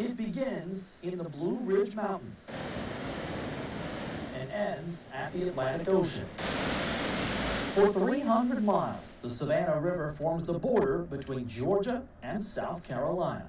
It begins in the Blue Ridge Mountains and ends at the Atlantic Ocean. For 300 miles, the Savannah River forms the border between Georgia and South Carolina.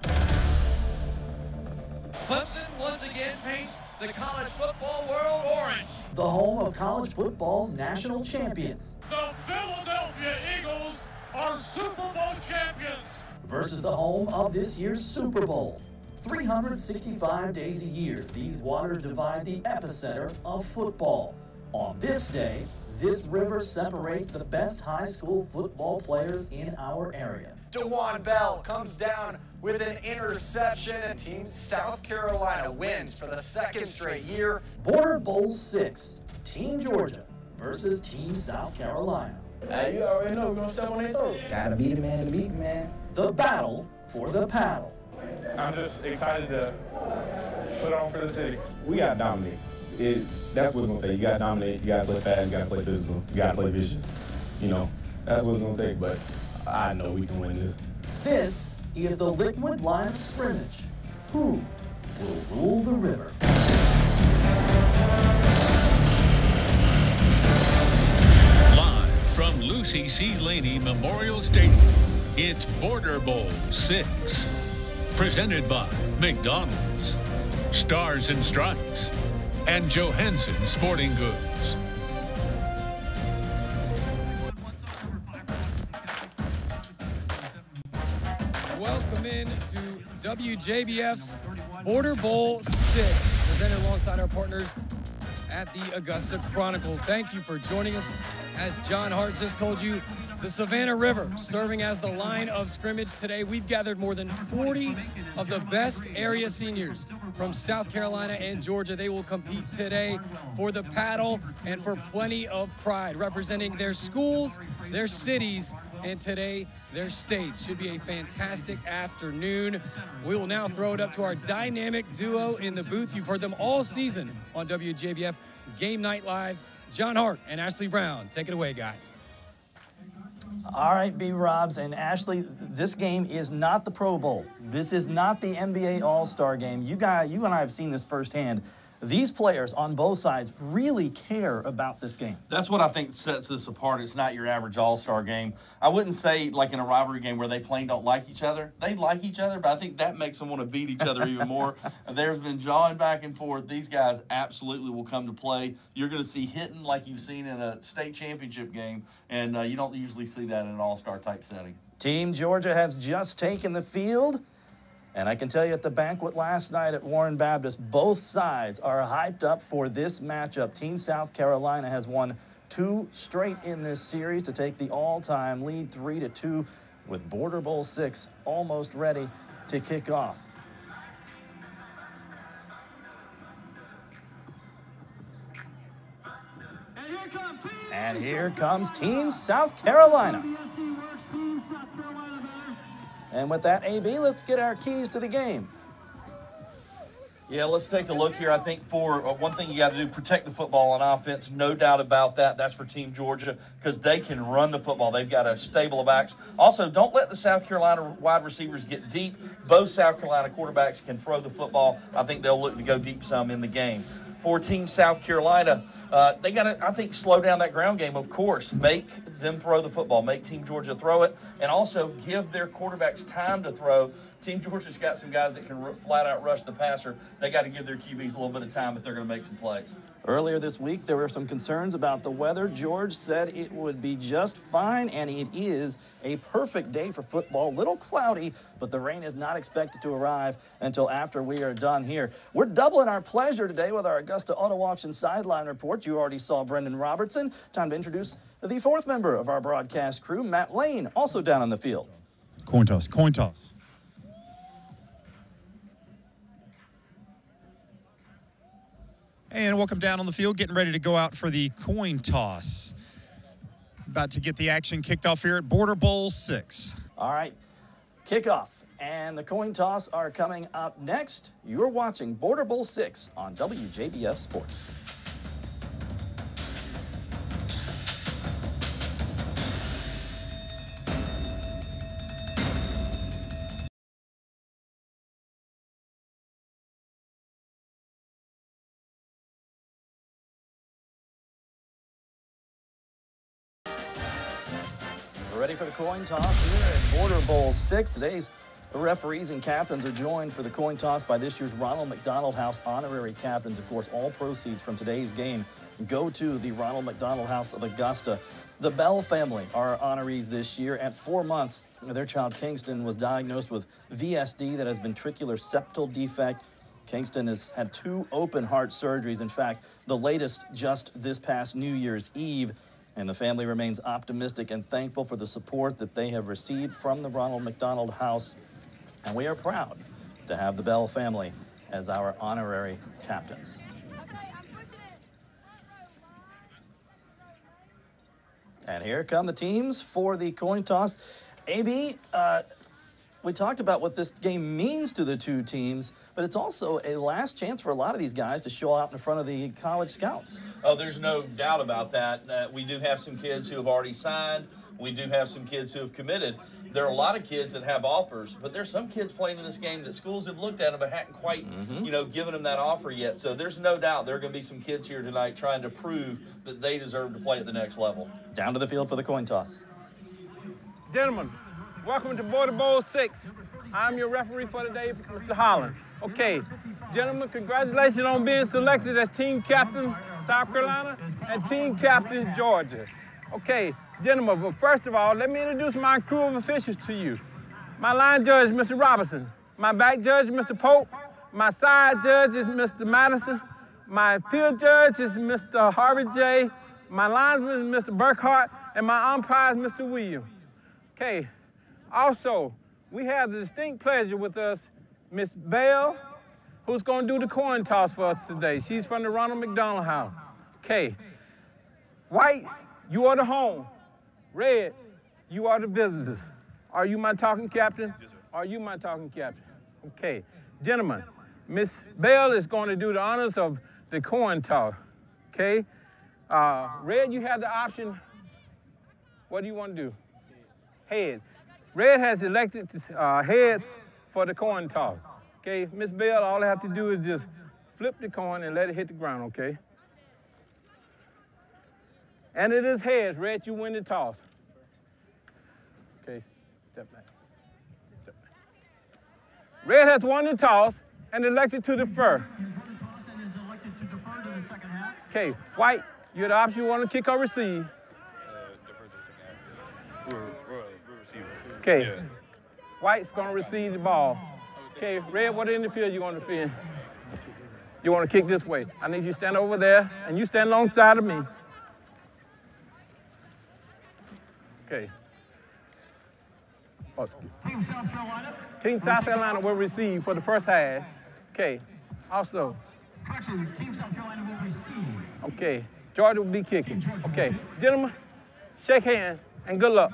Clemson once again paints the college football world orange. The home of college football's national champions. The Philadelphia Eagles are Super Bowl champions. Versus the home of this year's Super Bowl. 365 days a year, these waters divide the epicenter of football. On this day, this river separates the best high school football players in our area. DeJuan Bell comes down with an interception, and Team South Carolina wins for the second straight year. Border Bowl 6, Team Georgia versus Team South Carolina. Hey, you already know we're gonna step on their throat. Gotta be the man to beat the man. The battle for the paddle. I'm just excited to put on for the city. We got to dominate. That's what it's going to take. You got to dominate. You got to play fast. You got to play physical. You got to play vicious. You know, that's what it's going to take. But I know we can win this. This is the liquid line of scrimmage. Who will rule the river? Live from Lucy C. Laney Memorial Stadium, it's Border Bowl 6. Presented by McDonald's, Stars and Stripes, and Johansson Sporting Goods. Welcome in to WJBF's Border Bowl 6, presented alongside our partners at the Augusta Chronicle. Thank you for joining us. As John Hart just told you, the Savannah River serving as the line of scrimmage today. We've gathered more than 40 of the best area seniors from South Carolina and Georgia. They will compete today for the paddle and for plenty of pride, representing their schools, their cities, and today their states. Should be a fantastic afternoon. We will now throw it up to our dynamic duo in the booth. You've heard them all season on WJBF Game Night Live. John Hart and Ashley Brown. Take it away, guys. All right, B-Robs and Ashley, this game is not the Pro Bowl. This is not the NBA All-Star game. You and I have seen this firsthand. These players on both sides really care about this game. That's what I think sets this apart. It's not your average all-star game. I wouldn't say like in a rivalry game where they plain don't like each other. They like each other, but I think that makes them want to beat each other even more. There's been jawing back and forth. These guys absolutely will come to play. You're going to see hitting like you've seen in a state championship game, and you don't usually see that in an all-star type setting. Team Georgia has just taken the field. And I can tell you at the banquet last night at Warren Baptist, both sides are hyped up for this matchup. Team South Carolina has won 2 straight in this series to take the all-time lead 3-2 with Border Bowl 6 almost ready to kick off. And here comes Team South Carolina. And with that, AB, let's get our keys to the game. Yeah, let's take a look here. I think for one thing you got to do, protect the football on offense. No doubt about that. That's for Team Georgia because they can run the football. They've got a stable of backs. Also, don't let the South Carolina wide receivers get deep. Both South Carolina quarterbacks can throw the football. I think they'll look to go deep some in the game. For Team South Carolina, they got to, I think, slow down that ground game, of course. Make them throw the football. Make Team Georgia throw it, and also give their quarterbacks time to throw. Team Georgia's got some guys that can flat out rush the passer. They got to give their QBs a little bit of time if they're going to make some plays. Earlier this week, there were some concerns about the weather. George said it would be just fine, and it is a perfect day for football. Little cloudy, but the rain is not expected to arrive until after we are done here. We're doubling our pleasure today with our Augusta Auto Auction Sideline Report. You already saw Brendan Robertson. Time to introduce the 4th member of our broadcast crew, Matt Lane, also down on the field. Coin toss, coin toss. And welcome down on the field, getting ready to go out for the coin toss. About to get the action kicked off here at Border Bowl 6. All right, kickoff and the coin toss are coming up next. You're watching Border Bowl 6 on WJBF Sports. ready for the coin toss here at Border Bowl 6. Today's referees and captains are joined for the coin toss by this year's Ronald McDonald House honorary captains. Of course, all proceeds from today's game go to the Ronald McDonald House of Augusta. The Bell family are honorees this year. At 4 months, their child Kingston was diagnosed with VSD, that has ventricular septal defect. Kingston has had 2 open heart surgeries. In fact, the latest just this past New Year's Eve. And the family remains optimistic and thankful for the support that they have received from the Ronald McDonald House. And we are proud to have the Bell family as our honorary captains. And here come the teams for the coin toss. AB, we talked about what this game means to the 2 teams, but it's also a last chance for a lot of these guys to show out in front of the college scouts. Oh, there's no doubt about that. We do have some kids who have already signed. We do have some kids who have committed. There are a lot of kids that have offers, but there's some kids playing in this game that schools have looked at them but hadn't quite, given them that offer yet. So there's no doubt there are going to be some kids here tonight trying to prove that they deserve to play at the next level. Down to the field for the coin toss. Gentlemen, welcome to Border Bowl 6. I'm your referee for today, Mr. Holland. Okay, gentlemen, congratulations on being selected as team captain South Carolina and team captain Georgia. Okay, gentlemen, but first of all, let me introduce my crew of officials to you. My line judge, Mr. Robinson. My back judge, Mr. Pope. My side judge is Mr. Madison. My field judge is Mr. Harvey J. My linesman is Mr. Burkhart. And my umpire is Mr. Williams. Okay, also, we have the distinct pleasure with us, Miss Bell, who's going to do the coin toss for us today. She's from the Ronald McDonald House. Okay, White, you are the home. Red, you are the visitors. Are you my talking captain? Yes, sir. Are you my talking captain? Okay. Gentlemen, Miss Bell is going to do the honors of the coin toss. Okay? Red, you have the option. What do you want to do? Head. Red has elected head for the coin toss. Okay? Miss Bell, all I have to do is just flip the coin and let it hit the ground, okay? And it is heads. Red, you win the toss. Okay, step back. Step back. Red has won the toss and elected to defer. Okay, White, you have the option. You want to kick or receive? Defer to the second half. We'll receive it. Okay. Yeah. White's going to receive the ball. Okay, Red, what in the field you want to field? You want to kick this way. I need you to stand over there, and you stand alongside of me. Okay. Oh, Team South Carolina. Team South Carolina will receive for the first half. Okay. Also. Correction, Team South Carolina will receive. Okay. Georgia will be kicking. Okay. Gentlemen, shake hands and good luck.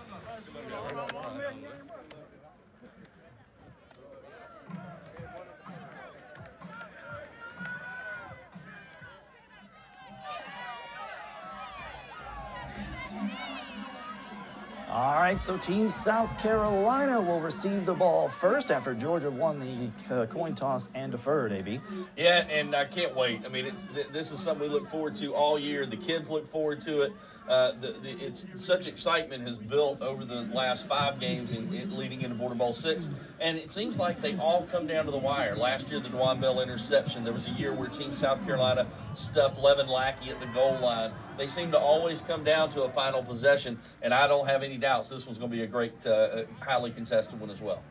All right, so Team South Carolina will receive the ball first after Georgia won the coin toss and deferred, AB. Yeah, and I can't wait. I mean, this is something we look forward to all year. The kids look forward to it. It's such excitement has built over the last 5 games leading into Border Bowl 6, and it seems like they all come down to the wire. Last year, the Dwan Bell interception. There was a year where Team South Carolina stuffed Levin Lackey at the goal line. They seem to always come down to a final possession, and I don't have any doubts this one's going to be a great, highly contested one as well.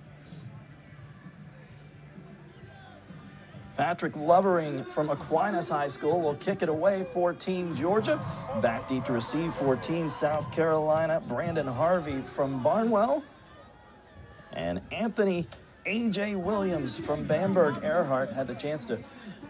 Patrick Lovering from Aquinas High School will kick it away for Team Georgia. Back deep to receive for Team South Carolina, Brandon Harvey from Barnwell. And Anthony A.J. Williams from Bamberg Earhart had the chance to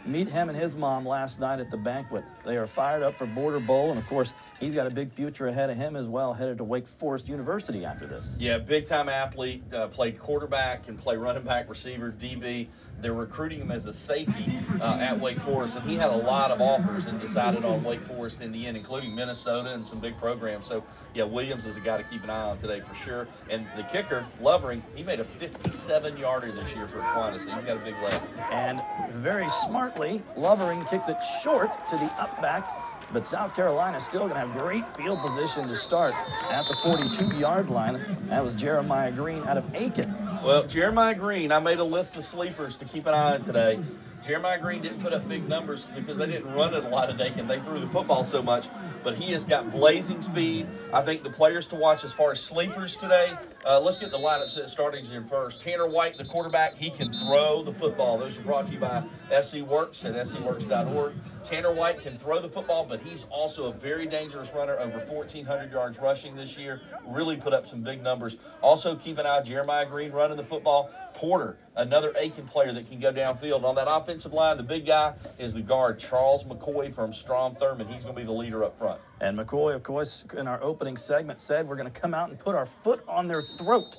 meet him and his mom last night at the banquet. They are fired up for Border Bowl, and of course, he's got a big future ahead of him as well, headed to Wake Forest University after this. Yeah, big-time athlete, played quarterback, can play running back, receiver, DB. They're recruiting him as a safety at Wake Forest, and he had a lot of offers and decided on Wake Forest in the end, including Minnesota and some big programs. So, yeah, Williams is a guy to keep an eye on today for sure. And the kicker, Lovering, he made a 57-yarder this year for Aquinas, so he's got a big leg. And very smartly, Lovering kicks it short to the up back, But South Carolina still going to have great field position to start at the 42-yard line. That was Jeremiah Green out of Aiken. Well, Jeremiah Green, I made a list of sleepers to keep an eye on today. Jeremiah Green didn't put up big numbers because they didn't run it a lot at Aiken. They threw the football so much, but he has got blazing speed. I think the players to watch as far as sleepers today, let's get the lineups starting here first. Tanner White, the quarterback, he can throw the football. Those are brought to you by SC Works at scworks.org. Tanner White can throw the football, but he's also a very dangerous runner, over 1,400 yards rushing this year. Really put up some big numbers. Also, keep an eye on Jeremiah Green running the football. Porter, another Aiken player that can go downfield. On that offensive line, the big guy is the guard, Charles McCoy from Strom Thurmond. He's going to be the leader up front. And McCoy, of course, in our opening segment said we're going to come out and put our foot on their throat.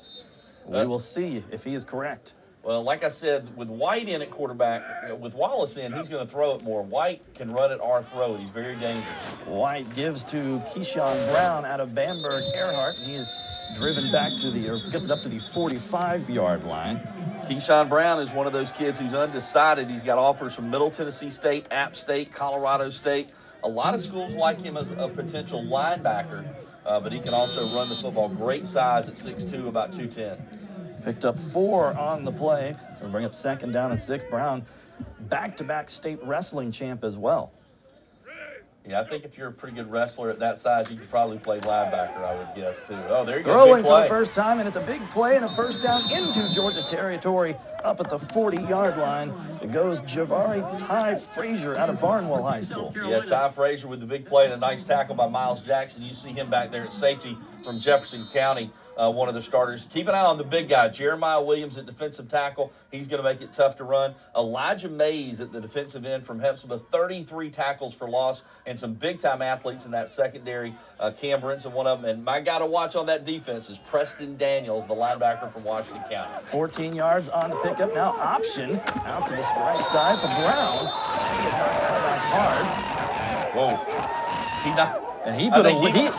We will see if he is correct. Well, like I said, with White in at quarterback, with Wallace in, he's going to throw it more. White can run at our throat. He's very dangerous. White gives to Keyshawn Brown out of Bamberg Earhart. He is driven back to gets it up to the 45-yard line. Keyshawn Brown is one of those kids who's undecided. He's got offers from Middle Tennessee State, App State, Colorado State. A lot of schools like him as a potential linebacker, but he can also run the football. Great size at 6'2", about 210. Picked up 4 on the play. We'll bring up 2nd down and 6. Brown, back-to-back state wrestling champ as well. Yeah, I think if you're a pretty good wrestler at that size, you could probably play linebacker, I would guess, too. Oh, there you go. Throwing for the first time, and it's a big play and a first down into Georgia territory up at the 40-yard line. It goes Javari Ty Frazier out of Barnwell High School. Yeah, Ty Frazier with the big play and a nice tackle by Miles Jackson. You see him back there at safety from Jefferson County. One of the starters. Keep an eye on the big guy, Jeremiah Williams at defensive tackle. He's going to make it tough to run. Elijah Mays at the defensive end from Hepzibah, 33 tackles for loss, and some big-time athletes in that secondary. Cam Brinson, one of them. And my guy to watch on that defense is Preston Daniels, the linebacker from Washington County. 14 yards on the pickup. Now option out to the right side for Brown. He is knocked out of bounds hard. Whoa. And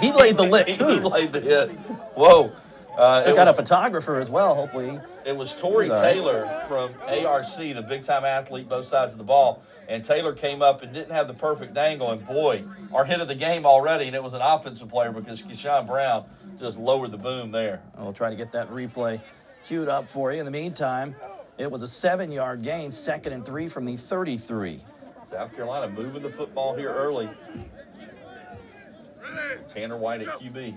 he laid the lick, too. He laid the hit. Whoa. Took out a photographer as well, hopefully. It was Torrey Taylor from ARC, the big-time athlete, both sides of the ball. And Taylor came up and didn't have the perfect angle. And, boy, our hit of the game already, and it was an offensive player because Keyshawn Brown just lowered the boom there. We'll try to get that replay queued up for you. In the meantime, it was a 7-yard gain, 2nd and 3 from the 33. South Carolina moving the football here early. Tanner White at QB.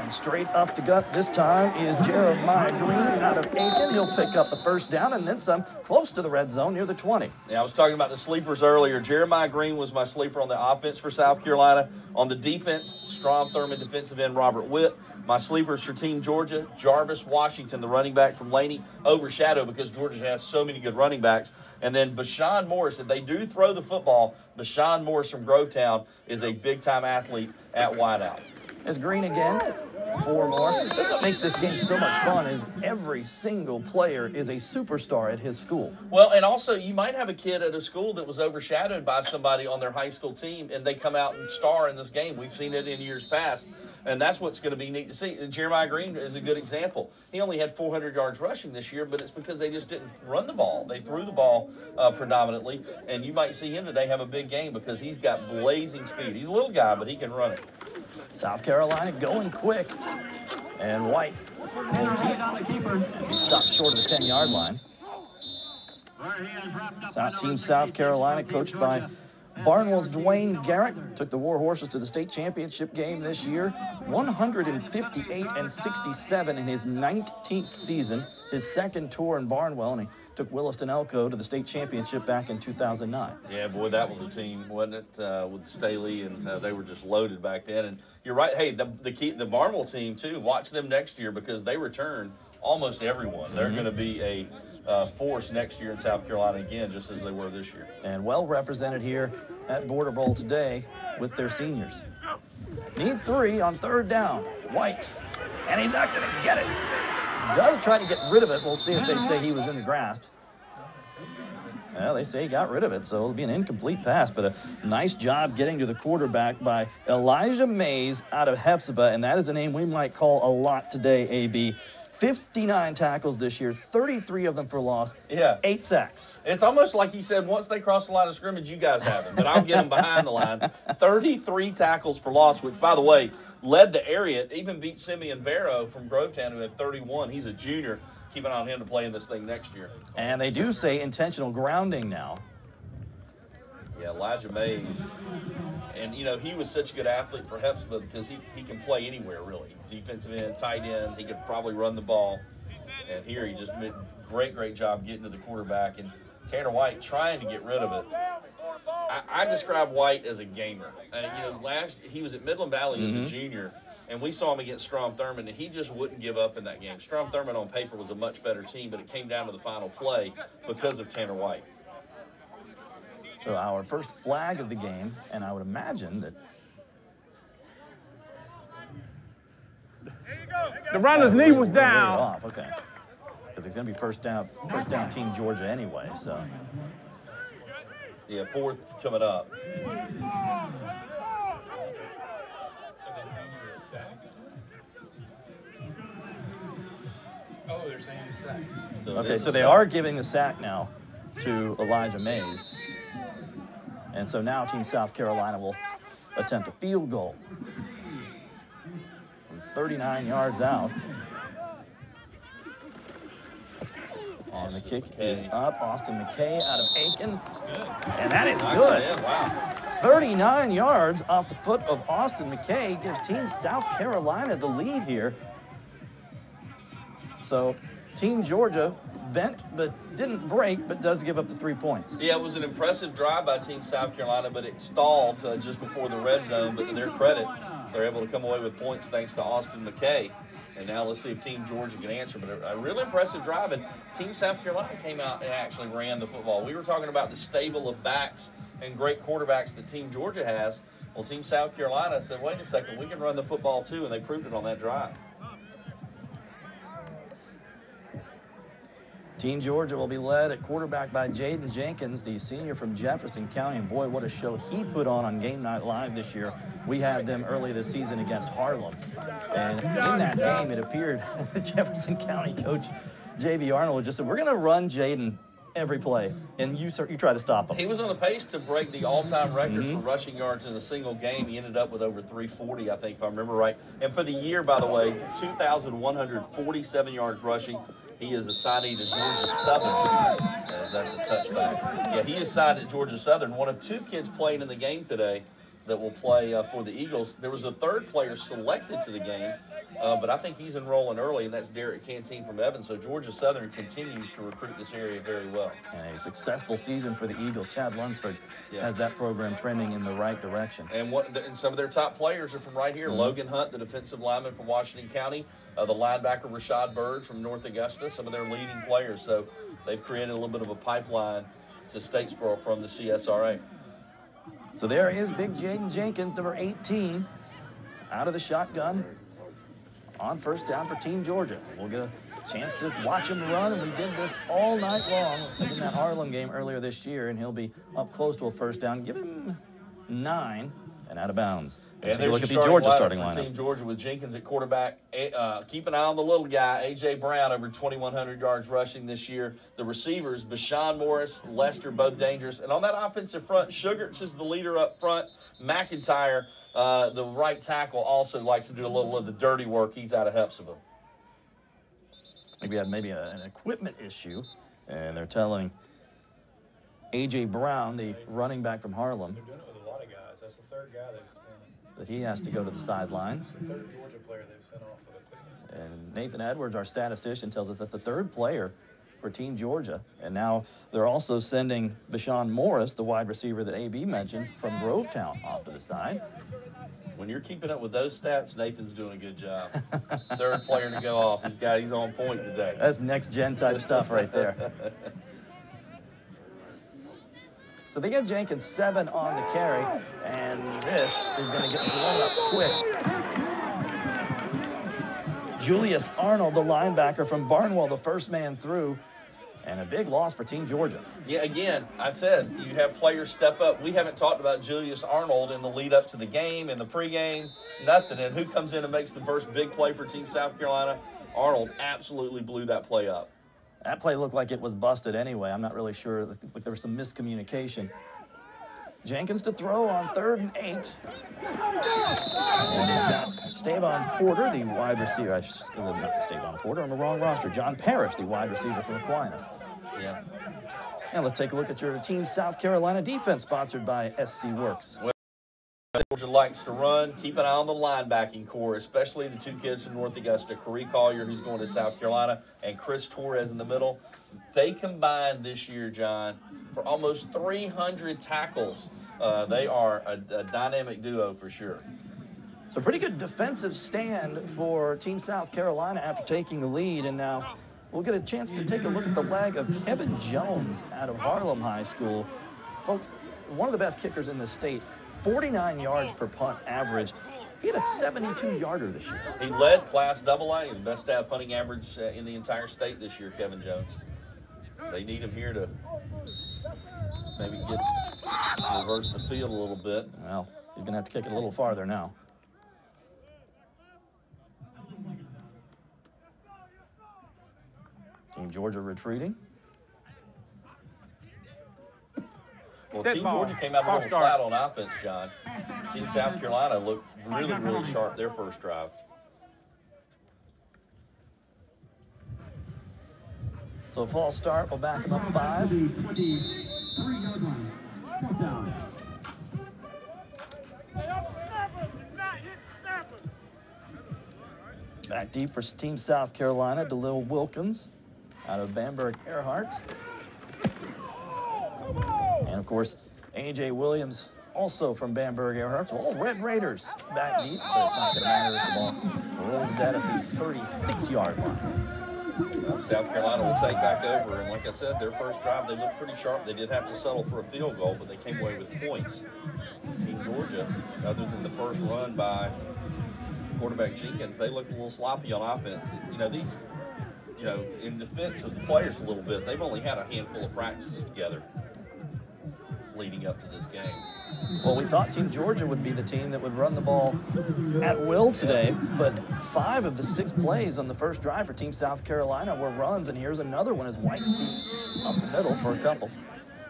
And straight up the gut this time is Jeremiah Green out of Aiken. He'll pick up the first down and then some close to the red zone near the 20. Yeah, I was talking about the sleepers earlier. Jeremiah Green was my sleeper on the offense for South Carolina. On the defense, Strom Thurmond defensive end Robert Witt. My sleepers for Team Georgia, Jarvis Washington, the running back from Laney, overshadowed because Georgia has so many good running backs. And then Bashawn Morris, if they do throw the football, Bashawn Morris from Grovetown is a big-time athlete at wideout. Is Green again. 4 more. That's what makes this game so much fun is every single player is a superstar at his school. Well, and also you might have a kid at a school that was overshadowed by somebody on their high school team, and they come out and star in this game. We've seen it in years past, and that's what's going to be neat to see. And Jeremiah Green is a good example. He only had 400 yards rushing this year, but it's because they just didn't run the ball. They threw the ball predominantly, and you might see him today have a big game because he's got blazing speed. He's a little guy, but he can run it. South Carolina going quick. And White will keep and be stopped short of the 10-yard line. Team South Carolina, coached by Barnwell's Dwayne Garrett, took the War Horses to the state championship game this year. 158-67 in his 19th season, his second tour in Barnwell, and he took Williston Elko to the state championship back in 2009. Yeah, boy, that was a team, wasn't it, with Staley, and they were just loaded back then. And you're right. Hey, the Barnwell team, too, watch them next year because they return almost everyone. They're going to be a force next year in South Carolina again, just as they were this year. And well represented here at Border Bowl today with their seniors. Need 3 on 3rd down. White, and he's not going to get it. Does try to get rid of it. We'll see if they say he was in the grasp. Well, they say he got rid of it, so it'll be an incomplete pass, but a nice job getting to the quarterback by Elijah Mays out of Hepzibah, and that is a name we might call a lot today, AB. 59 tackles this year, 33 of them for loss, Yeah. 8 sacks. It's almost like he said, once they cross the line of scrimmage, you guys have them, but I'll get them behind the line. 33 tackles for loss, which, by the way, led the area. Even beat Simeon Barrow from Grovetown, who had 31. He's a junior. Keep an eye on him to play in this thing next year. And they do say intentional grounding now. Yeah, Elijah Mays. And, you know, he was such a good athlete for Hepzibah because he can play anywhere, really. Defensive end, tight end. He could probably run the ball. And here he just did a great job getting to the quarterback. And Tanner White trying to get rid of it. I describe White as a gamer. You know, he was at Midland Valley as a junior, and we saw him against Strom Thurmond, and he just wouldn't give up in that game. Strom Thurmond on paper was a much better team, but it came down to the final play because of Tanner White. So our first flag of the game, and I would imagine that the runner's knee was down. Off. Okay, because it's going to be first down Team Georgia anyway. So yeah, 4th coming up. Oh, they're saying he's sacked. Okay, so they are giving the sack now to Elijah Mays. And so now Team South Carolina will attempt a field goal from 39 yards out. And the kick is up. Austin McKay out of Aiken. And that is good. Wow. 39 yards off the foot of Austin McKay gives Team South Carolina the lead here. So Team Georgia bent but didn't break, but does give up the 3 points. Yeah, it was an impressive drive by Team South Carolina, but it stalled just before the red zone. But to their credit, they're able to come away with points thanks to Austin McKay. And now let's see if Team Georgia can answer. But a really impressive drive, and Team South Carolina came out and actually ran the football. We were talking about the stable of backs and great quarterbacks that Team Georgia has. Well, Team South Carolina said, wait a second, we can run the football too, and they proved it on that drive. Team Georgia will be led at quarterback by Jaden Jenkins, the senior from Jefferson County. And boy, what a show he put on Game Night Live this year. We had them early this season against Harlem. And in that game, it appeared the Jefferson County coach, J.B. Arnold, just said, we're going to run Jaden every play, and you try to stop him. He was on the pace to break the all-time record for rushing yards in a single game. He ended up with over 340, I think, if I remember right. And for the year, by the way, 2,147 yards rushing. He is assigned to Georgia Southern, as that's a touchback. Yeah, he is signed at Georgia Southern. One of 2 kids playing in the game today that will play for the Eagles. There was a 3rd player selected to the game, but I think he's enrolling early, and that's Derek Canteen from Evans. So Georgia Southern continues to recruit this area very well. And a successful season for the Eagles. Chad Lunsford has that program trending in the right direction. And some of their top players are from right here. Logan Hunt, the defensive lineman from Washington County. The linebacker Rashad Bird from North Augusta, some of their leading players. So they've created a little bit of a pipeline to Statesboro from the CSRA. So there is big Jaden Jenkins, number 18, out of the shotgun on first down for Team Georgia. We'll get a chance to watch him run, and we did this all night long in that Harlem game earlier this year, and he'll be up close to a first down. Give him 9 and out of bounds. And take a look at the Georgia starting lineup. Team Georgia with Jenkins at quarterback. Keep an eye on the little guy, A.J. Brown, over 2,100 yards rushing this year. The receivers, Bashawn Morris, Lester, both dangerous. And on that offensive front, Sugarts is the leader up front. McIntyre, the right tackle, also likes to do a little of the dirty work. He's out of Hepzibah. I think we had maybe an equipment issue, and they're telling A.J. Brown, the running back from Harlem, They're doing it with a lot of guys. That's the 3rd guy they've sent. that he has to go to the sideline. The 3rd Georgia player they've sent off for the quickness. And Nathan Edwards, our statistician, tells us that's the 3rd player for Team Georgia. And now they're also sending Bashawn Morris, the wide receiver that AB mentioned, from Grovetown off to the side. When you're keeping up with those stats, Nathan's doing a good job. 3rd player to go off. He's on point today. That's next-gen type stuff right there. So they get Jenkins 7 on the carry, and this is going to get blown up quick. Julius Arnold, the linebacker from Barnwell, the first man through, and a big loss for Team Georgia. Yeah, again, I said, you have players step up. We haven't talked about Julius Arnold in the lead up to the game, in the pregame, nothing. And who comes in and makes the first big play for Team South Carolina? Arnold absolutely blew that play up. That play looked like it was busted anyway. I'm not really sure. Like there was some miscommunication. Jenkins to throw on 3rd and 8. And he's got Stavon Porter, the wide receiver. Not Stavon Porter, on the wrong roster. John Parrish, the wide receiver from Aquinas. Yeah. And let's take a look at your Team South Carolina defense, sponsored by SC Works. Well, Georgia likes to run. Keep an eye on the linebacking core, especially the 2 kids from North Augusta, Corey Collier, who's going to South Carolina, and Chris Torres in the middle. They combined this year, John, for almost 300 tackles. They are a dynamic duo for sure. So pretty good defensive stand for Team South Carolina after taking the lead. And now we'll get a chance to take a look at the leg of Kevin Jones out of Harlem High School. Folks, one of the best kickers in the state, 49 yards per punt average. He had a 72-yarder this year. He led Class AA, the best stat punting average in the entire state this year, Kevin Jones. They need him here to maybe reverse the field a little bit. Well, he's going to have to kick it a little farther now. Team Georgia retreating. Well, Team Georgia came out a little flat on offense, John. Team South Carolina looked really, really sharp their first drive. So a false start will back him up 5. Back deep for Team South Carolina, DeLil Wilkins out of Bamberg Earhart. And of course, A.J. Williams, also from Bamberg Earhart. So all Red Raiders back deep, but it's not going to matter as the ball rolls dead at the 36-yard line. South Carolina will take back over, and like I said, their first drive, they looked pretty sharp. They did have to settle for a field goal, but they came away with points. Team Georgia, other than the first run by quarterback Jenkins, they looked a little sloppy on offense. In defense of the players a little bit, they've only had a handful of practices together leading up to this game. Well, we thought Team Georgia would be the team that would run the ball at will today, but 5 of the 6 plays on the first drive for Team South Carolina were runs, and here's another one as White keeps up the middle for a couple.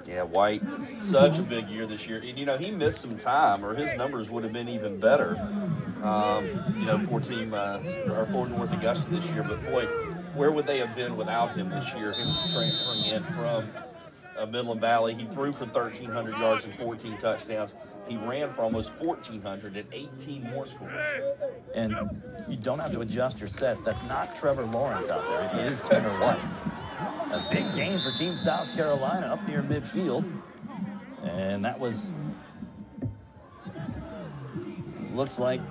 Yeah, White, such a big year this year. And, he missed some time, or his numbers would have been even better, for for North Augusta this year. But, boy, where would they have been without him this year? He was transferring in from Midland Valley. He threw for 1,300 yards and 14 touchdowns. He ran for almost 1,400 and 18 more scores. And you don't have to adjust your set. That's not Trevor Lawrence out there. It is Tanner White. A big game for Team South Carolina up near midfield. And that was, looks like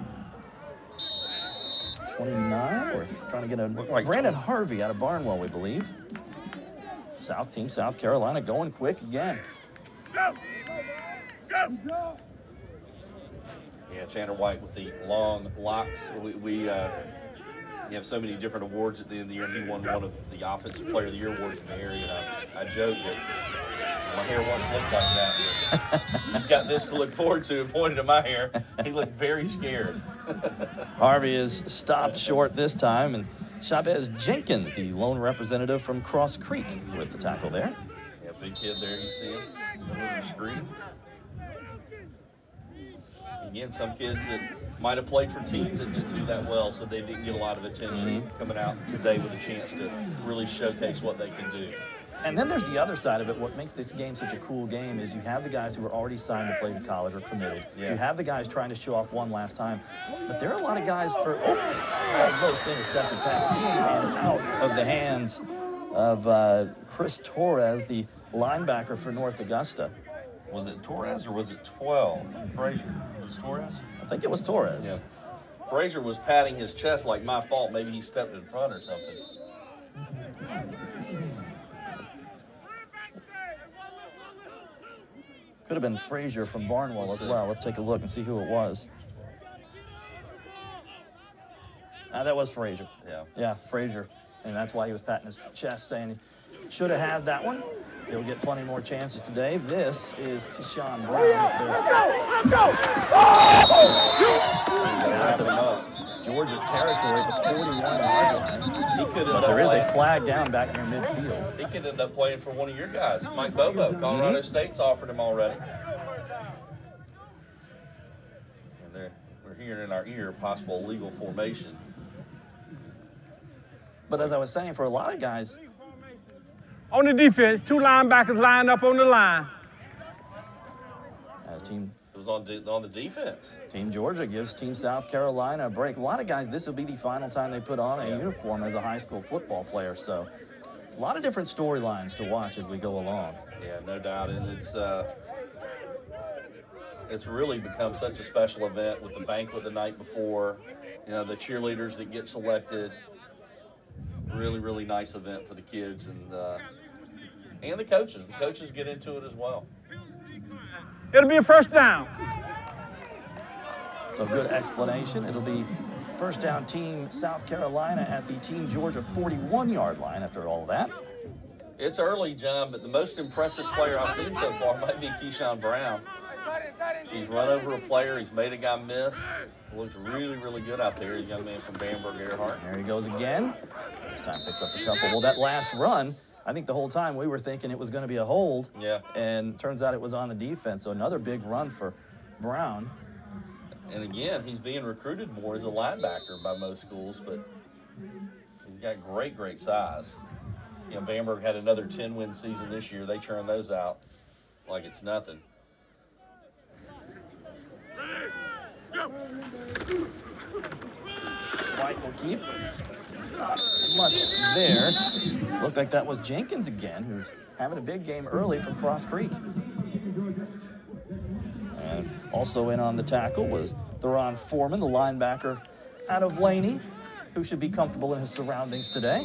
29. We're trying to get a Brandon Harvey out of Barnwell, we believe. Team South Carolina going quick again. Go! Go! Yeah, Tanner White with the long locks. We have so many different awards at the end of the year, and he won one of the Offensive Player of the Year awards in the area. And I joke that my hair once looked like that. You've got this to look forward to, and pointed at my hair. He looked very scared. Harvey is stopped short this time, and Chavez Jenkins, the lone representative from Cross Creek, with the tackle there. Yeah, big kid there, you see him on the screen. Again, some kids that might have played for teams that didn't do that well, so they didn't get a lot of attention coming out today with a chance to really showcase what they can do. And then there's the other side of it. What makes this game such a cool game is you have the guys who are already signed to play to college or committed. Yeah. You have the guys trying to show off one last time. But there are a lot of guys for almost intercepted pass in and out of the hands of Chris Torres, the linebacker for North Augusta. Was it Torres or was it 12? Frazier. It was Torres? I think it was Torres. Yeah. Frazier was patting his chest like my fault. Maybe he stepped in front or something. Could have been Frazier from Barnwell as well. Let's take a look and see who it was. That was Frazier. Yeah. Yeah, Frazier. And that's why he was patting his chest, saying he should have had that one. He'll get plenty more chances today. This is Keyshawn Brown. Let's go! Wrap him up. Georgia's territory at the 41-yard line. He could But there is a flag down back near midfield. He could end up playing for one of your guys, Mike Bobo. Colorado State's offered him already. And we're hearing in our ear possible legal formation. But as I was saying, for a lot of guys, on the defense, 2 linebackers lined up on the line. As team It was on the defense. Team Georgia gives Team South Carolina a break. A lot of guys, this will be the final time they put on a uniform as a high school football player. So a lot of different storylines to watch as we go along. Yeah, no doubt. And it's really become such a special event with the banquet the night before, you know, the cheerleaders that get selected. Really, really nice event for the kids and the coaches. The coaches get into it as well. It'll be a first down. So good explanation. It'll be first down Team South Carolina at the Team Georgia 41-yard line after all that. It's early, John, but the most impressive player I've seen so far might be Keyshawn Brown. He's run over a player. He's made a guy miss. Looks really, really good out there. He's a young man from Bamberg, Earhart. There he goes again. This time picks up a couple. Well, that last run, I think the whole time we were thinking it was going to be a hold. Yeah. And turns out it was on the defense. So another big run for Brown. And again, he's being recruited more as a linebacker by most schools, but he's got great, great size. You know, Bamberg had another 10-win season this year. They churned those out like it's nothing. White will keep. Not much there. Looked like that was Jenkins again, who's having a big game early from Cross Creek. And also in on the tackle was Theron Foreman, the linebacker out of Laney, who should be comfortable in his surroundings today.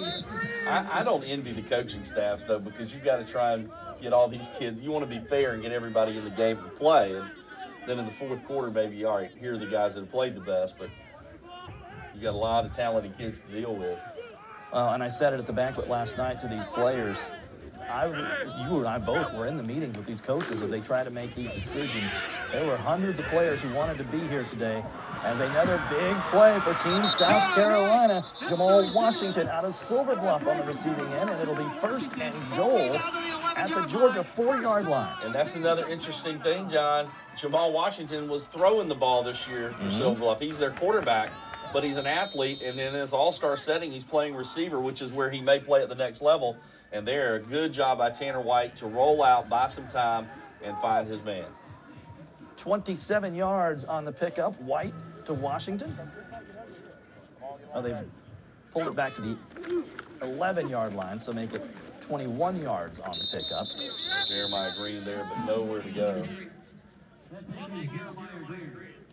I don't envy the coaching staffs, though, because you've got to try and get all these kids. You want to be fair and get everybody in the game to play. And then in the fourth quarter, maybe, all right, here are the guys that have played the best, but you got a lot of talented kids to deal with. And I said it at the banquet last night to these players. You and I both were in the meetings with these coaches as they try to make these decisions. There were hundreds of players who wanted to be here today as another big play for Team South Carolina. Jamal Washington out of Silver Bluff on the receiving end, and it'll be first and goal at the Georgia 4-yard line. And that's another interesting thing, John. Jamal Washington was throwing the ball this year for Silver Bluff. He's their quarterback, but he's an athlete, and in his all-star setting, he's playing receiver, which is where he may play at the next level. And there, a good job by Tanner White to roll out, buy some time, and find his man. 27 yards on the pickup. White to Washington. Oh, they pulled it back to the 11-yard line, so make it 21 yards on the pickup. Jeremiah Green there, but nowhere to go.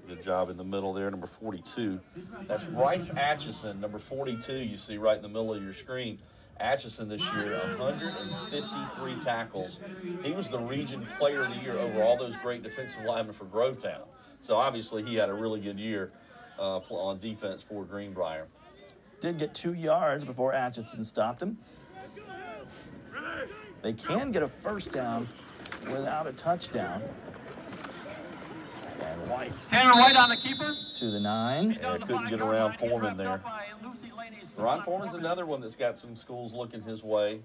Good job in the middle there, number 42. That's Bryce Atchison, number 42, you see right in the middle of your screen. Atchison this year, 153 tackles. He was the region player of the year over all those great defensive linemen for Grovetown. So obviously he had a really good year on defense for Greenbrier. Did get 2 yards before Atchison stopped him. They can get a first down without a touchdown. And White. Tanner White on the keeper. To the 9. Yeah, couldn't get around Foreman there. Ron Foreman's another one that's got some schools looking his way.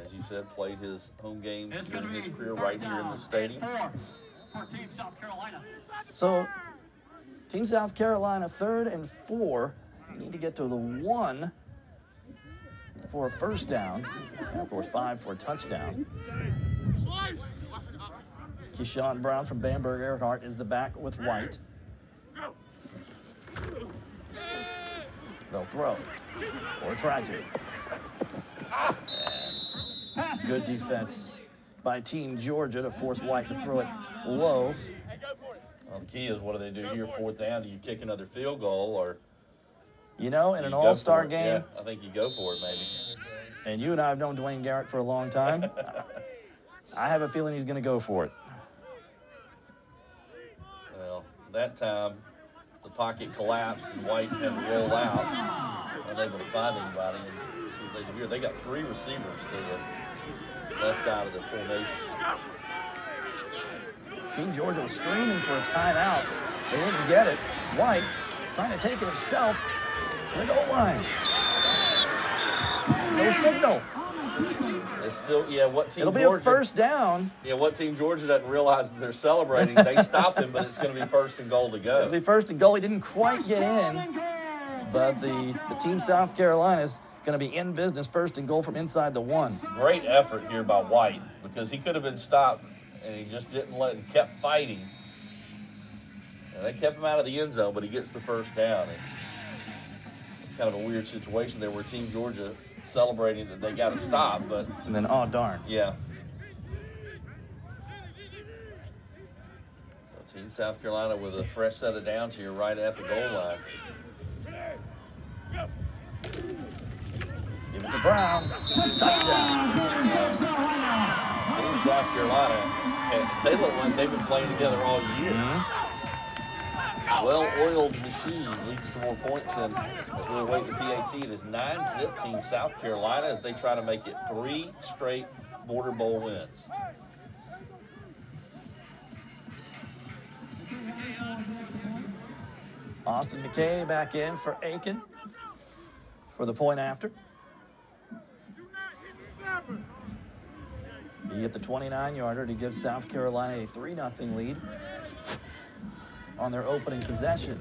As you said, played his home games in his career right here in the stadium. For Team South Carolina. So, Team South Carolina 3rd and 4. You need to get to the 1 for a first down. And of course, 5 for a touchdown. Keyshawn Brown from Bamberg Earhart is the back with White. They'll throw, or try to. And good defense by Team Georgia to force White to throw it low. Well, the key is, what do they do here, 4th down? Do you kick another field goal, or? You know, in an all-star game. Yeah, I think you go for it, maybe. And you and I have known Dwayne Garrett for a long time. I have a feeling he's going to go for it. Well, that time, the pocket collapsed and White had to roll out, unable to find anybody. And see what they do here. They got 3 receivers to the left side of the formation. Team Georgia was screaming for a timeout. They didn't get it. White trying to take it himself to the goal line. No signal. It's still, yeah, what team It'll be Georgia, a first down. Yeah, what team Georgia doesn't realize that they're celebrating. They stopped him, but it's going to be first and goal to go. It'll be first and goal. He didn't quite get in, but the team South Carolina is going to be in business, first and goal from inside the 1. Great effort here by White, because he could have been stopped, and he just didn't let him, kept fighting. And they kept him out of the end zone, but he gets the first down. And kind of a weird situation there where Team Georgia celebrating that they got to stop, but... And then, oh, darn. Yeah. So Team South Carolina with a fresh set of downs here right at the goal line. Give it to Brown. Touchdown. Team South Carolina, they look like they've been playing together all year. Well-oiled machine leads to more points, and as we await the PAT, it is 9-zip Team South Carolina as they try to make it 3 straight Border Bowl wins. Austin McKay back in for Aiken for the point after. He hit the 29-yarder to give South Carolina a 3-0 lead on their opening possession.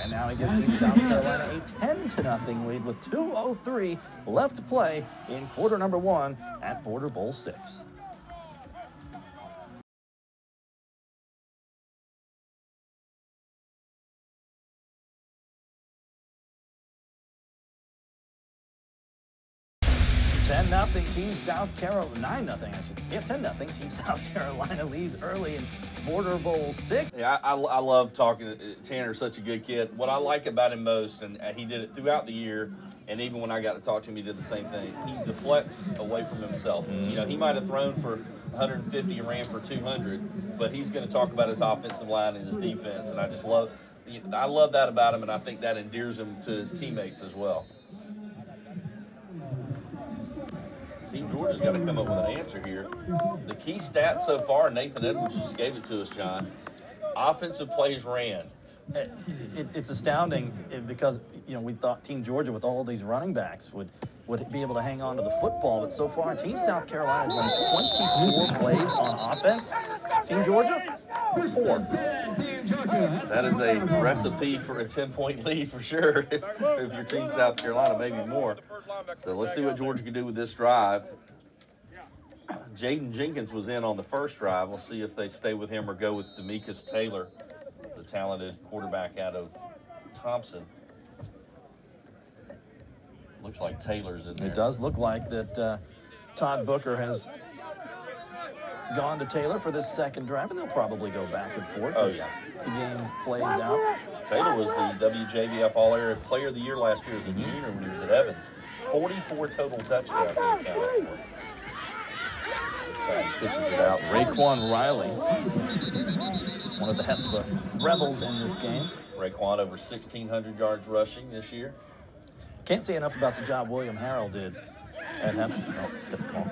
And now he gives Team South Carolina a 10-0 lead with 2:03 left to play in quarter number 1 at Border Bowl 6. Nothing Team South Carolina, 9-0 I should say. Yeah, 10-0 Team South Carolina leads early in Border Bowl 6. Yeah, I love talking to Tanner's such a good kid. What I like about him most, and he did it throughout the year, and even when I got to talk to him, he did the same thing. He deflects away from himself. You know, he might have thrown for 150 and ran for 200, but he's going to talk about his offensive line and his defense, and I love that about him, and I think that endears him to his teammates as well. Team Georgia's got to come up with an answer here. The key stats so far, Nathan Edwards just gave it to us, John. Offensive plays ran. It's astounding because, you know, we thought Team Georgia with all these running backs would be able to hang on to the football, but so far Team South Carolina has run 24 plays on offense. Team Georgia, 4. That is a recipe for a 10-point lead for sure. If you're Team South Carolina, maybe more. So let's see what Georgia can do with this drive. Jaden Jenkins was in on the first drive. We'll see if they stay with him or go with Demekus Taylor, the talented quarterback out of Thompson. Looks like Taylor's in there. It does look like that Todd Booker has gone to Taylor for this second drive, and they'll probably go back and forth as the game plays out. Taylor was the WJBF All-Area Player of the Year last year as a junior when he was at Evans. 44 total touchdowns he accounted for. This time he pitches it out. Raekwon Riley, one of the Hepzibah Rebels in this game. Raekwon over 1,600 yards rushing this year. Can't say enough about the job William Harrell did at Hepzibah. Oh, get the call.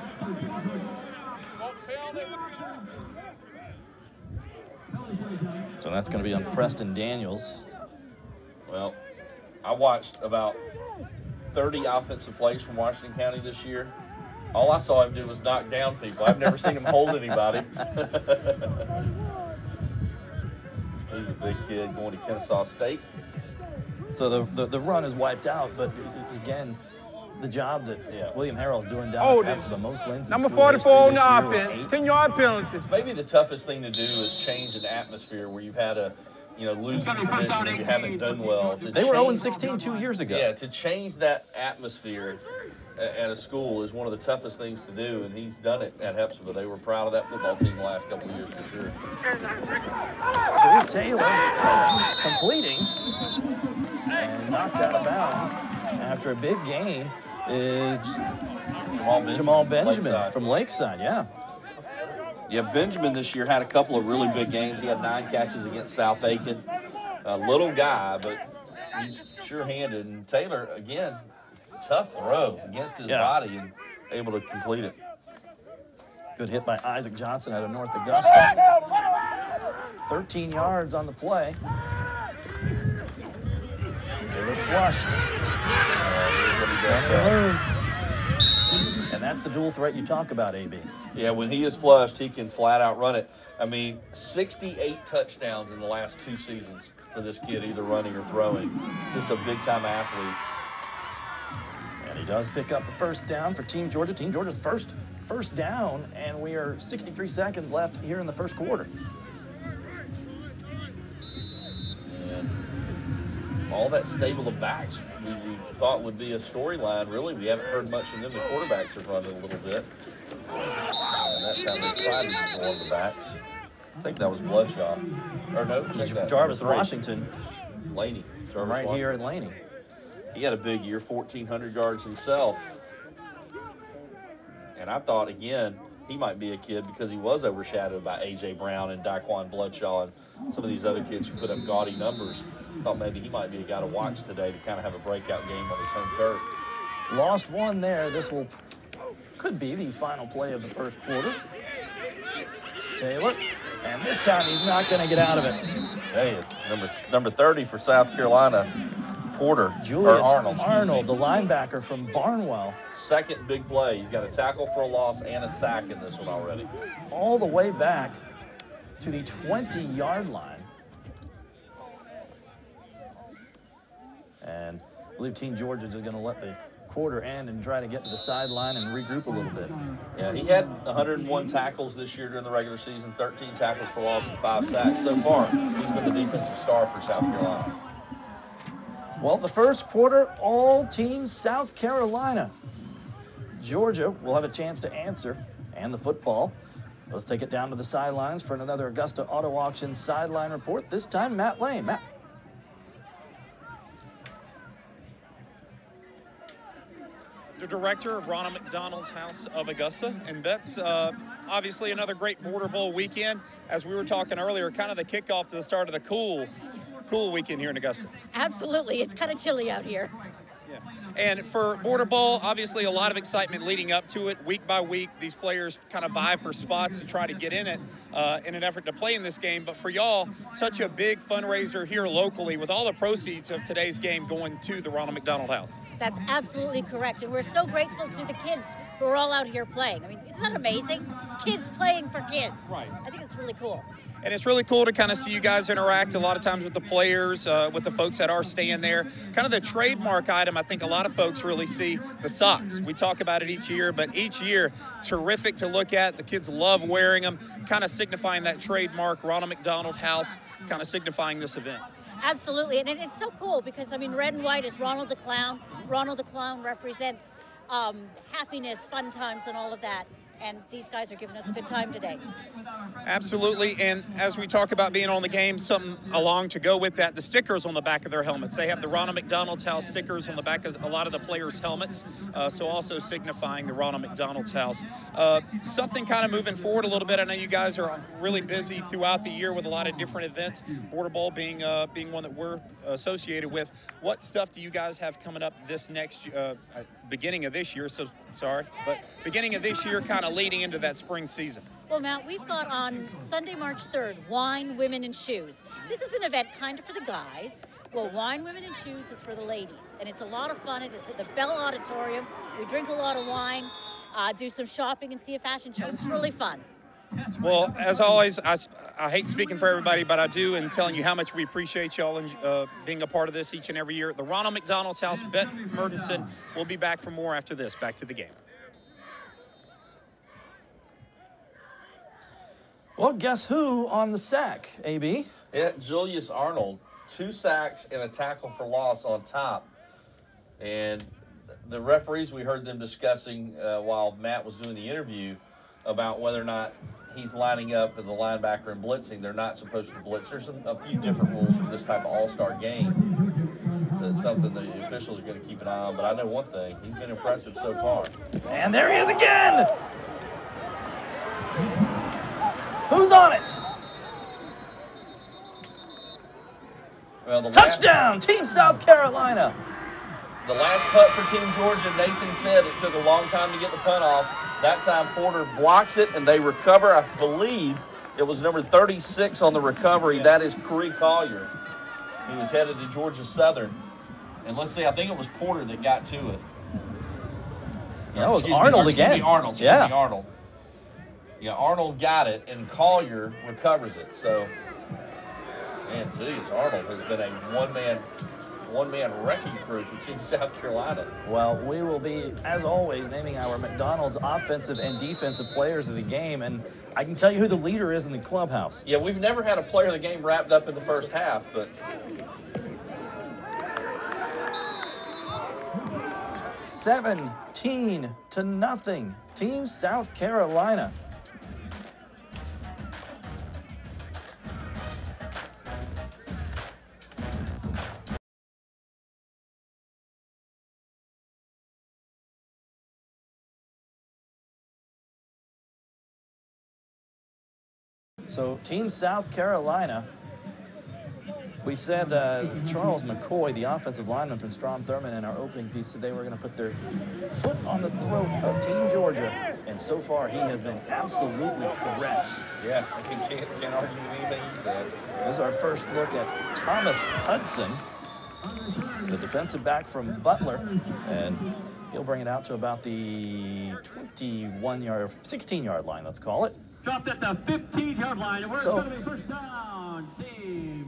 So that's going to be on Preston Daniels. Well, I watched about 30 offensive plays from Washington County this year. All I saw him do was knock down people. I've never seen him hold anybody. He's a big kid going to Kennesaw State. So the run is wiped out, but again, the job that William Harrell is doing down at Hepzibah, most wins. Number 44 on the offense, 10-yard penalty. Maybe the toughest thing to do is change an atmosphere where you've had a losing tradition and you haven't done well. They were 0-16 2 years ago. Yeah, to change that atmosphere at a school is one of the toughest things to do, and he's done it at Hepzibah. They were proud of that football team the last couple of years for sure. Taylor completing and knocked out of bounds after a big gain is Jamal Benjamin from Lakeside, Yeah, Benjamin this year had a couple of really big games. He had 9 catches against South Aiken. A little guy, but he's sure-handed. And Taylor, again, tough throw against his body and able to complete it. Good hit by Isaac Johnson out of North Augusta. 13 yards on the play. Taylor flushed. And that's the dual threat you talk about, AB. Yeah, when he is flushed, he can flat out run it. I mean, 68 touchdowns in the last 2 seasons for this kid, either running or throwing. Just a big-time athlete. And he does pick up the first down for Team Georgia. Team Georgia's first down, and we are 63 seconds left here in the first quarter. And all that stable of backs we thought would be a storyline. Really, we haven't heard much from them. The quarterbacks have run it a little bit. And that time they tried to use one of the backs. I think that was Bloodshaw. Or no, check that. Jarvis Washington. Laney. Jarvis right Washington. Here at Laney. He had a big year, 1,400 yards himself. And I thought, again, he might be a kid because he was overshadowed by A.J. Brown and Daquan Bloodshaw and some of these other kids who put up gaudy numbers. Thought maybe he might be a guy to watch today to kind of have a breakout game on his home turf. Lost one there. This could be the final play of the first quarter. Taylor, and this time he's not going to get out of it. Hey, number 30 for South Carolina, Porter. Julius Arnold, the linebacker from Barnwell. Second big play. He's got a tackle for a loss and a sack in this one already. All the way back to the 20-yard line. And I believe Team Georgia is going to let the quarter end and try to get to the sideline and regroup a little bit. Yeah, he had 101 tackles this year during the regular season, 13 tackles for loss and 5 sacks. So far, he's been the defensive star for South Carolina. Well, the first quarter, all teams South Carolina. Georgia will have a chance to answer, and the football. Let's take it down to the sidelines for another Augusta Auto Auction sideline report. This time, Matt Lane. Matt. The director of Ronald McDonald's House of Augusta. And that's obviously another great Border Bowl weekend. As we were talking earlier, kind of the kickoff to the start of the cool weekend here in Augusta. Absolutely. It's kind of chilly out here. Yeah. And for Border Bowl, obviously a lot of excitement leading up to it. Week by week, these players kind of vie for spots to try to get in it in an effort to play in this game. But for y'all, such a big fundraiser here locally with all the proceeds of today's game going to the Ronald McDonald House. That's absolutely correct. And we're so grateful to the kids who are all out here playing. I mean, isn't that amazing? Kids playing for kids. Right. I think it's really cool. And it's really cool to kind of see you guys interact a lot of times with the players, with the folks that are staying there. Kind of the trademark item, I think a lot of folks really see, the socks. We talk about it each year, but each year, terrific to look at. The kids love wearing them, kind of signifying that trademark, Ronald McDonald House, kind of signifying this event. Absolutely, and it's so cool because, I mean, red and white is Ronald the Clown. Ronald the Clown represents happiness, fun times, and all of that. And these guys are giving us a good time today. Absolutely, and as we talk about being on the game, something along to go with that, the stickers on the back of their helmets. They have the Ronald McDonald's House stickers on the back of a lot of the players' helmets, so also signifying the Ronald McDonald's House. Something kind of moving forward a little bit. I know you guys are really busy throughout the year with a lot of different events, Border Bowl being one that we're associated with. What stuff do you guys have coming up this next beginning of this year, beginning of this year, kind of leading into that spring season? Well, Matt, we've got on Sunday, March 3rd, Wine, Women, and Shoes. This is an event kind of for the guys. Well, Wine, Women, and Shoes is for the ladies, and it's a lot of fun. It is at the Bell Auditorium. We drink a lot of wine, do some shopping, and see a fashion show. It's really fun. Well, as always, I hate speaking for everybody, but I do, and telling you how much we appreciate y'all being a part of this each and every year. The Ronald McDonald's House, Bette Mertensen will be back for more after this. Back to the game. Well, guess who on the sack, AB? Yeah, Julius Arnold. 2 sacks and a tackle for loss on top. And the referees, we heard them discussing while Matt was doing the interview about whether or not he's lining up as a linebacker and blitzing. They're not supposed to blitz. There's a few different rules for this type of all-star game. So it's something the officials are going to keep an eye on. But I know one thing. He's been impressive so far. And there he is again! Who's on it? Well, touchdown, Team South Carolina. The last punt for Team Georgia, Nathan said it took a long time to get the punt off. That time Porter blocks it and they recover, I believe, It was number 36 on the recovery. That is Corey Collier. He was headed to Georgia Southern. And let's see, I think it was Porter that got to it. That was Arnold again. Excuse me, Arnold. Yeah, Arnold got it, and Collier recovers it. So, man, geez, Arnold has been a one-man wrecking crew for Team South Carolina. Well, we will be, as always, naming our McDonald's offensive and defensive players of the game, and I can tell you who the leader is in the clubhouse. Yeah, we've never had a player of the game wrapped up in the first half, but 17-0, Team South Carolina. So Team South Carolina, we said Charles McCoy, the offensive lineman from Strom Thurmond, in our opening piece, said they were going to put their foot on the throat of Team Georgia, and so far he has been absolutely correct. Yeah, I can't argue with anything he said. This is our first look at Thomas Hudson, the defensive back from Butler, and he'll bring it out to about the 16-yard line, let's call it. Dropped at the 15-yard line, and we're going to be first down.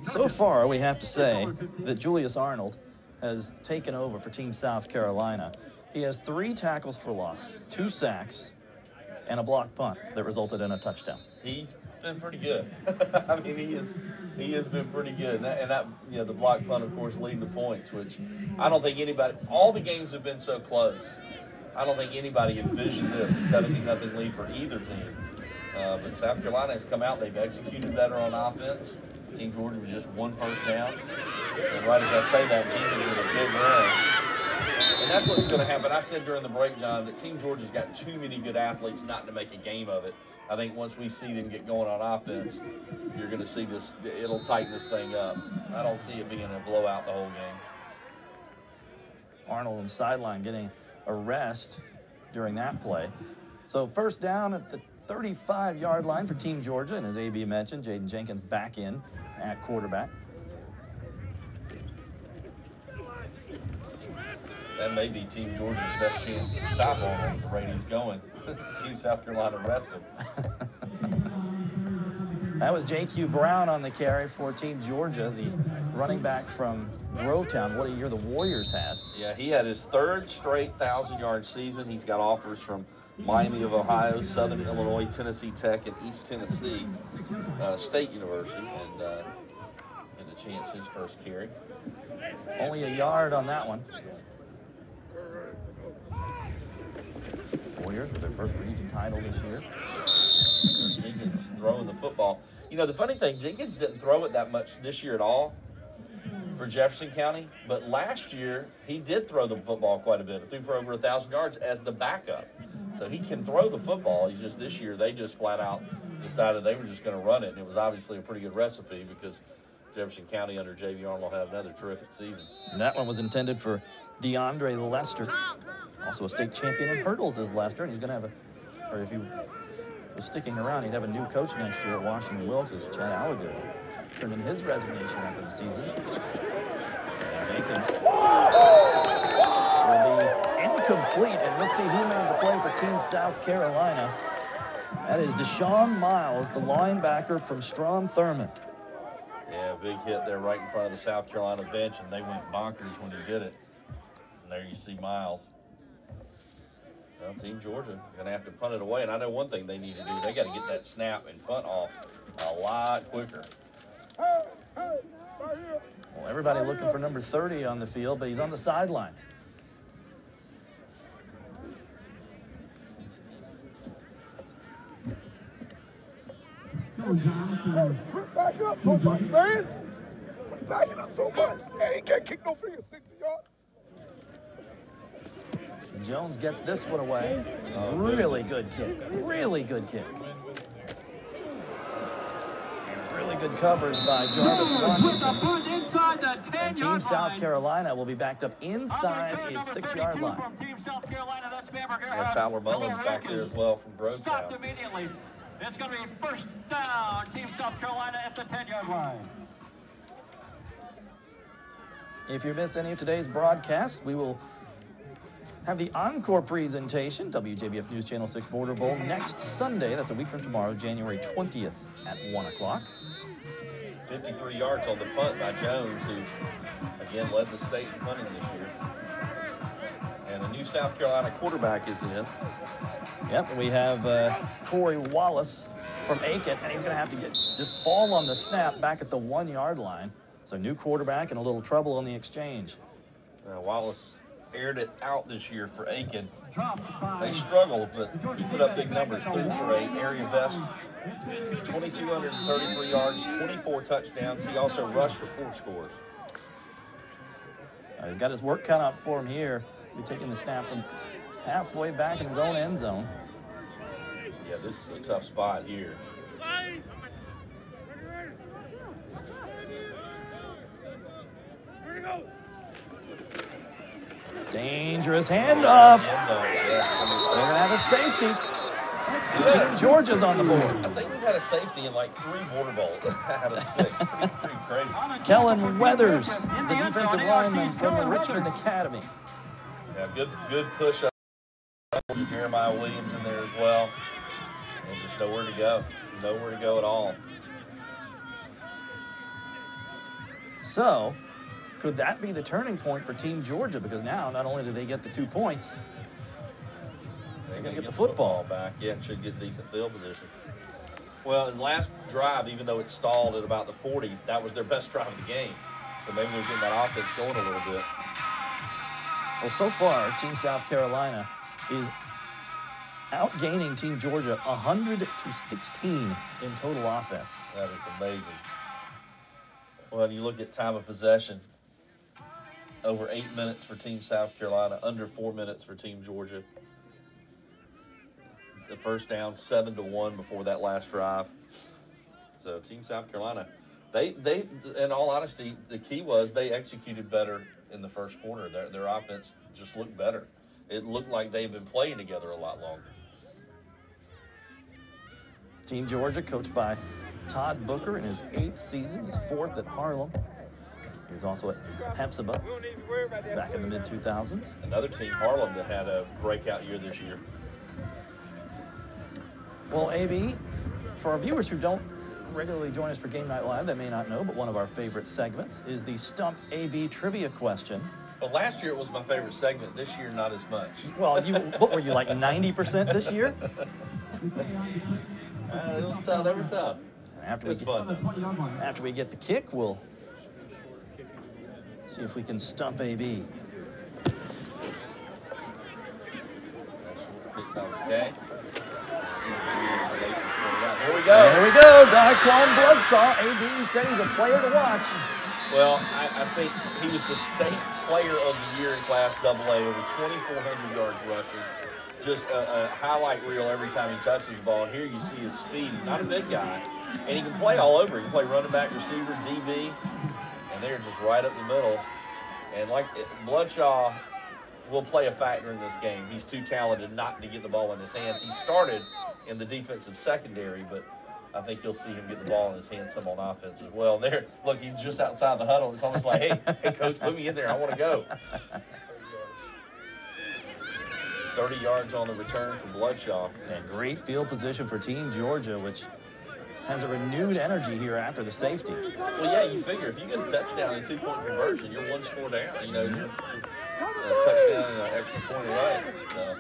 So far, we have to say that Julius Arnold has taken over for Team South Carolina. He has 3 tackles for loss, 2 sacks, and a blocked punt that resulted in a touchdown. He's been pretty good. I mean, he has been pretty good. And that the blocked punt, of course, leading to points, which I don't think anybody. All the games have been so close. I don't think anybody envisioned this, a 17-0 lead for either team. But South Carolina has come out. They've executed better on offense. Team Georgia was just 1 first down. And right as I say that, Jenkins with a big run. And that's what's going to happen. I said during the break, John, that Team Georgia's got too many good athletes not to make a game of it. I think once we see them get going on offense, you're going to see this. It'll tighten this thing up. I don't see it being a blowout the whole game. Arnold on the sideline getting a rest during that play. So first down at the 35-yard line for Team Georgia, and as AB mentioned, Jaden Jenkins back in at quarterback. That may be Team Georgia's best chance to stop Arnold at the rate he's going. Team South Carolina rest him. That was J.Q. Brown on the carry for Team Georgia, the running back from Grovetown. What a year the Warriors had. Yeah, he had his 3rd straight 1,000-yard season. He's got offers from Miami of Ohio, Southern Illinois, Tennessee Tech, and East Tennessee State University, and get a chance his first carry. Only a yard on that one. Warriors with their first region title this year. Jenkins throwing the football. You know, the funny thing, Jenkins didn't throw it that much this year at all for Jefferson County, but last year he did throw the football quite a bit. He threw for over 1,000 yards as the backup. So he can throw the football. He's just this year they just flat out decided they were just going to run it, and it was obviously a pretty good recipe because Jefferson County under J.V. Arnold had another terrific season. And that one was intended for DeAndre Lester, also a state champion in hurdles as Lester, and he's going to have or if he was sticking around, he'd have a new coach next year at Washington Wilkes as Chad Allagood turned in his resignation after the season. And Jenkins will be incomplete, and let's see who made the play for Team South Carolina. That is Deshaun Miles, the linebacker from Strom Thurmond. Yeah, big hit there right in front of the South Carolina bench, and they went bonkers when he did it. And there you see Miles. Well, Team Georgia going to have to punt it away, and I know one thing they need to do. They got to get that snap and punt off a lot quicker. Well, everybody looking for number 30 on the field, but he's on the sidelines. Quit backing up so much, man. Quit backing up so much. Man, he can't kick no finger 60 yards. Jones gets this one away. Really good kick. Really good kick. And really good coverage by Jarvis Washington. And Team South Carolina will be backed up inside its 6-yard line. Yeah, Tyler Mullins back there as well from Grovetown. It's going to be first down, Team South Carolina at the 10-yard line. If you miss any of today's broadcast, we will have the encore presentation, WJBF News Channel 6 Border Bowl, next Sunday. That's a week from tomorrow, January 20th at 1 o'clock. 53 yards on the punt by Jones, who, again, led the state in punting this year. And a new South Carolina quarterback is in. Yep, we have Corey Wallace from Aiken, and he's going to have to just fall on the snap back at the 1-yard line. So new quarterback and a little trouble on the exchange. Wallace aired it out this year for Aiken. They struggled, but he put up big numbers. Threw for an area best 2,233 yards, 24 touchdowns. He also rushed for 4 scores. He's got his work cut out for him here. He's taking the snap from halfway back in his own end zone. Yeah, this is a tough spot here. Dangerous handoff. They're going to have a safety. Team Georgia's on the board. I think we've had a safety in like 3 border bowls out of 6. Pretty crazy. Kellen Weathers, the defensive lineman from the Richmond Academy. Yeah, good push up. Jeremiah Williams in there as well. And just nowhere to go. Nowhere to go at all. So, could that be the turning point for Team Georgia? Because now, not only do they get the 2 points, they're going to get the football back. Yeah, and should get decent field position. Well, in the last drive, even though it stalled at about the 40, that was their best drive of the game. So maybe they're getting that offense going a little bit. Well, so far, Team South Carolina is outgaining Team Georgia 100-16 in total offense. That is amazing. Well, and you look at time of possession, over 8 minutes for Team South Carolina, under 4 minutes for Team Georgia. The first down, 7-1 before that last drive. So Team South Carolina, they in all honesty, the key was they executed better in the first quarter. Their offense just looked better. It looked like they've been playing together a lot longer. Team Georgia, coached by Todd Booker in his 8th season, his 4th at Harlem. He was also at Hepzibah back in the mid-2000s. Another team, Harlem, that had a breakout year this year. Well, AB, for our viewers who don't regularly join us for Game Night Live, they may not know, but one of our favorite segments is the Stump AB Trivia Question. Well, last year it was my favorite segment. This year, not as much. Well, what were you, like 90% this year? It was tough. They were tough. It was fun, though. After we get the kick, we'll see if we can stump AB. Okay. Here we go. There we go. Daquan Bloodsaw. AB said he's a player to watch. Well, I think he was the state player of the year in Class AA, over 2,400 yards rushing. Just a highlight reel every time he touches the ball. And here you see his speed. He's not a big guy. And he can play all over. He can play running back, receiver, DB. And they're just right up the middle. And like Bloodshaw will play a factor in this game. He's too talented not to get the ball in his hands. He started in the defensive secondary, but I think you'll see him get the ball in his hands some on offense as well. There, look, he's just outside the huddle. It's almost like, hey, coach, put me in there. I want to go. 30 yards on the return for Bloodshaw. And great field position for Team Georgia, which has a renewed energy here after the safety. Well, yeah, you figure if you get a touchdown and 2-point conversion, you're 1 score down. You know, you're a touchdown and an extra point away. So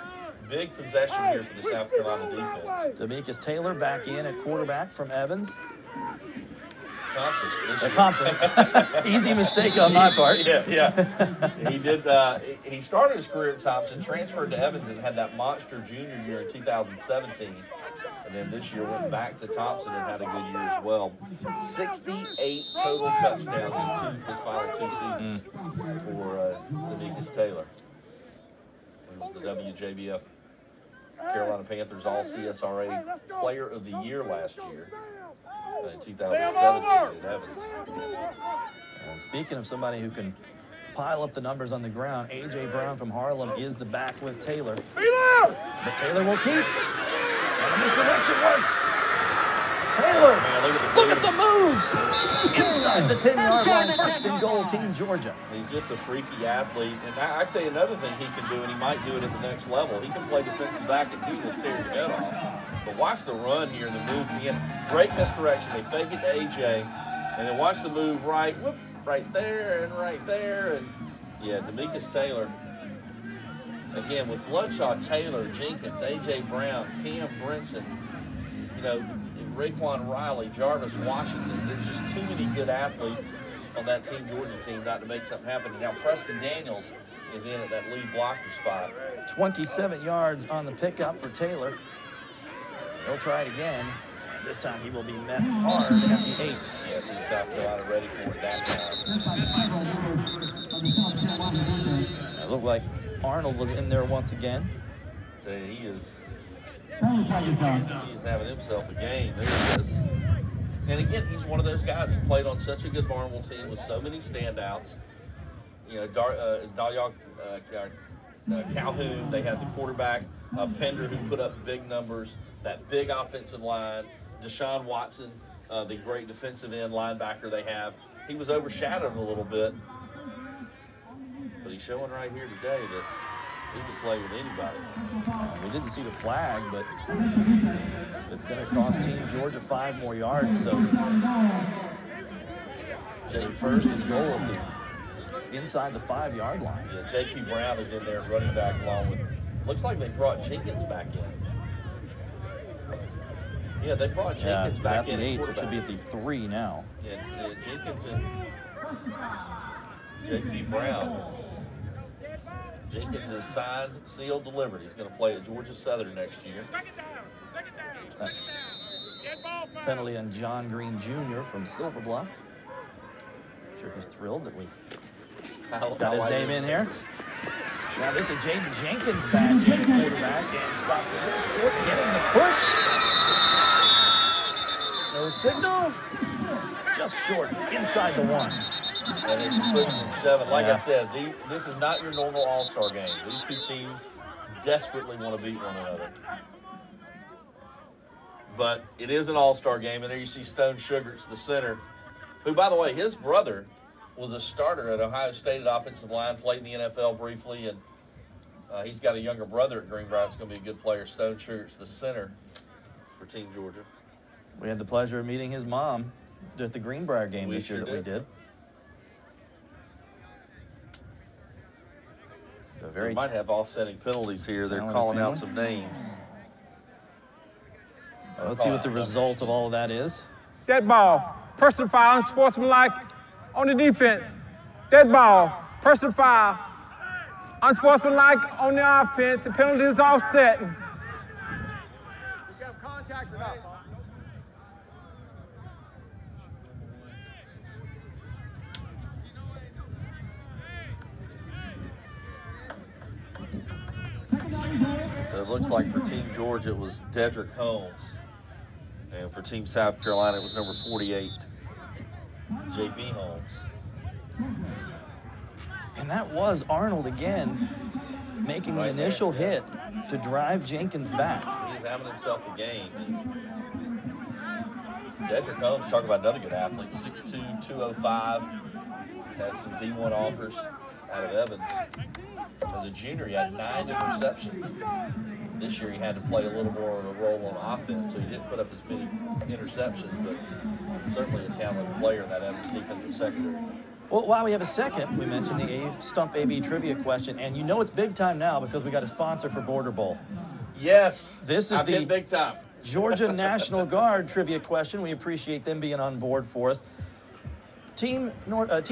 big possession here for the South Carolina defense. Demekus Taylor back in at quarterback from Evans. Thompson. Thompson. Easy mistake on my part. Yeah. He did. He started his career at Thompson, transferred to Evans, and had that monster junior year in 2017. And then this year went back to Thompson and had a good year as well. 68 total touchdowns in his final 2 seasons for Demekus Taylor. He was the WJBF Carolina Panthers All-CSRA Player of the Year last year. In 2017 at Evans. And speaking of somebody who can pile up the numbers on the ground, A.J. Brown from Harlem is the back with Taylor. But Taylor will keep. And the misdirection works. Taylor, Man, look at the moves. Inside the 10-yard line, first and goal, Team Georgia. He's just a freaky athlete. And I tell you another thing he can do, and he might do it at the next level. He can play defensive back, and he will tear your head off. But watch the run here and the moves in the end. Great misdirection. They fake it to A.J., and then watch the move right, whoop, right there and right there. And, yeah, Demetrius Taylor. Again, with Bloodshot, Taylor, Jenkins, A.J. Brown, Cam Brinson, you know, Raekwon Riley, Jarvis Washington. There's just too many good athletes on that Team Georgia team not to make something happen. And now Preston Daniels is in at that lead blocker spot. 27 yards on the pickup for Taylor. He'll try it again. This time he will be met hard at the 8. Yeah, Team South Carolina ready for it that time. It looked like Arnold was in there once again. So he is having himself a game. There he is. And again, he's one of those guys. He played on such a good Barnwell team with so many standouts. You know, Calhoun, they had the quarterback, Pender, who put up big numbers, that big offensive line, Deshaun Watson, the great defensive end linebacker they have. He was overshadowed a little bit, but he's showing right here today that he can play with anybody. We didn't see the flag, but it's going to cost Team Georgia 5 more yards. So, first and goal at the inside the 5-yard line. Yeah, J.Q. Brown is in there running back along with. Looks like they brought Jenkins back in. Yeah, they brought Jenkins back in. At the 8, so it should be at the 3 now. Yeah, Jenkins and J.Q. Brown. Jenkins is signed, sealed, delivered. He's going to play at Georgia Southern next year. Penalty on John Green Jr. from Silver Bluff. Sure he's thrilled that we got his name in here. Now this is Jaden Jenkins back in, quarterback, and Scott Short getting the push. No signal. Just short, inside the 1. And it's a push from 7. Like I said, this is not your normal all-star game. These two teams desperately want to beat one another. But it is an all-star game, and there you see Stone Sugarts, the center, who, by the way, his brother was a starter at Ohio State at offensive line, played in the NFL briefly, and he's got a younger brother at Greenbrier that's going to be a good player. Stone Sugarts, the center for Team Georgia. We had the pleasure of meeting his mom at the Greenbrier game this year that we did. They might have offsetting penalties here. They're calling out some names. Let's see what the result of all of that is. Dead ball, personal foul, unsportsmanlike on the defense. Dead ball, personal foul, unsportsmanlike on the offense. The penalty is offset. You have contact or not? So it looks like for Team Georgia, it was Dedrick Holmes. And for Team South Carolina, it was number 48, J.B. Holmes. And that was Arnold again, making the initial hit to drive Jenkins back. He's having himself a game. Dedrick Holmes, talking about another good athlete, 6'2", 205, has some D1 offers out of Evans. As a junior, he had 9 interceptions. This year, he had to play a little more of a role on offense, so he didn't put up as many interceptions, but certainly a talented player in that Evans defensive secondary. Well, while we have a second, we mentioned the Stump AB trivia question, and you know it's big time now because we got a sponsor for Border Bowl. Yes, this is the big time. Georgia National Guard trivia question. We appreciate them being on board for us. Team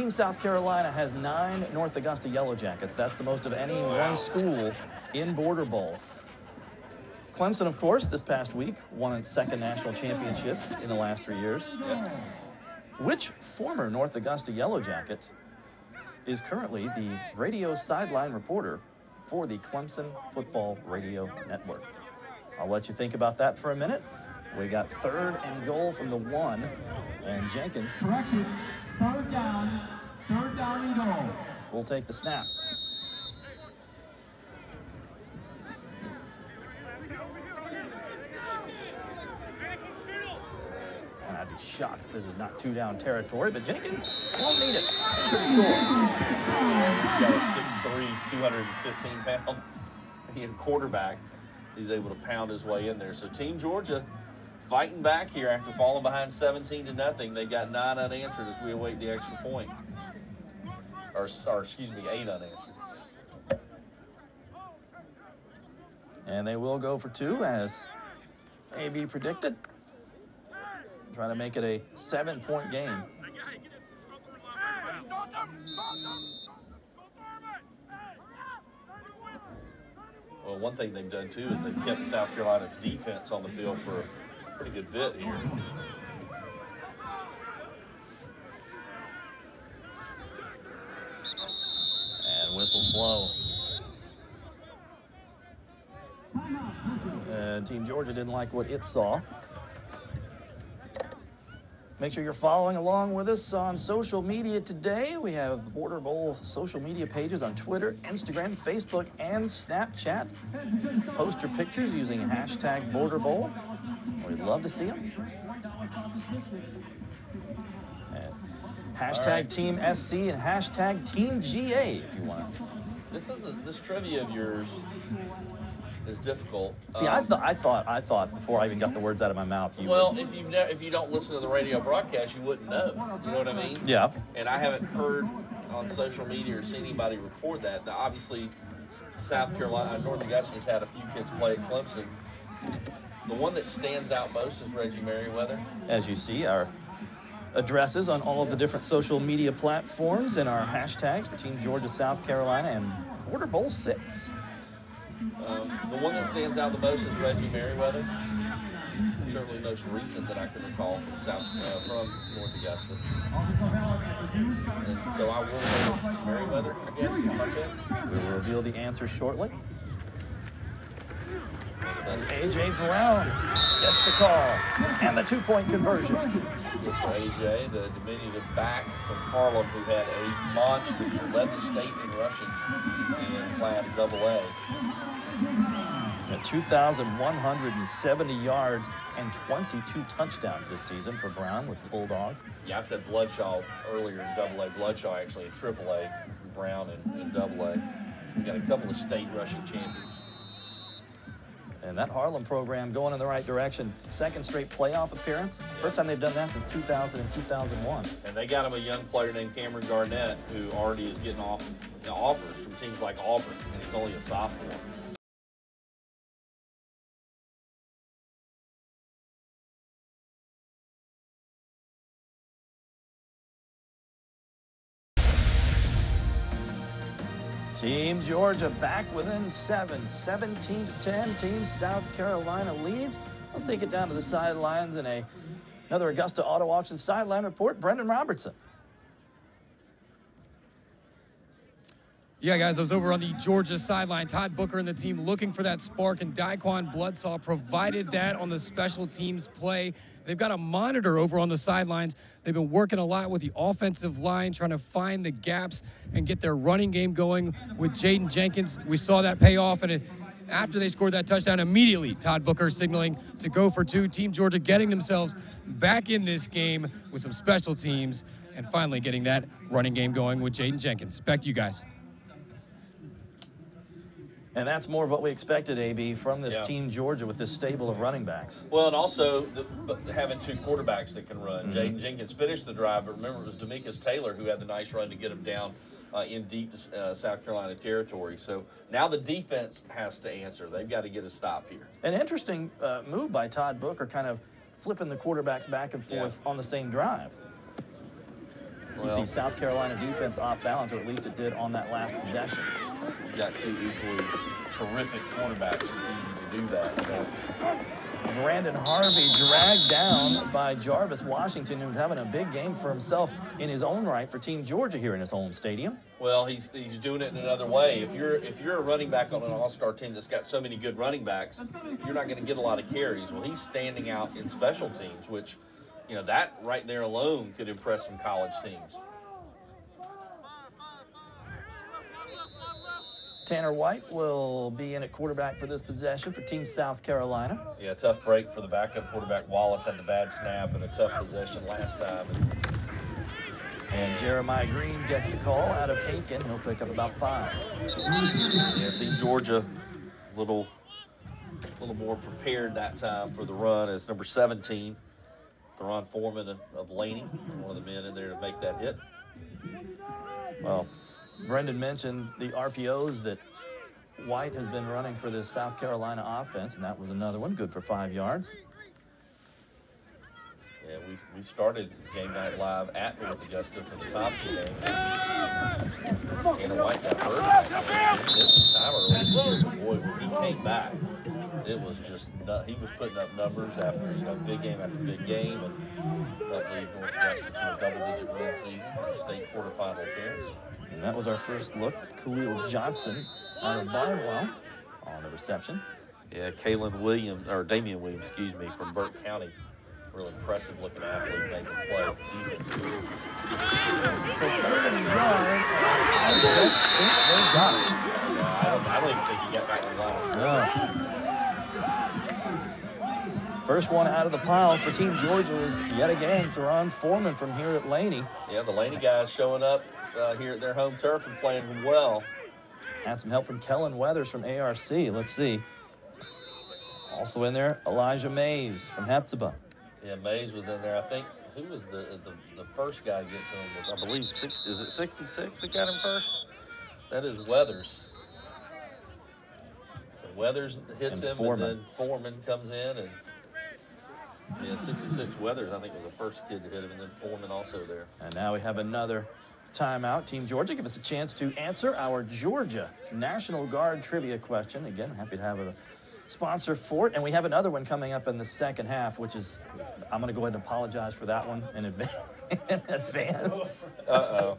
South Carolina has 9 North Augusta Yellow Jackets. That's the most of any one school in Border Bowl. Clemson, of course, this past week won its 2nd national championship in the last 3 years. Yeah. Which former North Augusta Yellow Jacket is currently the radio sideline reporter for the Clemson Football Radio Network? I'll let you think about that for a minute. We got 3rd and goal from the 1, and Jenkins. Correction, 3rd down and goal. We'll take the snap. shocked this is not 2-down territory, but Jenkins won't need it for the score. Got a 6'3", 215-pound quarterback. He's able to pound his way in there. So Team Georgia fighting back here after falling behind 17-0. They got 9 unanswered as we await the extra point. Or excuse me, 8 unanswered. And they will go for 2 as AB predicted. Trying to make it a 7-point game. Well, one thing they've done, too, is they've kept South Carolina's defense on the field for a pretty good bit here. And whistles blow. And Team Georgia didn't like what it saw. Make sure you're following along with us on social media today. We have Border Bowl social media pages on Twitter, Instagram, Facebook, and Snapchat. Post your pictures using hashtag Border Bowl. We'd love to see them. And hashtag Team SC and hashtag Team GA if you want to. This trivia of yours is difficult. See, I thought before I even got the words out of my mouth. If you don't listen to the radio broadcast, you wouldn't know. You know what I mean? Yeah. And I haven't heard on social media or seen anybody report that. Now, obviously, South Carolina, North Augusta's had a few kids play at Clemson. The one that stands out most is Reggie Merriweather. As you see, our addresses on all of the different social media platforms and our hashtags for Team Georgia, South Carolina, and Border Bowl 6. The one that stands out the most is Reggie Merriweather. Certainly most recent that I can recall from North Augusta. And so I will go with Merriweather, I guess, is my pick. We will reveal the answer shortly. A.J. Brown gets the call and the 2-point conversion. Good for A.J., the diminutive back from Harlem who had a monster year, led the state in rushing in Class AA. At 2,170 yards and 22 touchdowns this season for Brown with the Bulldogs. Yeah, I said Bloodshaw earlier in AA. Bloodshaw actually in AAA, Brown in AA. We got a couple of state rushing champions. And that Harlem program going in the right direction. 2nd straight playoff appearance. First time they've done that since 2000 and 2001. And they got him a young player named Cameron Garnett, who already is getting offers from teams like Auburn, and he's only a sophomore. Team Georgia back within 7, 17-10. Team South Carolina leads. Let's take it down to the sidelines in another Augusta Auto Auction sideline report. Brendan Robertson. Yeah, guys, I was over on the Georgia sideline. Todd Booker and the team looking for that spark, and Daquan Bloodsaw provided that on the special teams play. They've got a monitor over on the sidelines. They've been working a lot with the offensive line, trying to find the gaps and get their running game going with Jaden Jenkins. We saw that pay off, and after they scored that touchdown, immediately Todd Booker signaling to go for 2. Team Georgia getting themselves back in this game with some special teams and finally getting that running game going with Jaden Jenkins. Back to you guys. And that's more of what we expected, AB, from this Team Georgia with this stable of running backs. Well, and also having 2 quarterbacks that can run. Jaden Jenkins finished the drive, but remember it was Demetrius Taylor who had the nice run to get him down in deep South Carolina territory. So now the defense has to answer. They've got to get a stop here. An interesting move by Todd Booker, kind of flipping the quarterbacks back and forth on the same drive. Keep the South Carolina defense off balance, or at least it did on that last possession. Got 2 equally terrific quarterbacks. It's easy to do that. Brandon Harvey dragged down by Jarvis Washington, who's having a big game for himself in his own right for Team Georgia here in his home stadium. Well, he's doing it in another way. If you're a running back on an all-star team that's got so many good running backs, you're not going to get a lot of carries. Well, he's standing out in special teams, which, you know, that right there alone could impress some college teams. Tanner White will be in at quarterback for this possession for Team South Carolina. Yeah, tough break for the backup quarterback. Wallace had the bad snap and a tough possession last time. And Jeremiah Green gets the call out of Aiken. He'll pick up about 5. Yeah, Team Georgia a little more prepared that time for the run as number 17, Theron Foreman of Laney, one of the men in there to make that hit. Well, Brendan mentioned the RPOs that White has been running for this South Carolina offense, and that was another one, good for 5 yards. Yeah, we started Game Night Live at North Augusta for the Thompson game. Tanner White got hurt. He missed some time early, but boy, when he came back, it was just he was putting up numbers after big game after big game, and that lead North Augusta to a double-digit win season and a state quarterfinal appearance. And that was our first look at Khalil Johnson out of Barnwell on the reception. Yeah, Damian Williams, excuse me, from Burke County. Real impressive looking athlete, made the play. Defense. So 3rd and 1. I don't think they got it. Yeah, I don't even think he got back to the line. No. First one out of the pile for Team Georgia was yet again Theron Foreman from here at Laney. Yeah, the Laney guys showing up here at their home turf and playing well. Had some help from Kellen Weathers from ARC. Let's see. Also in there, Elijah Mays from Hephzibah. Yeah, Mays was in there. I think who was the first guy to get to him was, I believe, is it 66 that got him first? That is Weathers. So Weathers hits him, Foreman. and then Foreman comes in, and yeah, 66 Weathers, I think, was the first kid to hit him, and then Foreman also there. And now we have another timeout. Team Georgia, give us a chance to answer our Georgia National Guard trivia question. Again, happy to have a sponsor for it. And we have another one coming up in the second half, which is, I'm going to go ahead and apologize for that one in advance. Uh-oh.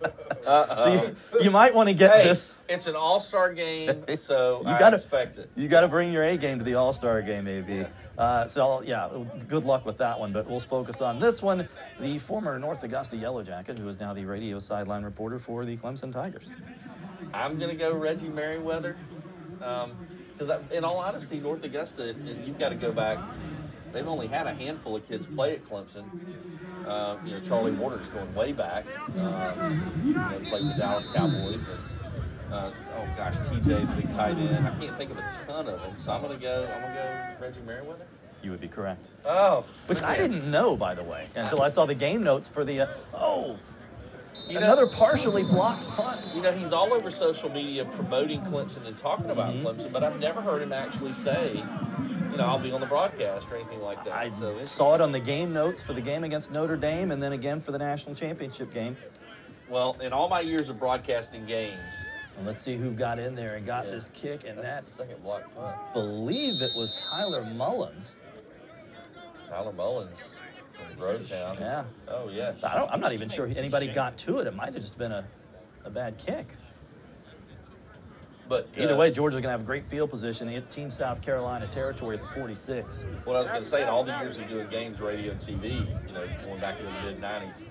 So you might want to get this. It's an all-star game, so I expect it. You got to bring your A game to the all-star game, AB. So, yeah, good luck with that one, but we'll focus on this one. The former North Augusta Yellow Jacket, who is now the radio sideline reporter for the Clemson Tigers. I'm going to go Reggie Merriweather. Because in all honesty, North Augusta, and you've got to go back, they've only had a handful of kids play at Clemson. Charlie Waters going way back. Played the Dallas Cowboys. And, TJ, the big tight end. I can't think of a ton of them, so I'm gonna go Reggie Merriweather. You would be correct. Oh. Which I didn't know, by the way, until I saw the game notes for the, another partially blocked punt. He's all over social media promoting Clemson and talking about Clemson, but I've never heard him actually say, I'll be on the broadcast or anything like that. I saw it on the game notes for the game against Notre Dame and then again for the national championship game. Well, in all my years of broadcasting games. And let's see who got in there and got this kick, and that second block punt. Believe it was Tyler Mullins. Tyler Mullins from Grovetown. Yeah. Oh, yes. I'm not even sure anybody got to it. It might have just been a bad kick. But either way, Georgia's going to have great field position in Team South Carolina territory at the 46. What I was going to say, in all the years of doing games, radio, and TV, going back to the mid-'90s,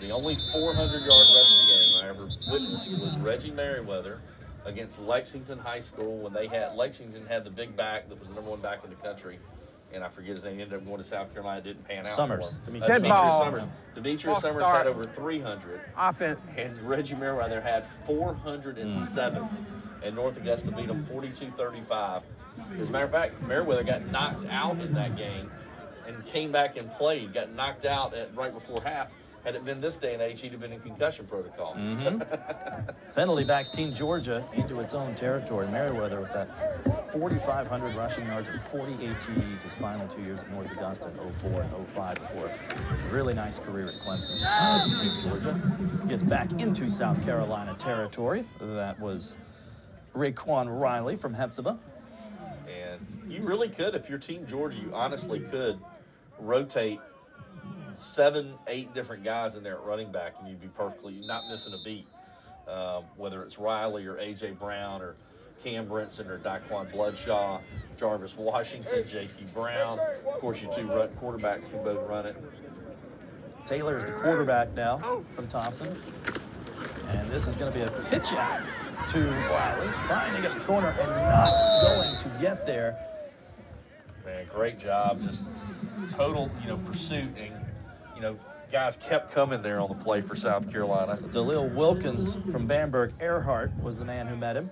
the only 400-yard rushing game I ever witnessed was Reggie Merriweather against Lexington High School when Lexington had the big back that was the #1 back in the country. And I forget his name. He ended up going to South Carolina. It didn't pan out Summers. for him. Demetrius Summers. Demetrius Summers had over 300. Offense. And Reggie Merriweather had 407. And North Augusta beat them 42-35. As a matter of fact, Merriweather got knocked out in that game and came back and played. Got knocked out right before half. Had it been this day and age, he'd have been in concussion protocol. Penalty backs Team Georgia into its own territory. Merriweather with that 4,500 rushing yards and 48 TDs his final 2 years at North Augusta in 04 and 05 before a really nice career at Clemson. This Team Georgia gets back into South Carolina territory. That was Raekwon Riley from Hephzibah. And you really could, if you're Team Georgia, you honestly could rotate 7-8 different guys in there at running back, and you'd be not missing a beat. Whether it's Riley or A.J. Brown or Cam Brinson or Daquan Bloodshaw, Jarvis Washington, J.Q. Brown. Of course, your two quarterbacks can both run it. Taylor is the quarterback now from Thompson. And this is going to be a pitch out. to Wiley, trying to get the corner and not going to get there. Man, great job. Just total, pursuit. And, guys kept coming there on the play for South Carolina. Dalil Wilkins from Bamberg Earhart was the man who met him.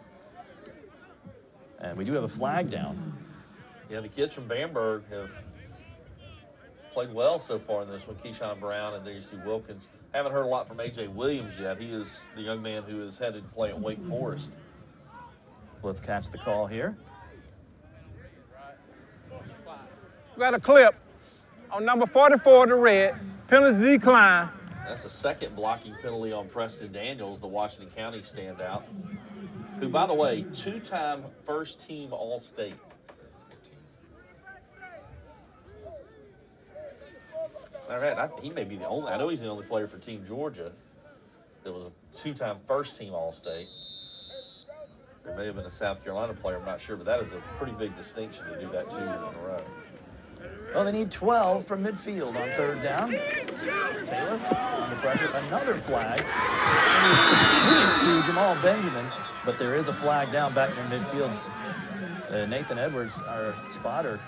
And we do have a flag down. Yeah, the kids from Bamberg have played well so far in this one. Keyshawn Brown, and there you see Wilkins. Haven't heard a lot from A.J. Williams yet. He is the young man who is headed to play at Wake Forest. Let's catch the call here. We got a clip on number 44, the red. Penalty decline. That's the second blocking penalty on Preston Daniels, the Washington County standout, who, by the way, two-time first-team All-State. All right, he may be the only. I know he's the only player for Team Georgia that was a two-time first-team All-State. There may have been a South Carolina player, I'm not sure, but that is a pretty big distinction to do that 2 years in a row. Well, they need 12 from midfield on third down. Taylor under pressure, another flag. It is complete to Jamal Benjamin, but there is a flag down back near midfield. Nathan Edwards, our spotter,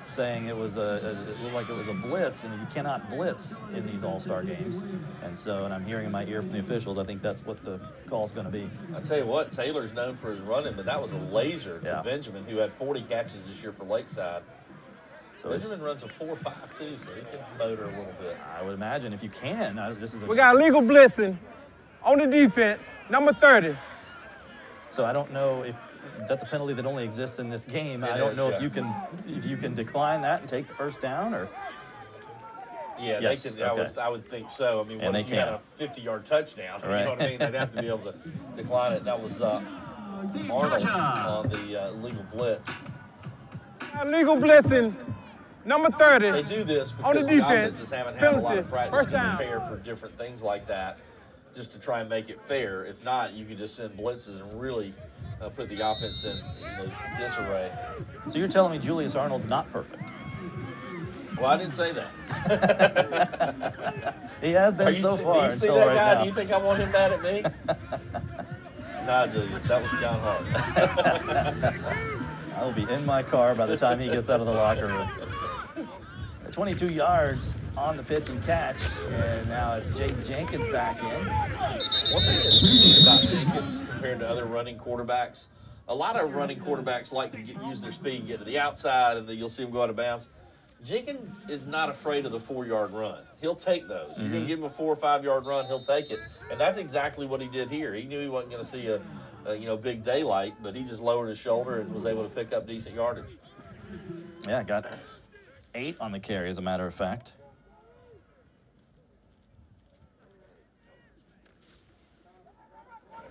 saying it was it looked like it was a blitz, and you cannot blitz in these all-star games. And I'm hearing in my ear from the officials, I think that's what the call's going to be. I tell you what, Taylor's known for his running, but that was a laser to Benjamin, who had 40 catches this year for Lakeside. So Benjamin runs a 4.5 too, so he can motor a little bit. I would imagine if you can. We got illegal blitzing on the defense, number 30. So I don't know if that's a penalty that only exists in this game. I don't know if you can decline that and take the first down, or. Yeah, yes, they can. okay. I would think so. I mean, and what if you had a 50-yard touchdown? Right. You know what I mean? They'd have to be able to decline it. That was Arnold on the illegal blitz. Illegal blitzing, number 30. They do this on because the defense. offenses haven't had a lot of practice First to down. prepare for different things like that, just to try and make it fair. If not, you could just send blitzes and really put the offense in disarray. So you're telling me Julius Arnold's not perfect? Well, I didn't say that. He has been so far. Do you see that guy? Do you think I want him mad at me? Nah, Julius, that was John Hart. I'll be in my car by the time he gets out of the locker room. 22 yards on the pitch and catch, and now it's Jake Jenkins back in. One thing that's unique about Jenkins compared to other running quarterbacks, a lot of running quarterbacks like to use their speed and get to the outside, and then you'll see them go out of bounds. Jenkins is not afraid of the 4-yard run. He'll take those. You're going to give him a 4 or 5 yard run, he'll take it. And that's exactly what he did here. He knew he wasn't going to see a big daylight, but he just lowered his shoulder and was able to pick up decent yardage. Yeah, got 8 on the carry, as a matter of fact.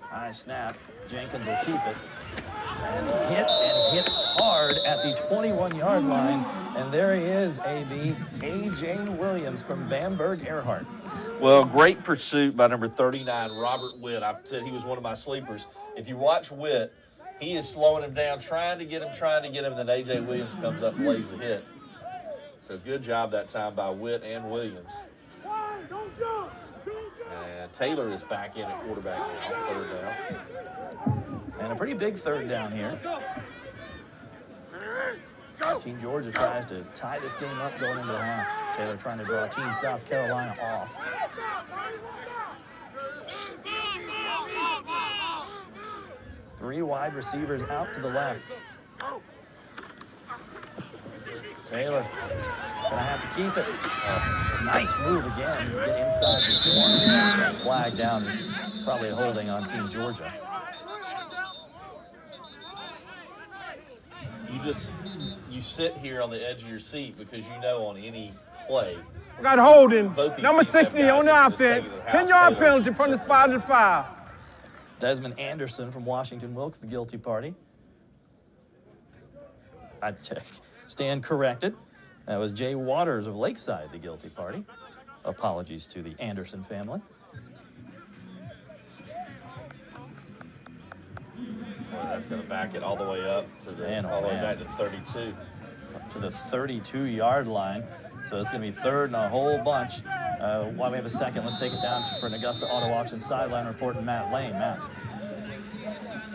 High snap. Jenkins will keep it. And hit hard at the 21-yard line. And there he is, A.B. A.J. Williams from Bamberg Earhart. Well, great pursuit by number 39, Robert Witt. I said he was one of my sleepers. If you watch Witt, he is slowing him down, trying to get him, and then A.J. Williams comes up and lays the hit. So good job that time by Witt and Williams. And Taylor is back in at quarterback now, third down. And a pretty big third down here. Team Georgia tries to tie this game up going into the half. Taylor trying to draw Team South Carolina off. Three wide receivers out to the left. Taylor gonna have to keep it. Nice move again. Get inside the 20. Flag down. Probably a holding on Team Georgia. You sit here on the edge of your seat because you know on any play. We got holding. Both Number 60 on the offense. 10-yard penalty from the spot to the 5. Desmond Anderson from Washington Wilkes, the guilty party. I stand corrected. That was Jay Waters of Lakeside, the guilty party. Apologies to the Anderson family. Boy, that's going to back it all the way up to the all the way back to 32. Up to the 32-yard line. So it's going to be third and a whole bunch. While we have a second, let's take it down for an Augusta Auto Auction sideline report and Matt Lane. Matt.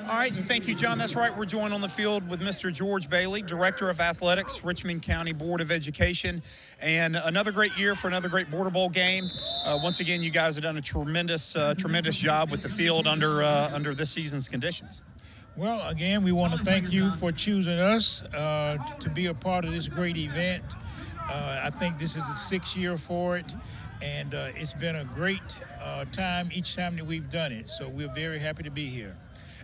All right, and thank you, John. That's right. We're joined on the field with Mr. George Bailey, Director of Athletics, Richmond County Board of Education. And another great year for another great Border Bowl game. Once again, you guys have done a tremendous job with the field under this season's conditions. Well, again, we want to thank you for choosing us to be a part of this great event. I think this is the 6th year for it, and it's been a great time each time that we've done it. So we're very happy to be here.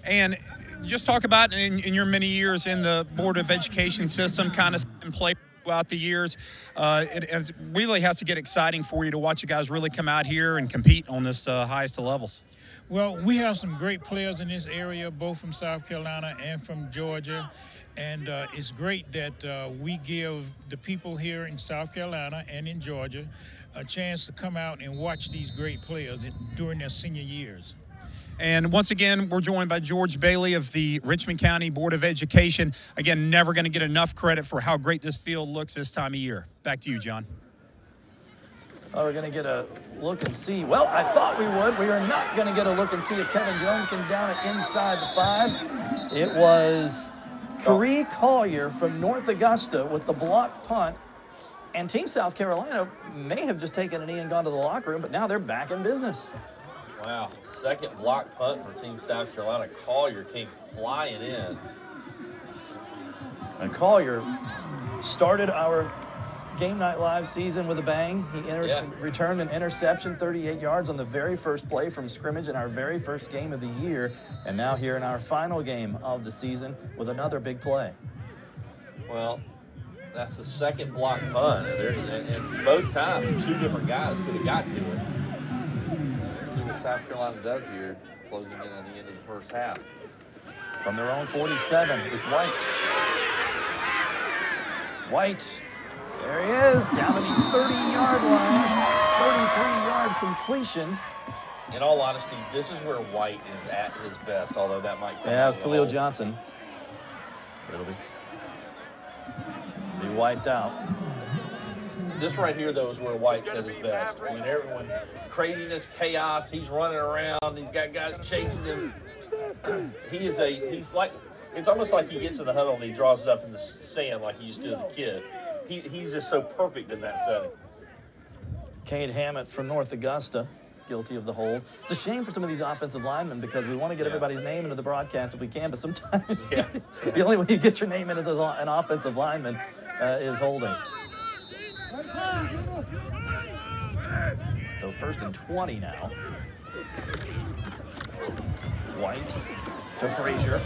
And just talk about in your many years in the Board of Education system, kind of in play throughout the years. It really has to get exciting for you to watch you guys really come out here and compete on this highest of levels. Well, we have some great players in this area, both from South Carolina and from Georgia. And it's great that we give the people here in South Carolina and in Georgia a chance to come out and watch these great players during their senior years. And once again, we're joined by George Bailey of the Richmond County Board of Education. Again, never going to get enough credit for how great this field looks this time of year. Back to you, John. Oh, we're going to get a look and see. Well, I thought we would. We are not going to get a look and see if Kevin Jones can down it inside the 5. It was Keree Collier from North Augusta with the block punt. And Team South Carolina may have just taken a knee and gone to the locker room, but now they're back in business. Wow, second block punt for Team South Carolina. Collier came flying in. And Collier started our Game Night Live season with a bang. He returned an interception, 38 yards on the very first play from scrimmage in our very first game of the year. And now here in our final game of the season with another big play. Well, that's the second block punt. And both times, 2 different guys could have got to it. See what South Carolina does here, closing in at the end of the first half. From their own 47, it's White. White, there he is, down to the 30-yard line, 33-yard completion. In all honesty, this is where White is at his best, although that might come Yeah, it was Khalil Johnson. It'll be wiped out. This right here, though, is where White's at his best. I mean, everyone, craziness, chaos, he's running around, he's got guys chasing him. He's like, it's almost like he gets in the huddle and he draws it up in the sand like he used to as a kid. He's just so perfect in that setting. Cade Hammett from North Augusta, guilty of the hold. It's a shame for some of these offensive linemen because we want to get everybody's name into the broadcast if we can, but sometimes the only way you get your name in as an offensive lineman is holding. So 1st and 20 now. White to Frazier.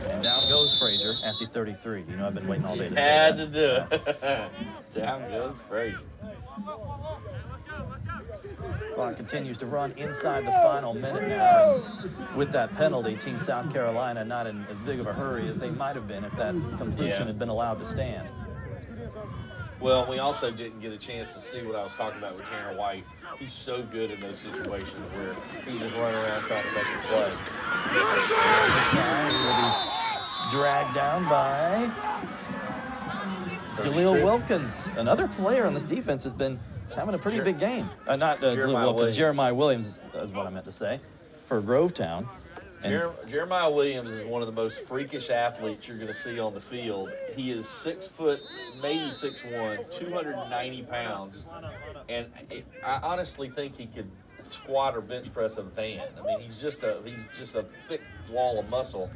And down goes Frazier at the 33. You know, I've been waiting all day to say that. Had to do it. Down goes Frazier. Clock continues to run inside the final minute now. And with that penalty, Team South Carolina not in as big of a hurry as they might have been if that completion had been allowed to stand. Well, we also didn't get a chance to see what I was talking about with Tanner White. He's so good in those situations where he's just running around trying to make a play. This time he will be dragged down by Jaleel Wilkins. Another player on this defense has been having a pretty big game. Not Jaleel Wilkins, Jeremiah Williams is what I meant to say, for Grovetown. Jeremiah Williams is one of the most freakish athletes you're going to see on the field. He is 6 foot, maybe 6'1", 290 pounds, and I honestly think he could squat or bench press a van. I mean, he's just a thick wall of muscle.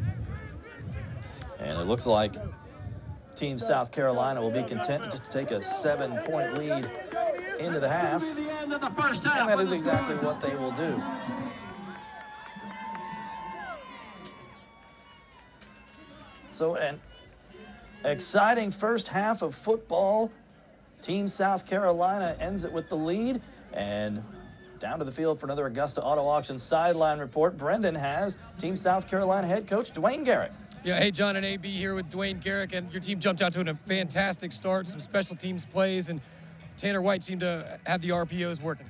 And it looks like Team South Carolina will be content just to take a 7-point lead into the half, and that is exactly what they will do. So an exciting first half of football. Team South Carolina ends it with the lead. And down to the field for another Augusta Auto Auction sideline report. Brendan has Team South Carolina head coach Dwayne Garrick. Yeah, hey, John and AB here with Dwayne Garrick. And your team jumped out to a fantastic start, some special teams plays, and Tanner White seemed to have the RPOs working.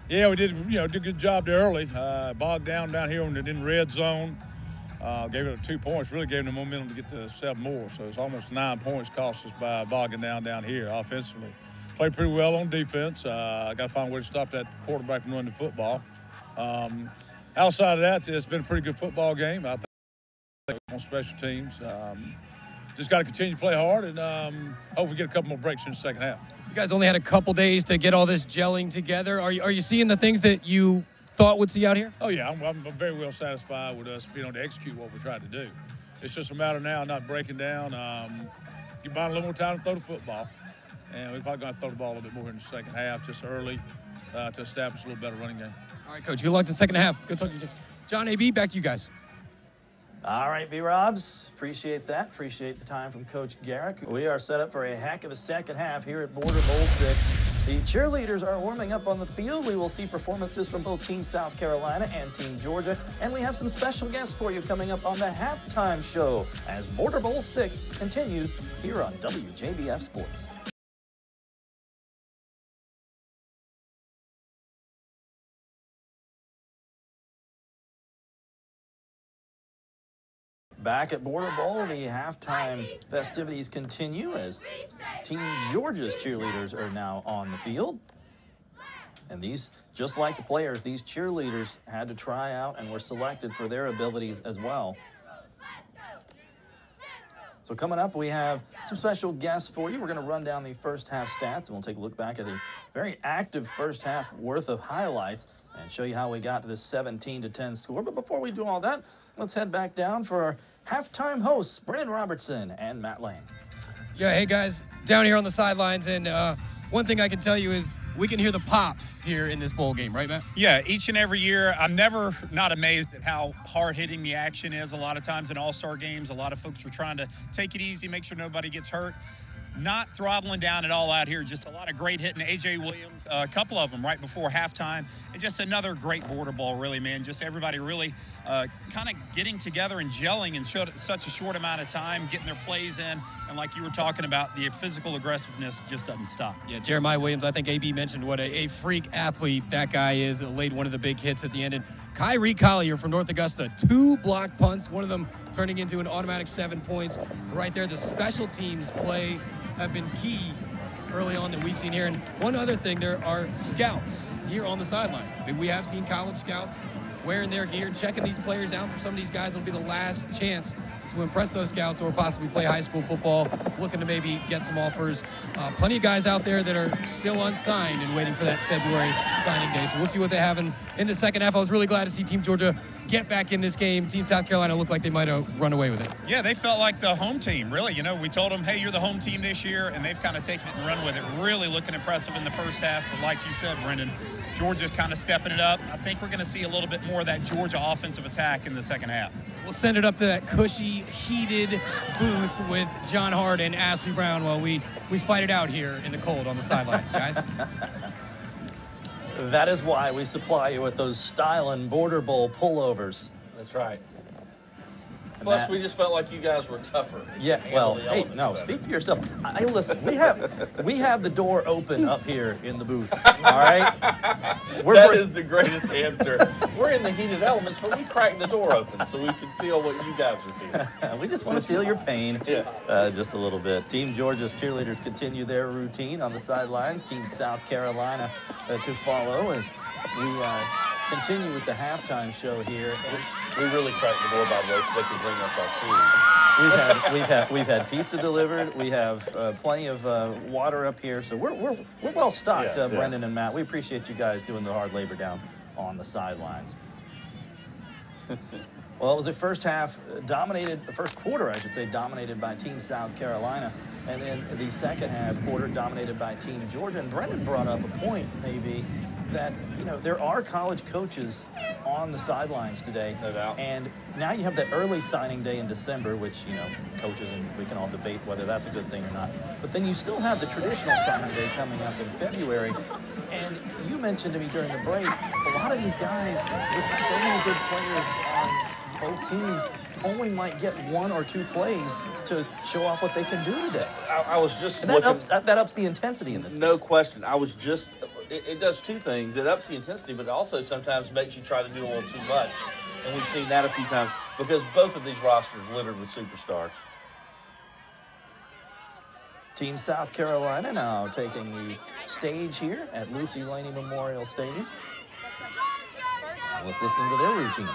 Yeah, we did a good job there early. Bogged down here in the red zone. Gave it 2 points, really gave them the momentum to get to 7 more. So it's almost 9 points cost us by bogging down here offensively. Played pretty well on defense. Got to find a way to stop that quarterback from running the football. Outside of that, it's been a pretty good football game. I think on special teams. Just got to continue to play hard and hope we get a couple more breaks in the second half. You guys only had a couple days to get all this gelling together. Are you seeing the things that you thought would see out here? Oh, yeah. I'm very well satisfied with us being able to execute what we tried to do. It's just a matter now of not breaking down. Give Bonner a little more time to throw the football. And we're probably going to throw the ball a little bit more in the second half, just early, to establish a little better running game. All right, Coach. Good luck in the second half. Good talking to you. John, AB, back to you guys. All right, B-Robs, appreciate that. Appreciate the time from Coach Garrick. We are set up for a heck of a second half here at Border Bowl 6. The cheerleaders are warming up on the field. We will see performances from both Team South Carolina and Team Georgia. And we have some special guests for you coming up on the halftime show as Border Bowl 6 continues here on WJBF Sports. Back at Border Bowl, the halftime festivities continue as Team Georgia's cheerleaders are now on the field. And these, just like the players, these cheerleaders had to try out and were selected for their abilities as well. So coming up, we have some special guests for you. We're going to run down the first half stats, and we'll take a look back at a very active first half worth of highlights and show you how we got to this 17-10 score. But before we do all that, let's head back down for our halftime hosts, Brendan Robertson and Matt Lane. Yeah, hey guys, down here on the sidelines, and one thing I can tell you is we can hear the pops here in this bowl game, right, Matt? Yeah, each and every year, I'm never not amazed at how hard-hitting the action is. A lot of times in all-star games, a lot of folks are trying to take it easy, make sure nobody gets hurt. Not throttling down at all out here, just a lot of great hitting. A.J. Williams, a couple of them right before halftime, and just another great border ball, really, man. Just everybody really kind of getting together and gelling in such a short amount of time, getting their plays in, and like you were talking about, the physical aggressiveness just doesn't stop. Yeah, Jeremiah Williams, I think AB mentioned what a freak athlete that guy is. Laid one of the big hits at the end. And Kyrie Collier from North Augusta, 2 block punts, one of them turning into an automatic 7 points. Right there, the special teams play have been key early on that we've seen here. And one other thing, there are scouts here on the sideline. We have seen college scouts wearing their gear, checking these players out. For some of these guys, it'll be the last chance to impress those scouts or possibly play high school football, looking to maybe get some offers. Plenty of guys out there that are still unsigned and waiting for that February signing day. So we'll see what they have in the second half. I was really glad to see Team Georgia get back in this game. Team South Carolina looked like they might have run away with it. Yeah, they felt like the home team, really. You know, we told them, hey, you're the home team this year, and they've kind of taken it and run with it. Really looking impressive in the first half, but like you said, Brendan, Georgia's kind of stepping it up. I think we're going to see a little bit more of that Georgia offensive attack in the second half. We'll send it up to that cushy, heated booth with John Hart and Ashley Brown while we fight it out here in the cold on the sidelines, guys. That is why we supply you with those Stylin' Border Bowl pullovers. That's right. Plus, we just felt like you guys were tougher. Yeah, well, hey, no, speak for yourself. Listen, we have the door open up here in the booth, all right? That is the greatest answer. We're in the heated elements, but we cracked the door open so we could feel what you guys are feeling. We just want to feel your pain just a little bit. Team Georgia's cheerleaders continue their routine on the sidelines. Team South Carolina to follow as we continue with the halftime show here. And we really cracked the door, by the way, so they can bring us our food. We've had pizza delivered. We have plenty of water up here, so we're well stocked, Brendan and Matt. We appreciate you guys doing the hard labor down on the sidelines. Well, it was a first quarter, I should say, dominated by Team South Carolina, and then the second half quarter dominated by Team Georgia. And Brendan brought up a point, maybe, that, you know, there are college coaches on the sidelines today. No doubt. And now you have that early signing day in December, which, you know, coaches, and we can all debate whether that's a good thing or not. But then you still have the traditional signing day coming up in February. And you mentioned to me during the break, a lot of these guys with so many good players on both teams only might get 1 or 2 plays to show off what they can do today. I was just and that ups the intensity in this. No question. I was just... It does 2 things. It ups the intensity, but it also sometimes makes you try to do a little too much. And we've seen that a few times because both of these rosters are littered with superstars. Team South Carolina now taking the stage here at Lucy Laney Memorial Stadium. Let's listen to their routine.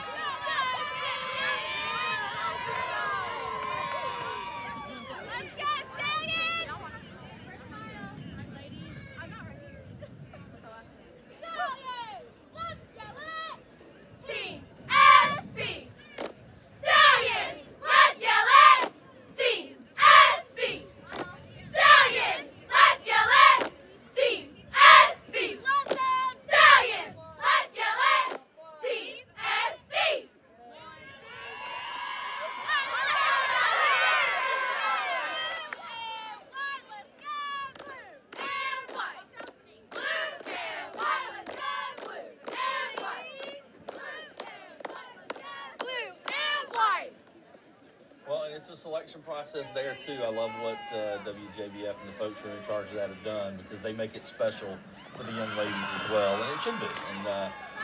Well, and it's a selection process there, too. I love what WJBF and the folks who are in charge of that have done because they make it special for the young ladies as well, and it should be.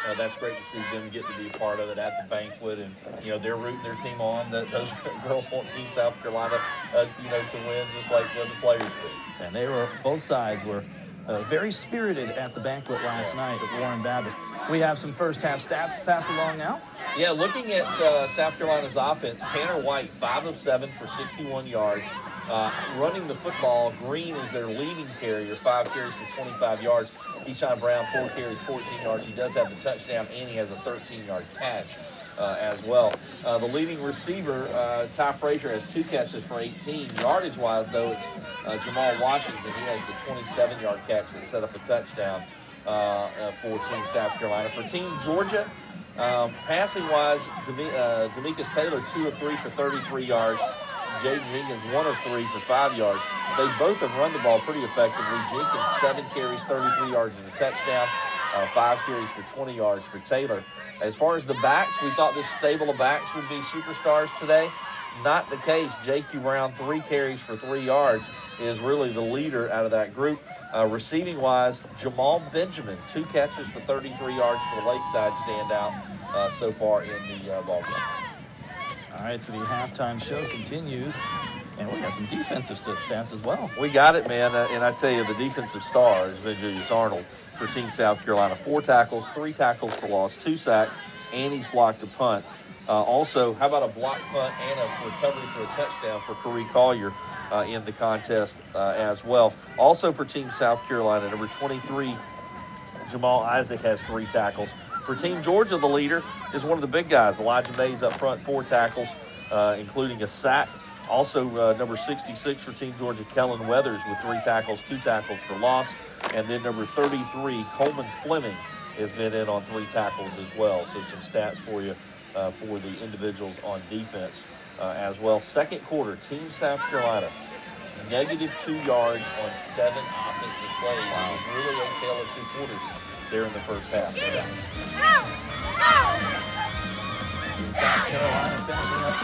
And that's great to see them get to be a part of it at the banquet, and they're rooting their team on. Those girls want Team South Carolina, to win just like the other players do. And both sides were very spirited at the banquet last night at Warren Baptist. We have some first-half stats to pass along now. Yeah, looking at South Carolina's offense, Tanner White, 5 of 7 for 61 yards. Running the football, Green is their leading carrier, 5 carries for 25 yards. Keyshawn Brown, 4 carries, 14 yards. He does have the touchdown, and he has a 13-yard catch as well. The leading receiver, Ty Frazier, has 2 catches for 18. Yardage-wise, though, it's Jamal Washington. He has the 27-yard catch that set up a touchdown for Team South Carolina. For Team Georgia, passing-wise, Demekus Taylor, 2 of 3 for 33 yards. Jaden Jenkins, 1 of 3 for 5 yards. They both have run the ball pretty effectively. Jenkins, 7 carries, 33 yards and a touchdown. 5 carries for 20 yards for Taylor. As far as the backs, we thought this stable of backs would be superstars today. Not the case. J.Q. Brown, 3 carries for 3 yards, is really the leader out of that group. Receiving-wise, Jamal Benjamin, 2 catches for 33 yards for the Lakeside standout so far in the ballgame. All right, so the halftime show continues, and we have some defensive stats as well. We got it, man, and I tell you, the defensive star has been Julius Arnold for Team South Carolina. 4 tackles, 3 tackles for loss, 2 sacks, and he's blocked a punt. Also, how about a block punt and a recovery for a touchdown for Corey Collier in the contest as well. Also for Team South Carolina, number 23, Jamal Isaac has 3 tackles. For Team Georgia, the leader is one of the big guys, Elijah Mays up front, 4 tackles, including a sack. Also, number 66 for Team Georgia, Kellen Weathers with 3 tackles, 2 tackles for loss. And then number 33, Coleman Fleming, has been in on 3 tackles as well. So some stats for you for the individuals on defense as well. Second quarter, Team South Carolina, -2 yards on 7 offensive plays. Wow. It was really a tale of 2 quarters there in the first half. Team South Carolina finishing up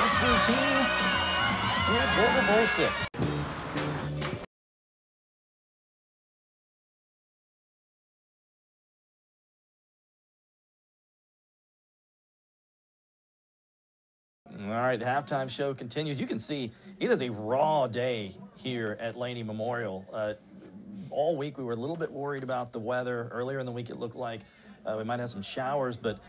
its routine here at Border Bowl 6. All right, the halftime show continues. You can see it is a raw day here at Laney Memorial. All week we were a little bit worried about the weather. Earlier in the week it looked like we might have some showers, but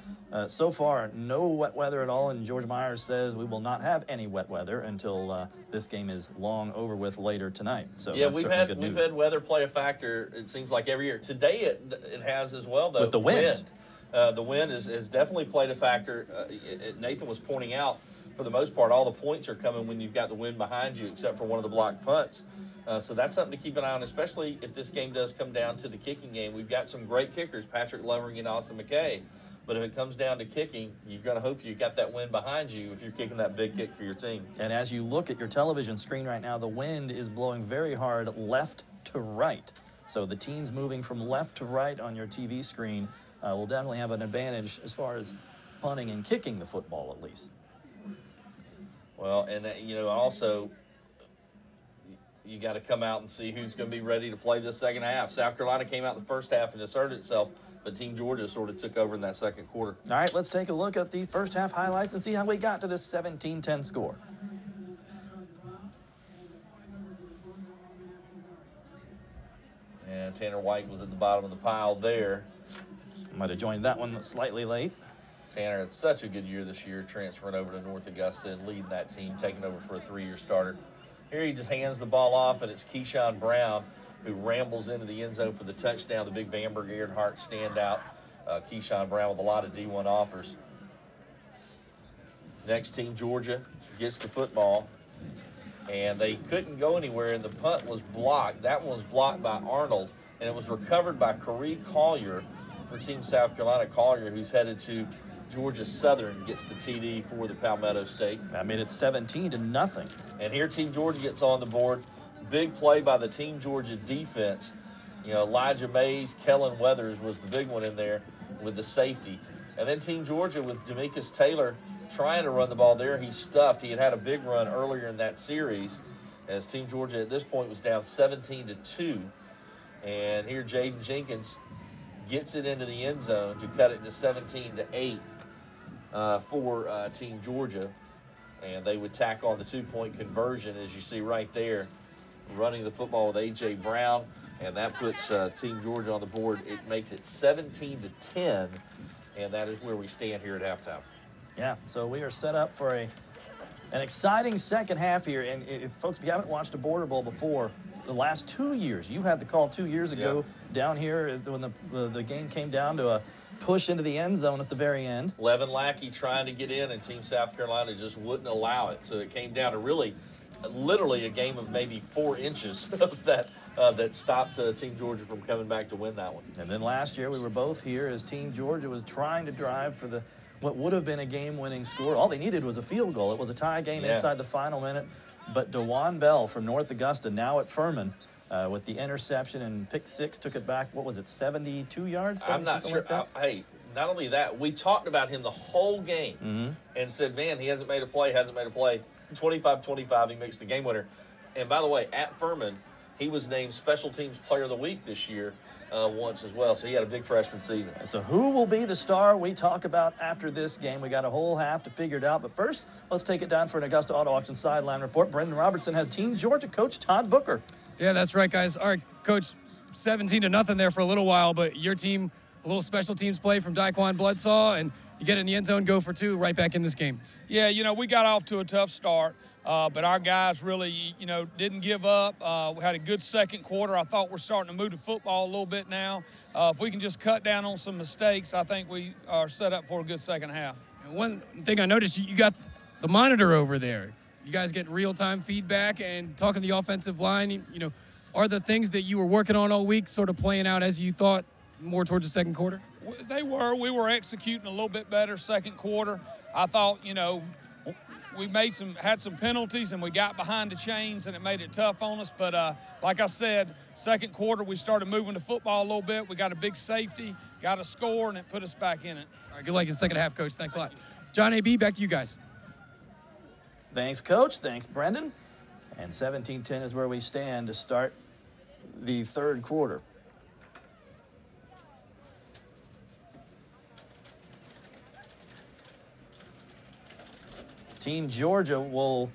so far no wet weather at all, and George Myers says we will not have any wet weather until this game is long over with later tonight. So yeah, that's certainly good news. We've had weather play a factor, it seems like, every year. Today it has as well, though. With the wind. The wind has definitely played a factor. Nathan was pointing out, for the most part, all the points are coming when you've got the wind behind you, except for one of the blocked punts. So that's something to keep an eye on, especially if this game does come down to the kicking game. We've got some great kickers, Patrick Lovering and Austin McKay. But if it comes down to kicking, you're going to hope you got that wind behind you if you're kicking that big kick for your team. And as you look at your television screen right now, the wind is blowing very hard left to right. So the teams moving from left to right on your TV screen will definitely have an advantage as far as punting and kicking the football, at least. Well, and also you got to come out and see who's going to be ready to play this second half. South Carolina came out the first half and asserted itself, but Team Georgia sort of took over in that second quarter. All right, let's take a look at the first half highlights and see how we got to this 17-10 score. And Tanner White was at the bottom of the pile there. Might have joined that one slightly late. Tanner had such a good year this year, transferring over to North Augusta and leading that team, taking over for a 3-year starter. Here he just hands the ball off, and it's Keyshawn Brown who rambles into the end zone for the touchdown. The big Bamberg Earhart standout. Keyshawn Brown with a lot of D1 offers. Next, Team Georgia gets the football, and they couldn't go anywhere, and the punt was blocked. That one was blocked by Arnold, and it was recovered by Corey Collier for Team South Carolina. Collier, who's headed to Georgia Southern, gets the TD for the Palmetto State. I mean, it's 17-0. And here Team Georgia gets on the board. Big play by the Team Georgia defense. Elijah Mays, Kellen Weathers was the big one in there with the safety. And then Team Georgia with Demekus Taylor trying to run the ball there. He's stuffed. He had a big run earlier in that series as Team Georgia at this point was down 17-2. And here Jaden Jenkins gets it into the end zone to cut it to 17-8 for Team Georgia. And they would tack on the 2-point conversion, as you see right there, running the football with A.J. Brown. And that puts Team Georgia on the board. It makes it 17-10, and that is where we stand here at halftime. Yeah, so we are set up for an exciting second half here. And if folks, if you haven't watched a Border Bowl before, the last 2 years, you had the call 2 years ago down here when the game came down to a push into the end zone at the very end. Levin Lackey trying to get in, and Team South Carolina just wouldn't allow it. So it came down to literally a game of maybe 4 inches of that stopped Team Georgia from coming back to win that one. And then last year we were both here as Team Georgia was trying to drive for what would have been a game-winning score. All they needed was a field goal. It was a tie game inside the final minute. But DeJuan Bell from North Augusta, now at Furman, with the interception and pick 6, took it back, what was it, 72 yards? I'm not sure. Like hey, not only that, we talked about him the whole game and said, man, he hasn't made a play. 25-25, he makes the game winner. And by the way, at Furman, he was named Special Teams Player of the Week this year once as well, so he had a big freshman season. So who will be the star we talk about after this game? We got a whole half to figure it out, but first, let's take it down for an Augusta Auto Auction sideline report. Brendan Robertson has Team Georgia coach Todd Booker. Yeah, that's right, guys. All right, Coach, 17-0 there for a little while, but your team, a little special teams play from Daquan Bloodsaw, and you get in the end zone, go for 2, right back in this game. Yeah, we got off to a tough start. But our guys really, didn't give up. We had a good second quarter. I thought we're starting to move the football a little bit now. If we can just cut down on some mistakes, I think we are set up for a good second half. And one thing I noticed, you got the monitor over there. You guys get real-time feedback and talking to the offensive line. Are the things that you were working on all week sort of playing out as you thought more towards the second quarter? They were. We were executing a little bit better second quarter. I thought, we had some penalties and we got behind the chains and it made it tough on us. But like I said, second quarter we started moving the football a little bit. We got a big safety, got a score, and it put us back in it. All right, good luck in the second half, Coach. Thanks a lot. John A.B., back to you guys. Thanks, Coach. Thanks, Brendan. And 17-10 is where we stand to start the third quarter. Team Georgia will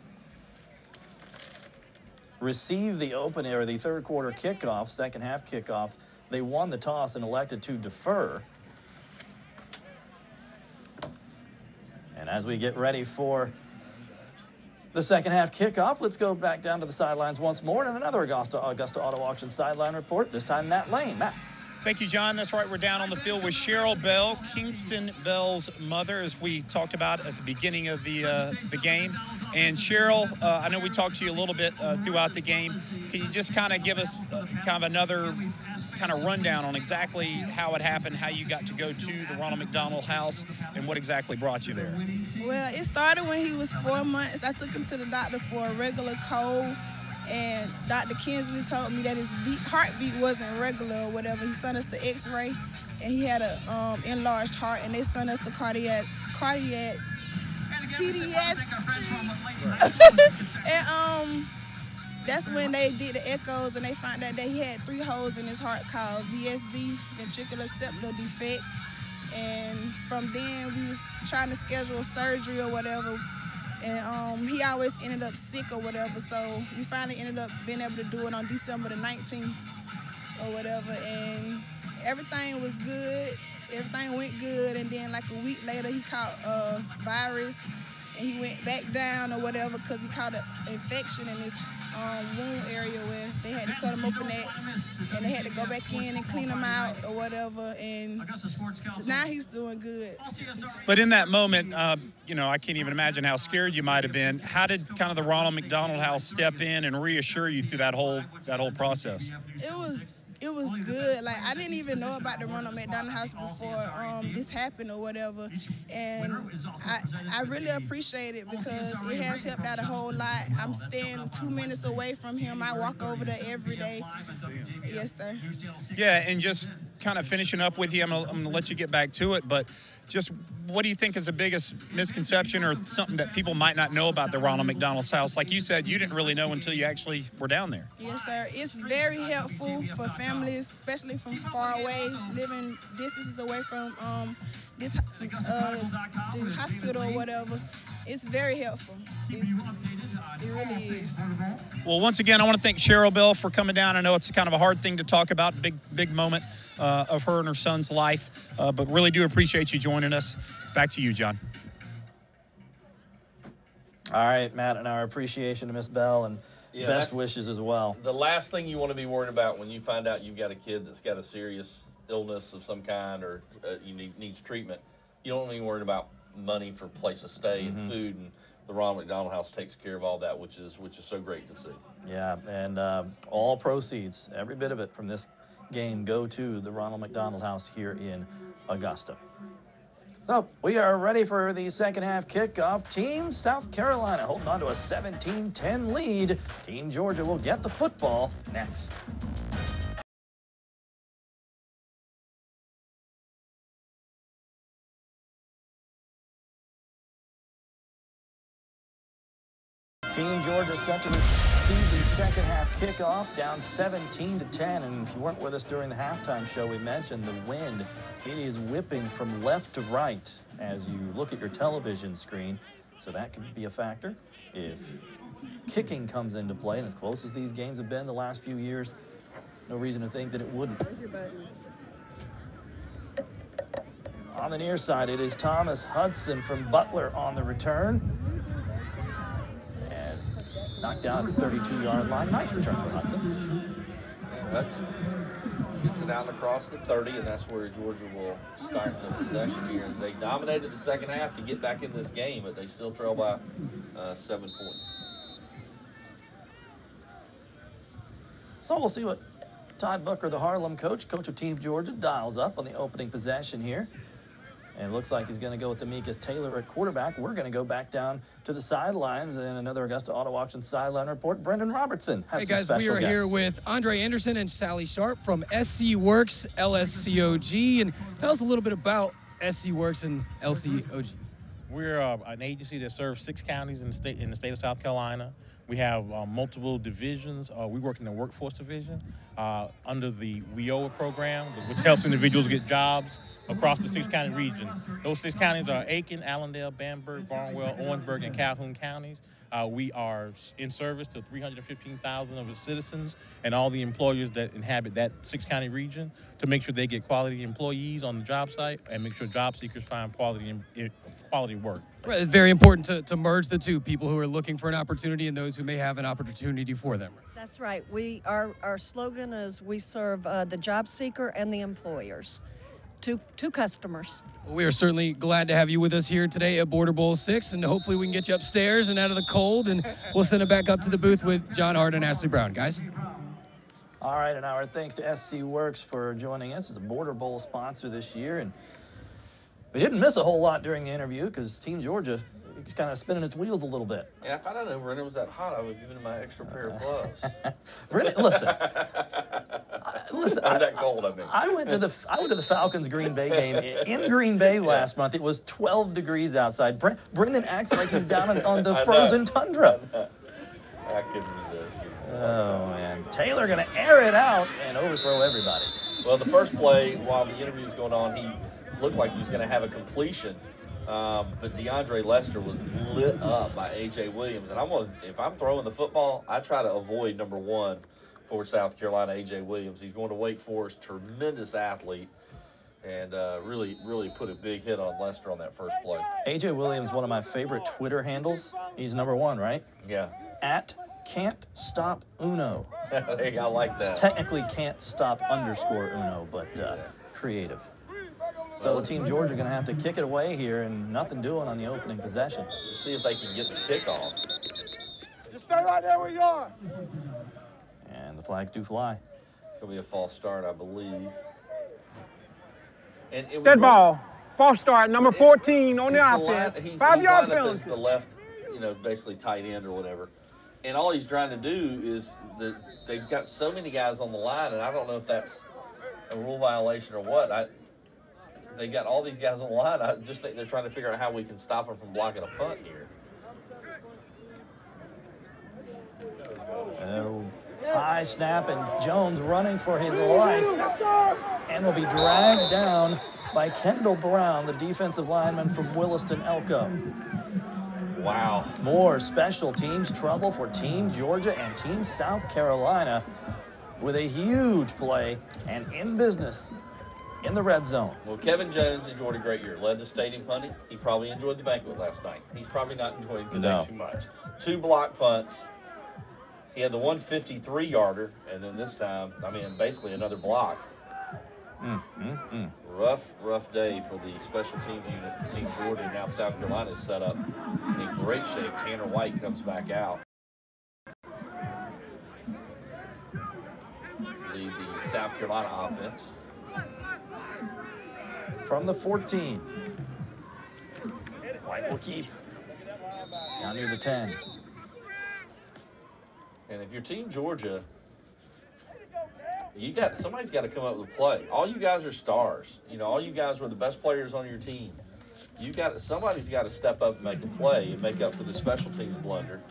receive the the third quarter kickoff, second half kickoff. They won the toss and elected to defer. And as we get ready for the second half kickoff, let's go back down to the sidelines once more and another Augusta Auto Auction sideline report, this time Matt Lane. Matt. Thank you, John. That's right. We're down on the field with Cheryl Bell, Kingston Bell's mother, as we talked about at the beginning of the game. And Cheryl, I know we talked to you a little bit throughout the game. Can you just kind of give us kind of another kind of rundown on exactly how it happened, how you got to go to the Ronald McDonald House, and what exactly brought you there? Well, it started when he was 4 months. I took him to the doctor for a regular cold. And Dr. Kinsley told me that his heartbeat wasn't regular or whatever. He sent us the X-ray, and he had a enlarged heart, and they sent us to cardiac pediatry. And that's when they did the echoes, and they found out that he had 3 holes in his heart called VSD, ventricular septal defect. And from then, we was trying to schedule surgery or whatever. And he always ended up sick or whatever, so we finally ended up being able to do it on December the 19th or whatever, and everything was good. Everything went good, and then like a week later, he caught a virus, and he went back down or whatever because he caught an infection in his wound area where they had to cut him open at, and they had to go back in and clean him out or whatever, and now he's doing good. But in that moment, I can't even imagine how scared you might have been. How did kind of the Ronald McDonald House step in and reassure you through that whole process? It was good. Like, I didn't even know about the Ronald McDonald House before this happened or whatever. And I really appreciate it because it has helped out a whole lot. I'm staying 2 minutes away from him. I walk over there every day. Yes, sir. Yeah, and just kind of finishing up with you, I'm gonna let you get back to it, but just what do you think is the biggest misconception or something that people might not know about the Ronald McDonald's House? Like you said, you didn't really know until you actually were down there. Yes, sir. It's very helpful for families, especially from far away, living distances away from the hospital or whatever. It's very helpful. It really is. Well, once again, I want to thank Cheryl Bell for coming down. I know it's kind of a hard thing to talk about, big moment of her and her son's life, but really do appreciate you joining us. Back to you, John. All right, Matt, and our appreciation to Miss Bell and best wishes as well. The last thing you want to be worried about when you find out you've got a kid that's got a serious illness of some kind or needs treatment, you don't want to be worried about money for place to stay and food, and the Ronald McDonald House takes care of all that, which is so great to see. Yeah, and all proceeds, every bit of it from this game, go to the Ronald McDonald House here in Augusta. So we are ready for the second half kickoff. Team South Carolina holding on to a 17-10 lead. Team Georgia will get the football next. Team Georgia set to receive the second half kickoff, down 17-10. And if you weren't with us during the halftime show, we mentioned the wind. It is whipping from left to right as you look at your television screen. So that could be a factor. If kicking comes into play, and as close as these games have been the last few years, no reason to think that it wouldn't. On the near side, it is Thomas Hudson from Butler on the return. Knocked down at the 32-yard line. Nice return for Hudson. And Hudson gets it out across the 30, and that's where Georgia will start the possession here. They dominated the second half to get back in this game, but they still trail by 7 points. So we'll see what Todd Booker, the Harlem coach of Team Georgia, dials up on the opening possession here. And it looks like he's going to go with Demekus Taylor at quarterback. We're going to go back down to the sidelines, and another Augusta Auto Auction sideline report. Brendan Robertson has some special guests. Hey guys, we are here with Andre Anderson and Sally Sharp from SC Works, LSCOG. And tell us a little bit about SC Works and LCOG. We're an agency that serves 6 counties in the state of South Carolina. We have multiple divisions. We work in the workforce division under the WIOA program, which helps individuals get jobs across the 6-county region. Those 6 counties are Aiken, Allendale, Bamberg, Barnwell, Orangeburg, and Calhoun counties. We are in service to 315,000 of its citizens and all the employers that inhabit that 6-county region to make sure they get quality employees on the job site and make sure job seekers find quality work. Right, it's very important to merge the two, people who are looking for an opportunity and those who may have an opportunity for them. That's right. Our slogan is we serve the job seeker and the employers. Two customers. Well, we are certainly glad to have you with us here today at Border Bowl 6, and hopefully we can get you upstairs and out of the cold, and we'll send it back up to the booth with John Hart and Ashley Brown. Guys? All right, and our thanks to SC Works for joining us as a Border Bowl sponsor this year. And we didn't miss a whole lot during the interview because Team Georgia is kind of spinning its wheels a little bit. Yeah, if I didn't know Brendan was that hot, I would have given him my extra pair of gloves. Brendan, listen. I'm that cold, I mean. I went to the Falcons Green Bay game in Green Bay last month. It was 12 degrees outside. Brendan acts like he's down on the frozen tundra. I couldn't resist. Oh, man. Taylor going to air it out and overthrow everybody. Well, the first play, while the interview was going on, he looked like he was going to have a completion. But DeAndre Lester was lit up by A.J. Williams. And if I'm throwing the football, I try to avoid number 1 for South Carolina, A.J. Williams. He's going to Wake Forest, tremendous athlete, and really put a big hit on Lester on that first play. A.J. Williams, one of my favorite Twitter handles. He's number 1, right? Yeah. At Can't Stop Uno. Hey, I like that. It's technically Can't Stop _Uno, but creative. So Team Georgia going to have to kick it away here and nothing doing on the opening possession. Let's see if they can get the kickoff. Just stay right there where you are. And the flags do fly. It's going to be a false start, I believe. And it was Dead ball. False start, number 14 on the offense. He's 5-yard lined up penalty. as the left, basically tight end or whatever. And all he's trying to do is they've got so many guys on the line, and I don't know if that's a rule violation or what. they got all these guys on the line. I just think they're trying to figure out how we can stop them from blocking a punt here. High snap, and Jones running for his life and will be dragged down by Kendall Brown, the defensive lineman from Williston Elko. Wow. More special teams trouble for Team Georgia and Team South Carolina with a huge play and in business in the red zone. Well, Kevin Jones enjoyed a great year. Led the state in punting. He probably enjoyed the banquet last night. He's probably not enjoying today too much. 2 block punts. He had the 153-yarder, and then this time, I mean, basically another block. Rough day for the special teams unit for Team Georgia. Now South Carolina is set up in great shape. Tanner White comes back out. Lead the South Carolina offense. From the 14. White will keep. Down near the 10. And if you're Team Georgia, somebody's got to come up with a play. All you guys are stars. You know, all you guys were the best players on your team. Somebody's got to step up and make a play and make up for the special teams blunder.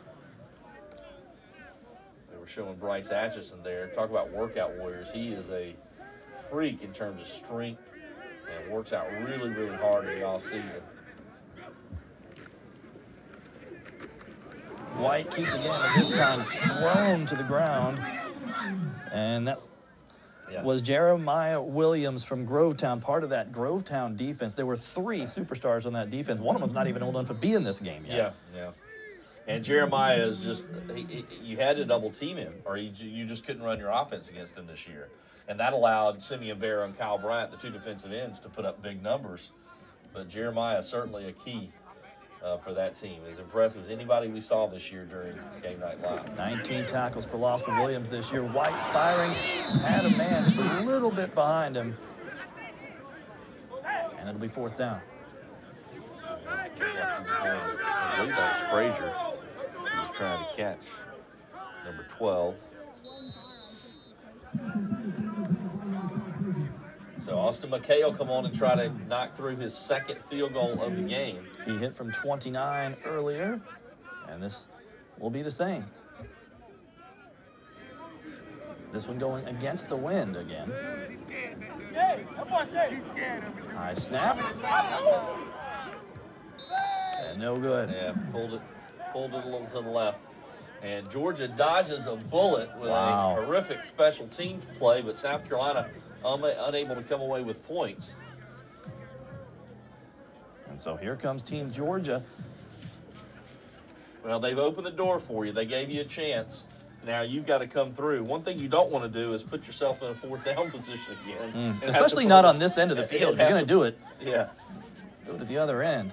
They were showing Bryce Atchison there. Talk about workout warriors. He is a freak in terms of strength and works out really, really hard in the offseason. White keeps again, and this time thrown to the ground. And that was Jeremiah Williams from Grovetown, part of that Grovetown defense. There were 3 superstars on that defense. One of them's not even old enough to be in this game yet. Yeah. And Jeremiah is just, you had to double team him, or you just couldn't run your offense against him this year. And that allowed Simeon Bear and Kyle Bryant, the 2 defensive ends, to put up big numbers. But Jeremiah is certainly a key for that team. As impressive as anybody we saw this year during Game Night Live. 19 tackles for loss for Williams this year. White firing, had a man just a little bit behind him. And it'll be 4th down. I believe that was Frazier he was trying to catch. Number 12. So Austin McKay will come on and try to knock through his 2nd field goal of the game. He hit from 29 earlier, and this will be the same. This one going against the wind again. High snap. And no good. Yeah, pulled it a little to the left. And Georgia dodges a bullet with a horrific special teams play, but South Carolina unable to come away with points. And so here comes Team Georgia. Well, they've opened the door for you. They gave you a chance. Now you've got to come through. One thing you don't want to do is put yourself in a 4th down position again. Especially not on this end of the field. If you're going to do it, yeah, go to the other end.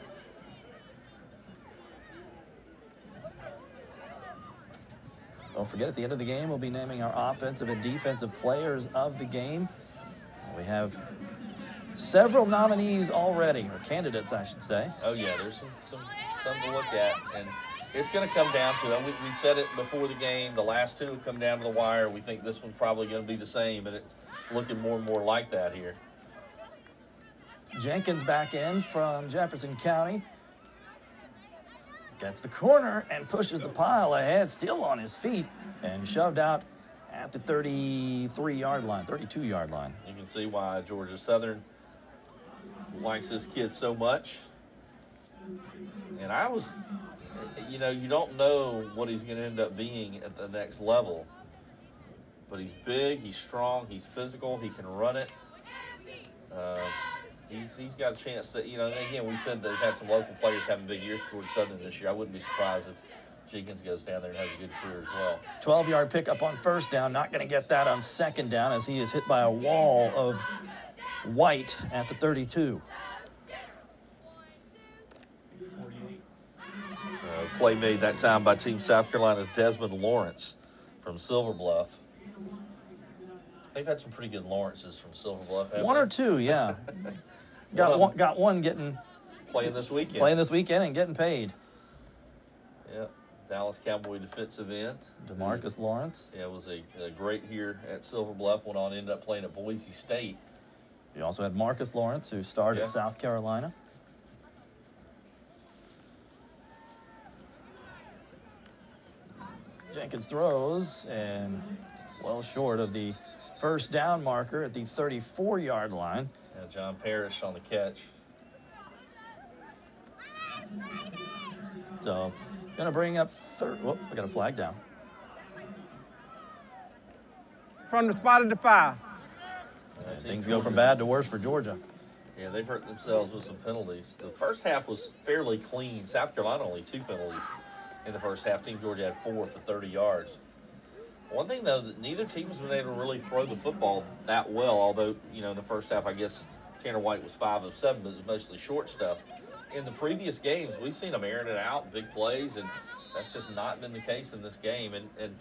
Don't forget, at the end of the game, we'll be naming our offensive and defensive players of the game. We have several nominees already, or candidates, I should say. Oh, yeah, there's some to look at. And it's going to come down to, we said it before the game, the last 2 have come down to the wire. We think this one's probably going to be the same, but it's looking more and more like that here. Jenkins back in from Jefferson County. Gets the corner and pushes the pile ahead, still on his feet, and shoved out at the 33-yard line, 32-yard line. You can see why Georgia Southern likes this kid so much. And you don't know what he's going to end up being at the next level. But he's big, he's strong, he's physical, he can run it. He's got a chance to, again, we said they've had some local players having big years for Georgia Southern this year. I wouldn't be surprised if Jenkins goes down there and has a good career as well. 12-yard pickup on 1st down. Not going to get that on 2nd down as he is hit by a wall of White at the 32. Play made that time by Team South Carolina's Desmond Lawrence from Silver Bluff. They've had some pretty good Lawrences from Silver Bluff. One or 2, yeah. got one getting playing this weekend. Playing this weekend and getting paid. Yeah, Dallas Cowboy defensive end. DeMarcus Lawrence. Yeah, it was a great year at Silver Bluff. Went on, ended up playing at Boise State You also had Marcus Lawrence, who started at South Carolina. Jenkins throws, and well short of the first down marker at the 34-yard line. Yeah, John Parrish on the catch. So, going to bring up whoop, I got a flag down. From the spot of the 5. Things go from bad to worse for Georgia. Yeah, they've hurt themselves with some penalties. The first half was fairly clean. South Carolina only 2 penalties in the first half. Team Georgia had 4 for 30 yards. One thing, though, that neither team has been able to really throw the football that well, although, you know, in the first half, I guess Tanner White was 5 of 7, but it was mostly short stuff. In the previous games, we've seen them airing it out, big plays, and that's just not been the case in this game. And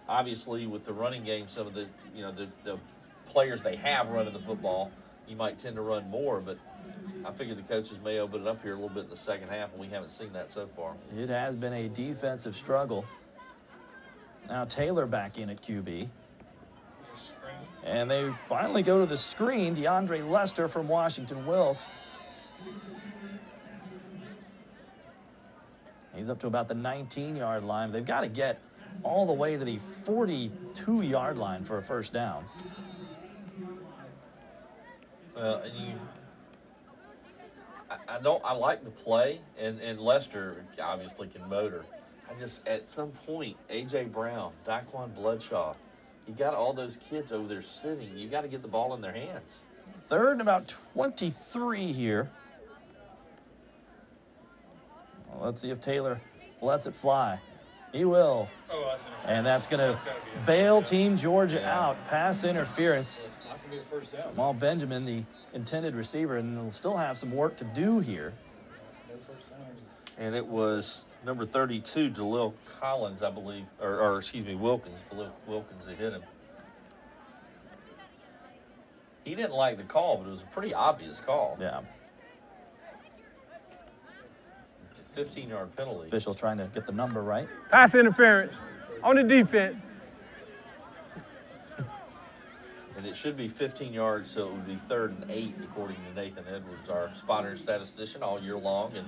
obviously, with the running game, some of the, you know, the players they have running the football, you might tend to run more, but I figure the coaches may open it up here a little bit in the second half, and we haven't seen that so far. It has been a defensive struggle. Now Taylor back in at QB. And they finally go to the screen. DeAndre Lester from Washington Wilkes. He's up to about the 19-yard line. They've got to get all the way to the 42-yard line for a first down. And I like the play, and Lester obviously can motor. I just, at some point, A.J. Brown, Daquan Bloodshaw, you got all those kids over there sitting. You got to get the ball in their hands. Third and about 23 here. Well, let's see if Taylor lets it fly. He will. And that's going to bail Team Georgia out. Pass interference. Jamal Benjamin, the intended receiver, and they'll still have some work to do here. And it was number 32, Jalil Collins, I believe, or excuse me, Wilkins. Wilkins that hit him. He didn't like the call, but it was a pretty obvious call. Yeah. 15-yard penalty. Officials trying to get the number right. Pass interference on the defense. And it should be 15 yards, so it would be 3rd and 8, according to Nathan Edwards, our spotter and statistician all year long, and,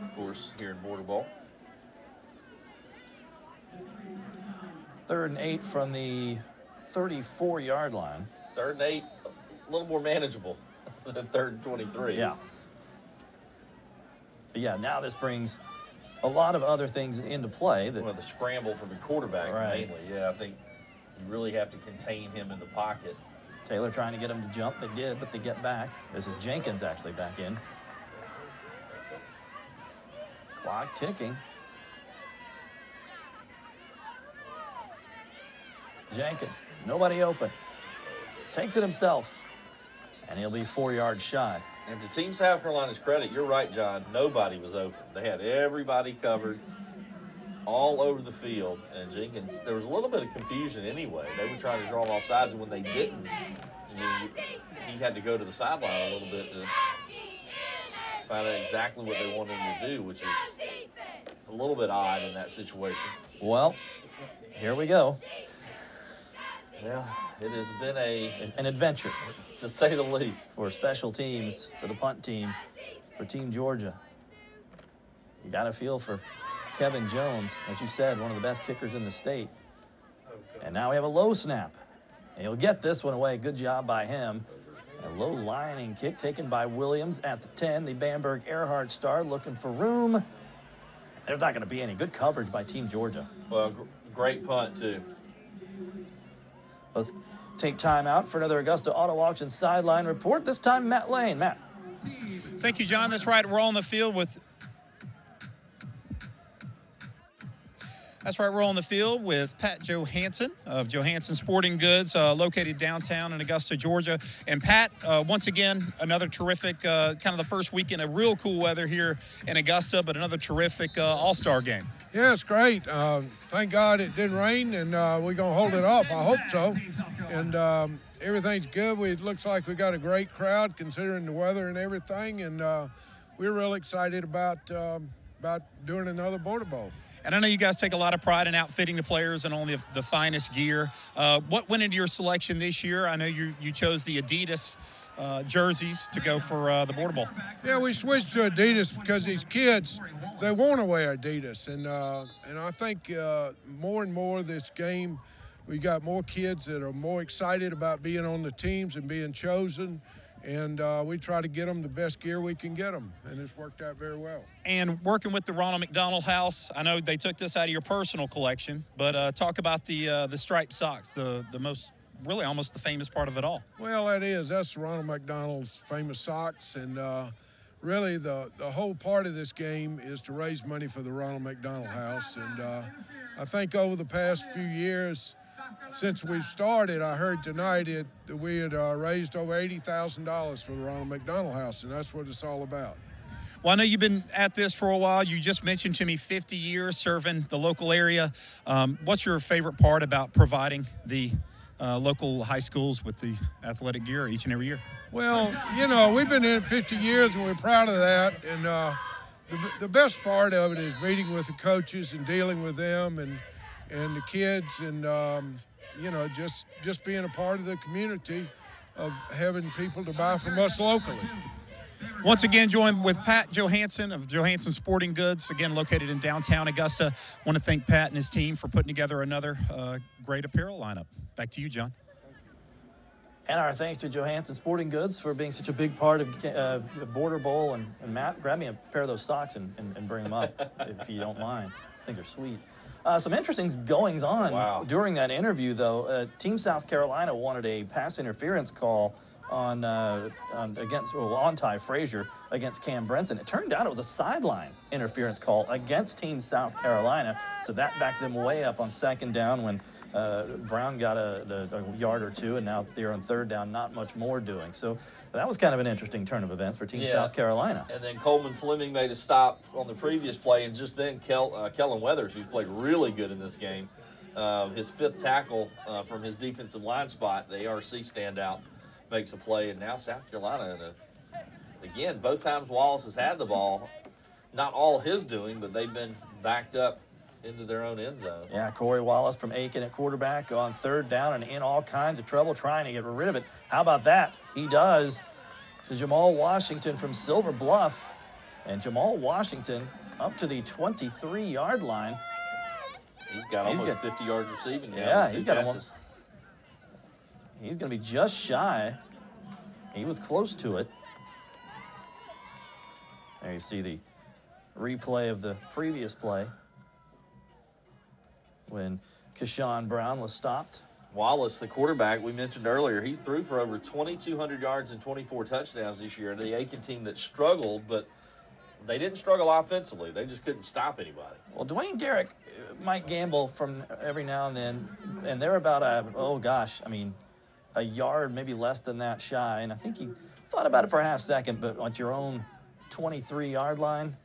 of course, here in Border Bowl. 3rd and 8 from the 34-yard line. 3rd and 8, a little more manageable than 3rd and 23. Yeah. But yeah, now this brings a lot of other things into play. Well, the scramble from the quarterback, mainly. Yeah, I think you really have to contain him in the pocket. Taylor trying to get him to jump. They did, but they get back. This is Jenkins actually back in. Clock ticking. Jenkins, nobody open. Takes it himself, and he'll be 4 yards shy. And to Team South Carolina's credit, you're right, John, nobody was open. They had everybody covered all over the field. And Jenkins, there was a little bit of confusion anyway. They were trying to draw him off sides, and when they didn't, he had to go to the sideline a little bit to find out exactly what they wanted him to do, which is a little bit odd in that situation. Well, here we go. Yeah, it has been an adventure, to say the least, for special teams, for the punt team, for Team Georgia. You got to feel for Kevin Jones, as you said, one of the best kickers in the state. And now we have a low snap. And he'll get this one away. Good job by him. A low lining kick taken by Williams at the 10. The Bamberg Earhart Star looking for room. There's not going to be any good coverage by Team Georgia. Well, great punt, too. Let's take time out for another Augusta Auto Auction sideline report. This time, Matt Lane. Matt. Thank you, John. That's right. We're on the field with Pat Johansson of Johansson Sporting Goods, located downtown in Augusta, Georgia. And Pat, once again, another terrific, kind of the first weekend of real cool weather here in Augusta, but another terrific all-star game. Yeah, it's great. Thank God it didn't rain, and we're going to hold it off. I hope so. And everything's good. It looks like we got a great crowd considering the weather and everything, and we're real excited about doing another Border Bowl. And I know you guys take a lot of pride in outfitting the players and only the finest gear. What went into your selection this year? I know you chose the Adidas jerseys to go for the Border Bowl. Yeah, we switched to Adidas because these kids, they want to wear Adidas. And I think more and more this game, we got more kids that are more excited about being on the teams and being chosen. And we try to get them the best gear we can get them, and it's worked out very well. And working with the Ronald McDonald House, I know they took this out of your personal collection, but talk about the striped socks, the most, really almost the famous part of it all. Well, that's Ronald McDonald's famous socks, and really the whole part of this game is to raise money for the Ronald McDonald House. And I think over the past few years, since we've started, I heard tonight that we had raised over $80,000 for the Ronald McDonald House, and that's what it's all about. Well, I know you've been at this for a while. You just mentioned to me 50 years serving the local area. What's your favorite part about providing the local high schools with the athletic gear each and every year? Well, we've been in it 50 years, and we're proud of that. And the best part of it is meeting with the coaches and dealing with them and the kids, and just being a part of the community of having people to buy from us locally. Once again, joined with Pat Johansson of Johansson Sporting Goods, again located in downtown Augusta. Want to thank Pat and his team for putting together another great apparel lineup. Back to you, John. And our thanks to Johansson Sporting Goods for being such a big part of the Border Bowl. And Matt, grab me a pair of those socks and bring them up if you don't mind. I think they're sweet. Some interesting goings on during that interview, though. Team South Carolina wanted a pass interference call on Ty Frazier against Cam Brenson. It turned out it was a sideline interference call against Team South Carolina, so that backed them way up on second down when Brown got a yard or two, and now they're on third down, not much more doing. So that was kind of an interesting turn of events for Team South Carolina. And then Coleman Fleming made a stop on the previous play, and just then Kellen Weathers, who's played really good in this game, his fifth tackle from his defensive line spot, the ARC standout, makes a play, and now South Carolina, again, both times Wallace has had the ball, not all his doing, but they've been backed up into their own end zone. Yeah, Corey Wallace from Aiken at quarterback on third down and in all kinds of trouble trying to get rid of it. How about that? He does to Jamal Washington from Silver Bluff. And Jamal Washington up to the 23-yard line. He's got almost 50 yards receiving. Yeah, he's got almost. He's going to be just shy. He was close to it. There you see the replay of the previous play when Keshawn Brown was stopped. Wallace, the quarterback we mentioned earlier, he's threw for over 2,200 yards and 24 touchdowns this year. The Aiken team that struggled, but they didn't struggle offensively. They just couldn't stop anybody. Well, Dwayne Garrick might gamble from every now and then, and they're about a yard, maybe less than that shy. And I think he thought about it for a half second, but on your own 23-yard line,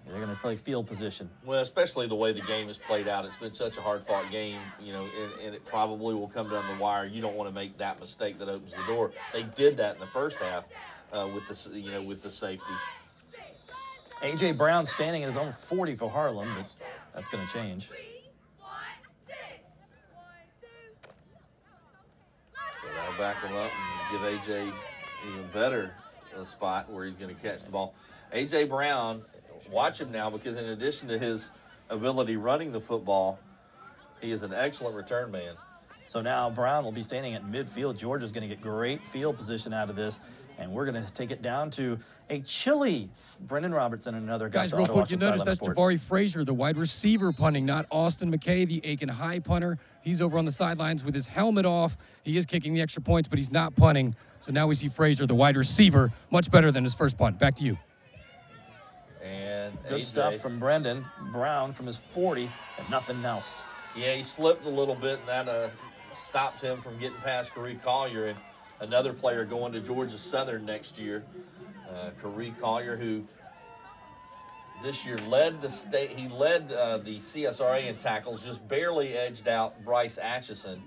they're going to play field position. Well, especially the way the game has played out. It's been such a hard-fought game, and it probably will come down the wire. You don't want to make that mistake that opens the door. They did that in the first half with the safety. A.J. Brown standing at his own 40 for Harlem, but that's going to change. So that'll back him up and give A.J. even better a spot where he's going to catch the ball. A.J. Brown, watch him now, because in addition to his ability running the football, he is an excellent return man. So now Brown will be standing at midfield. Georgia's going to get great field position out of this, and we're going to take it down to a chilly Brendan Robertson and another guy. Guys, real quick, you notice that's Jabari Frazier, the wide receiver, punting, not Austin McKay, the Aiken High punter. He's over on the sidelines with his helmet off. He is kicking the extra points, but he's not punting. So now we see Frazier, the wide receiver, much better than his first punt. Back to you. And good stuff from Brendan. Brown from his 40 and nothing else. Yeah, he slipped a little bit, and that stopped him from getting past Kari Collier, and another player going to Georgia Southern next year. Kari Collier, who this year led the state. He led the CSRA in tackles, just barely edged out Bryce Atchison.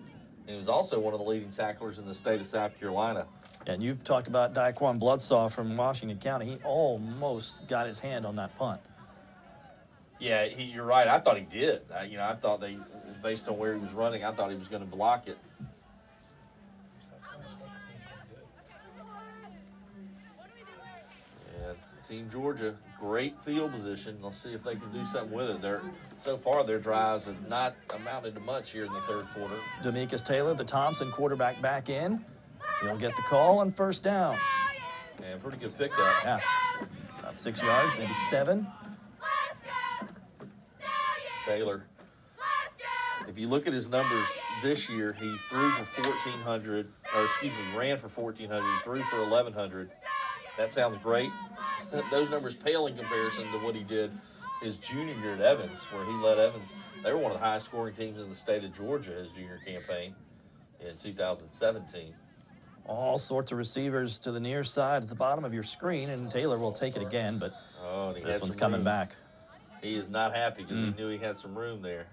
He was also one of the leading tacklers in the state of South Carolina. And you've talked about Daquan Bloodsaw from Washington County. He almost got his hand on that punt. Yeah, you're right. I thought he did. I thought based on where he was running, I thought he was going to block it. Yeah, Team Georgia, great field position. Let's see if they can do something with it. So far, their drives have not amounted to much here in the third quarter. Demekus Taylor, the Thompson quarterback, back in. He'll get the call on first down. Yeah, pretty good pickup. Yeah, about 6 yards, maybe 7. Taylor, if you look at his numbers this year, he threw for 1,400, or excuse me, ran for 1,400, threw for 1,100. That sounds great. Those numbers pale in comparison to what he did his junior year at Evans, where he led Evans. They were one of the highest scoring teams in the state of Georgia his junior campaign in 2017. All sorts of receivers to the near side at the bottom of your screen, and Taylor will take it again, but this one's coming back. He is not happy because he knew he had some room there.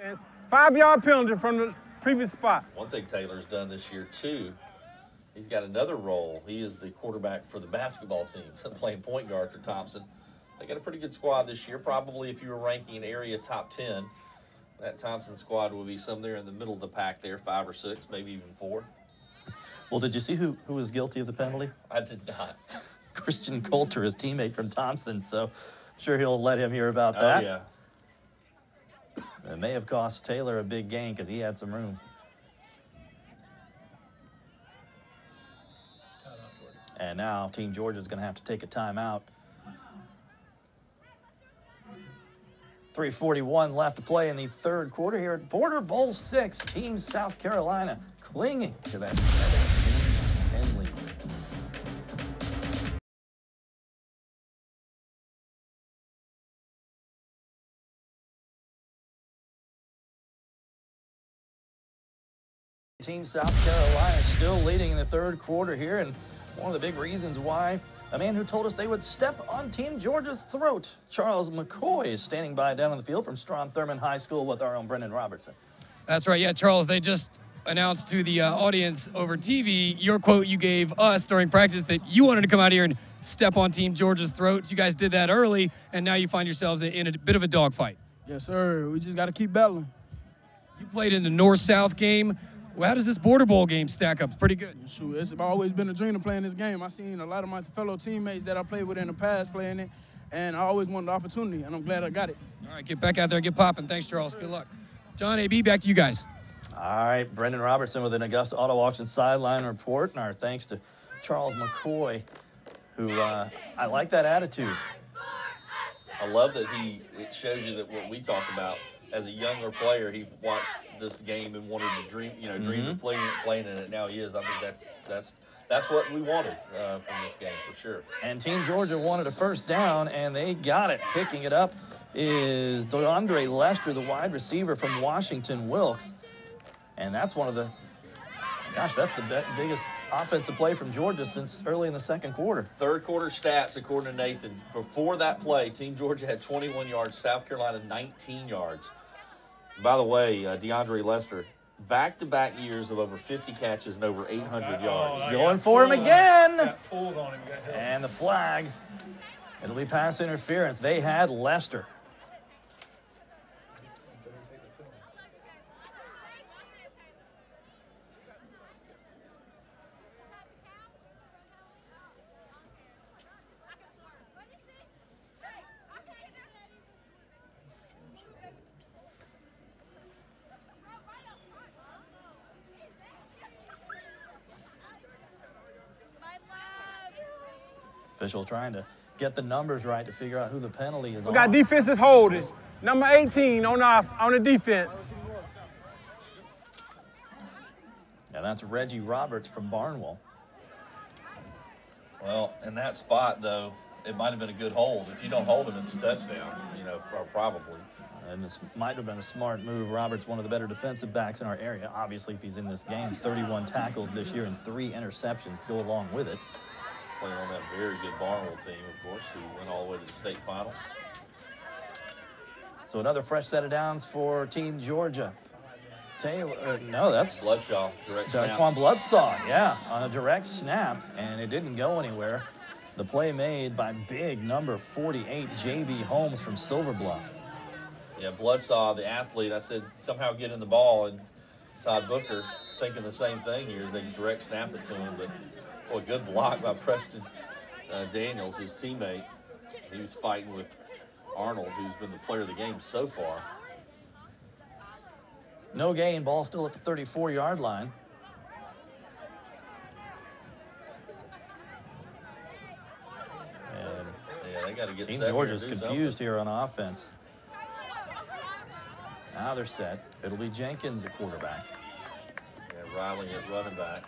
And 5-yard penalty from the previous spot. One thing Taylor's done this year, too, he's got another role. He is the quarterback for the basketball team, playing point guard for Thompson. They got a pretty good squad this year. Probably if you were ranking an area top 10, that Thompson squad will be somewhere in the middle of the pack there, 5 or 6, maybe even 4. Well, did you see who was guilty of the penalty? I did not. Christian Coulter, his teammate from Thompson, so I'm sure he'll let him hear about that. Oh, yeah. It may have cost Taylor a big gain because he had some room. And now Team Georgia is going to have to take a timeout. 3:41 left to play in the third quarter here at Border Bowl 6. Team South Carolina clinging to that 17-10 lead. Team South Carolina still leading in the third quarter here, and one of the big reasons why a man who told us they would step on Team Georgia's throat, Charles McCoy, is standing by down on the field from Strom Thurmond High School with our own Brendan Robertson. That's right. Yeah, Charles, they just announced to the audience over TV your quote you gave us during practice that you wanted to come out here and step on Team Georgia's throats. You guys did that early, and now you find yourselves in a bit of a dogfight. Yes, sir. We just got to keep battling. You played in the North-South game. Well, how does this Border Bowl game stack up? It's pretty good. Shoot, it's always been a dream to play in this game. I've seen a lot of my fellow teammates that I played with in the past playing it, and I always wanted the opportunity, and I'm glad I got it. All right, get back out there, get popping. Thanks, Charles. Good luck. John, AB, back to you guys. All right, Brendan Robertson with an Augusta Auto Auction sideline report, and our thanks to Charles McCoy, who I like that attitude. I love that it shows you that what we talk about. As a younger player, he watched this game and wanted to dream of playing in it. Now he is. I think that's what we wanted from this game for sure. And Team Georgia wanted a first down, and they got it. Picking it up is DeAndre Lester, the wide receiver from Washington Wilkes. And that's one of the, that's the biggest offensive play from Georgia since early in the second quarter. Third quarter stats, according to Nathan. Before that play, Team Georgia had 21 yards, South Carolina 19 yards. By the way, DeAndre Lester, back-to-back years of over 50 catches and over 800 yards. Going for him again. And the flag. It'll be pass interference. They had Lester. Official trying to get the numbers right to figure out who the penalty is on. We got defensive holding. Number 18 on the defense. Yeah, that's Reggie Roberts from Barnwell. Well, in that spot, though, it might have been a good hold. If you don't hold him, it's a touchdown, or probably. And this might have been a smart move. Roberts, one of the better defensive backs in our area. Obviously, if he's in this game, 31 tackles this year and 3 interceptions to go along with it. Playing on that very good Barnwell team, of course, who went all the way to the state finals. So another fresh set of downs for Team Georgia. Taylor, no, that's Bloodshaw, direct snap. Daquan Bloodsaw, yeah, on a direct snap, and it didn't go anywhere. The play made by big number 48, J.B. Holmes from Silver Bluff. Yeah, Bloodsaw, the athlete, I said somehow get in the ball, and Todd Booker thinking the same thing here as they direct snap it to him. But, boy, good block by Preston Daniels, his teammate. He was fighting with Arnold, who's been the player of the game so far. No gain, ball still at the 34-yard line. And yeah, they got to get Team set. Georgia's confused here on offense. Now they're set. It'll be Jenkins at quarterback. Yeah, Riley at running back.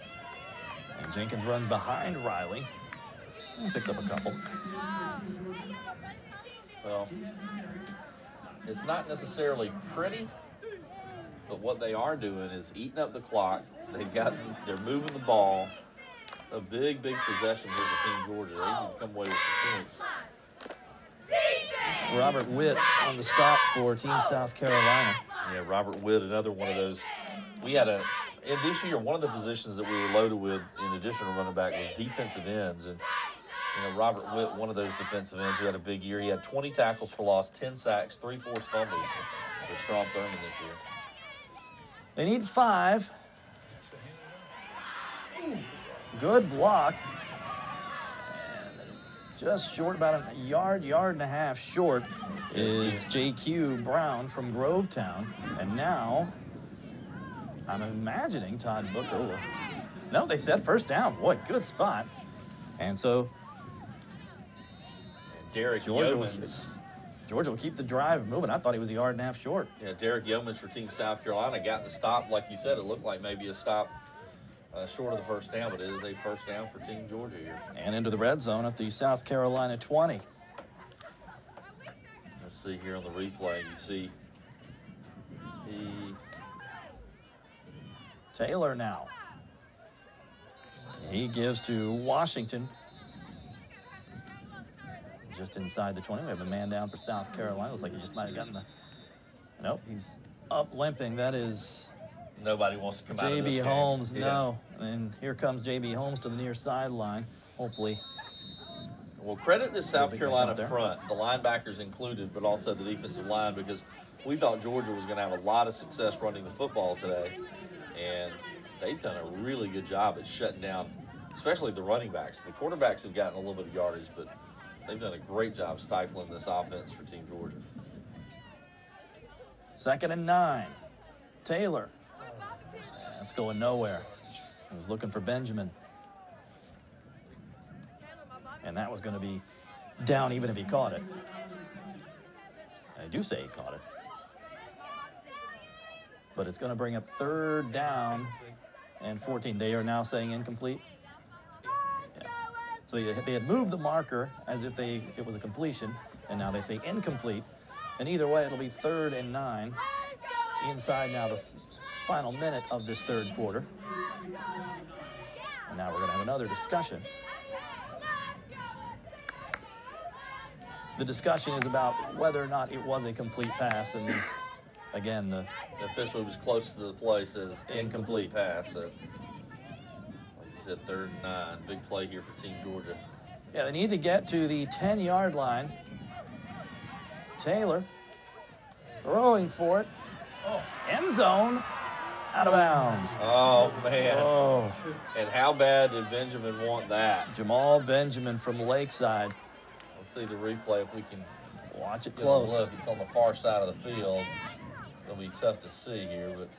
And Jenkins runs behind Riley and picks up a couple. Well, it's not necessarily pretty, but what they are doing is eating up the clock. They're moving the ball. A big possession here for Team Georgia. They can come away with some points. Robert Witt on the stop for Team South Carolina. Yeah, Robert Witt, another one of those. We had in this year, one of the positions that we were loaded with, in addition to running back, was defensive ends. And, you know, Robert Witt, one of those defensive ends who had a big year. He had 20 tackles for loss, 10 sacks, 3 forced fumbles for Strom Thurmond this year. They need 5. Good block. And just short, about a yard and a half short is J.Q. Brown from Grovetown. And now, I'm imagining Todd Booker will... No, they said first down. Boy, good spot. And so... Derek Yeomans. Georgia will keep the drive moving. I thought he was a yard and a half short. Yeah, Derek Yeomans for Team South Carolina got the stop. Like you said, it looked like maybe a stop short of the first down, but it is a first down for Team Georgia here. And into the red zone at the South Carolina 20. Let's see here on the replay. You see Taylor now. He gives to Washington. Just inside the 20. We have a man down for South Carolina. Looks like he just might have gotten the... Nope, he's up limping. That is... Nobody wants to come out of this J.B. game. Holmes, Yeah. no. And here comes J.B. Holmes to the near sideline. Hopefully. Well, credit the South big Carolina up there. front, the linebackers included, but also the defensive line, because we thought Georgia was going to have a lot of success running the football today. And they've done a really good job at shutting down, especially the running backs. The quarterbacks have gotten a little bit of yardage, but they've done a great job stifling this offense for Team Georgia. 2nd and 9. Taylor. That's going nowhere. He was looking for Benjamin. And that was going to be down even if he caught it. I do say he caught it. But it's going to bring up 3rd down and 14. They are now saying incomplete. Yeah. So they had moved the marker as if it was a completion, and now they say incomplete. And either way, it'll be 3rd and 9. Inside now the final minute of this 3rd quarter. And now we're going to have another discussion. The discussion is about whether or not it was a complete pass, and again, the official who was close to the play says incomplete pass. So, like you said, 3rd and 9. Big play here for Team Georgia. Yeah, they need to get to the 10-yard line. Taylor throwing for it. End zone. Out of bounds. Oh, man. Oh. And how bad did Benjamin want that? Jamal Benjamin from Lakeside. Let's see the replay if we can watch it get close. A look. It's on the far side of the field. It's going to be tough to see here, but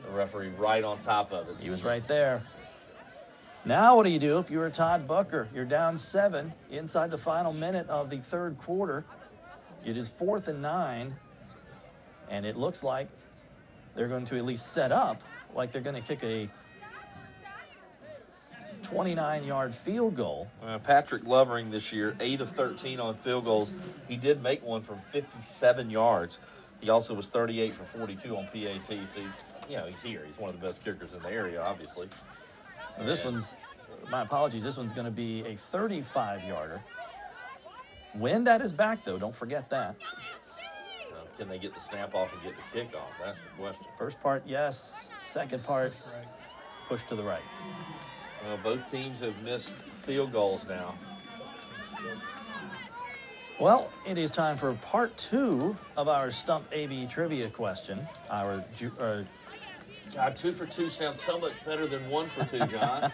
the referee right on top of it. He was right there. Now what do you do if you're Todd Booker? You're down 7 inside the final minute of the 3rd quarter. It is 4th and 9. And it looks like they're going to at least set up like they're going to kick a 29-yard field goal. Patrick Lovering this year, 8 of 13 on field goals. He did make one from 57 yards. He also was 38 for 42 on PAT. So he's here. He's one of the best kickers in the area, obviously. This one's, my apologies, this one's going to be a 35-yarder. Wind at his back, though. Don't forget that. Can they get the snap off and get the kick off? That's the question. First part, yes. Second part, push to the right. Both teams have missed field goals now. Well, it is time for part 2 of our Stump AB trivia question. God, 2 for 2 sounds so much better than 1 for 2, John.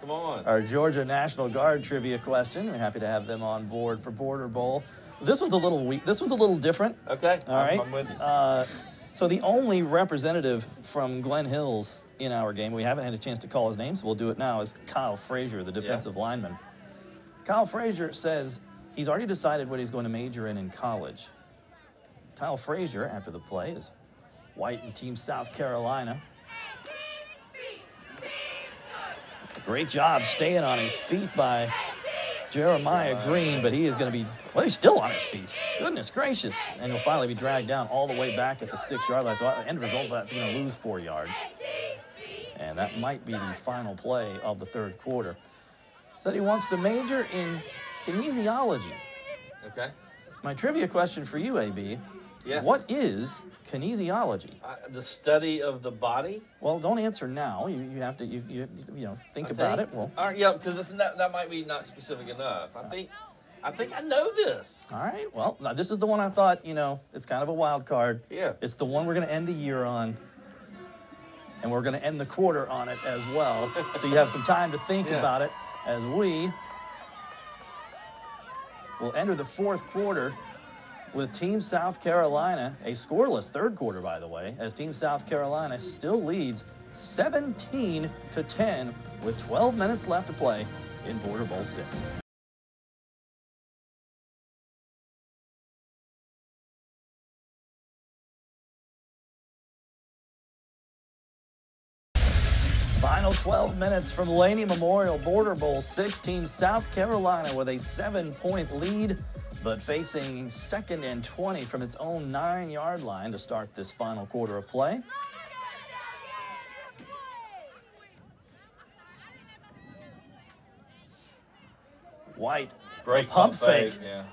Come on. Our Georgia National Guard trivia question. We're happy to have them on board for Border Bowl. This one's a little weak. This one's a little different. Okay. All right. I'm with you. So the only representative from Glen Hills in our game, we haven't had a chance to call his name, so we'll do it now, is Kyle Frazier, the defensive lineman. Kyle Frazier says he's already decided what he's going to major in college. Kyle Frazier, after the play, is white and Team South Carolina. Great job staying on his feet by Jeremiah Green, but he is going to be, well, he's still on his feet. Goodness gracious. And he'll finally be dragged down all the way back at the 6-yard line. So the end result of that's going to lose 4 yards. And that might be the final play of the third quarter. Said he wants to major in kinesiology. Okay. My trivia question for you, AB. Yes. What is kinesiology? The study of the body? Well, don't answer now. You have to think about it. Well, all right, yeah, because that might be not specific enough. I think I know this. All right. Well, this is the one I thought, it's kind of a wild card. Yeah. It's the one we're going to end the year on. And we're going to end the quarter on it as well. So you have some time to think about it as we will enter the fourth quarter with Team South Carolina, a scoreless third quarter, by the way, as Team South Carolina still leads 17-10 with 12 minutes left to play in Border Bowl 6. Final 12 minutes from Laney Memorial Border Bowl 6. Team South Carolina with a 7-point lead, but facing 2nd and 20 from its own 9-yard line to start this final quarter of play. White, great pump fake. Yeah.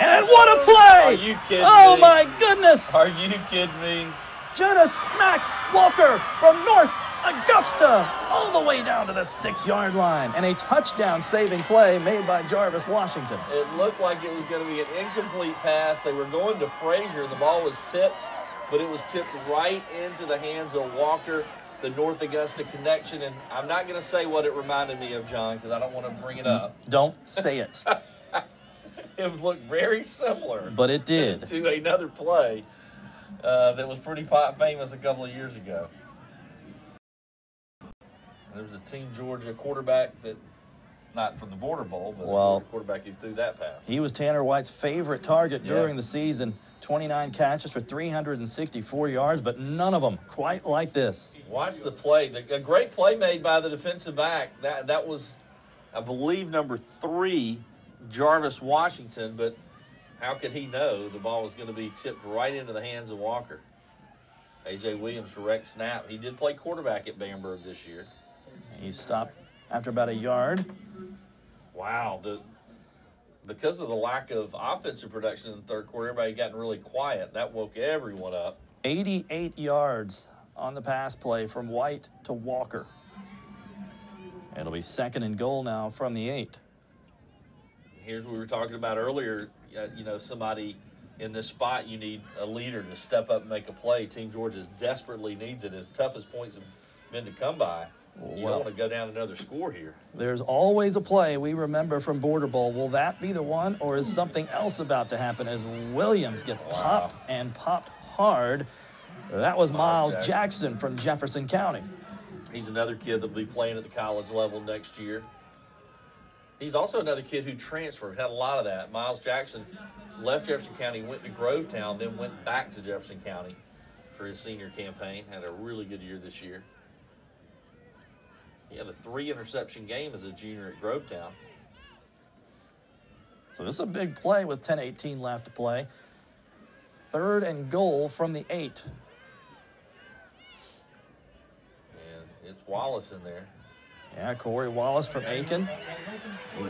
And what a play! Are you kidding Oh me? My goodness! Are you kidding me? Jenna Smack Walker from North Augusta all the way down to the 6-yard line, and a touchdown-saving play made by Jarvis Washington. It looked like it was going to be an incomplete pass. They were going to Frazier. The ball was tipped, but it was tipped right into the hands of Walker, the North Augusta connection. And I'm not going to say what it reminded me of, John, because I don't want to bring it up. Don't say it. It looked very similar. But it did. To another play that was pretty famous a couple of years ago. There was a Team Georgia quarterback that, not from the Border Bowl, but a Georgia quarterback who threw that pass. He was Tanner White's favorite target during the season. 29 catches for 364 yards, but none of them quite like this. Watch the play. A great play made by the defensive back. That was, I believe, number 3, Jarvis Washington, but how could he know the ball was going to be tipped right into the hands of Walker? A.J. Williams, direct snap. He did play quarterback at Bamberg this year. He stopped after about a yard. Wow. Because of the lack of offensive production in the third quarter, everybody gotten really quiet. That woke everyone up. 88 yards on the pass play from White to Walker. It'll be 2nd and goal now from the 8. Here's what we were talking about earlier. Somebody in this spot, you need a leader to step up and make a play. Team Georgia desperately needs it. As tough as points have been to come by, you don't want to go down another score here. There's always a play we remember from Border Bowl. Will that be the one, or is something else about to happen as Williams gets popped and popped hard? That was Miles Jackson from Jefferson County. He's another kid that will be playing at the college level next year. He's also another kid who transferred, had a lot of that. Miles Jackson left Jefferson County, went to Grovetown, then went back to Jefferson County for his senior campaign. Had a really good year this year. He had a 3-interception game as a junior at Grovetown. So this is a big play with 10:18 left to play. 3rd and goal from the 8. And it's Wallace in there. Yeah, Corey Wallace from Aiken. He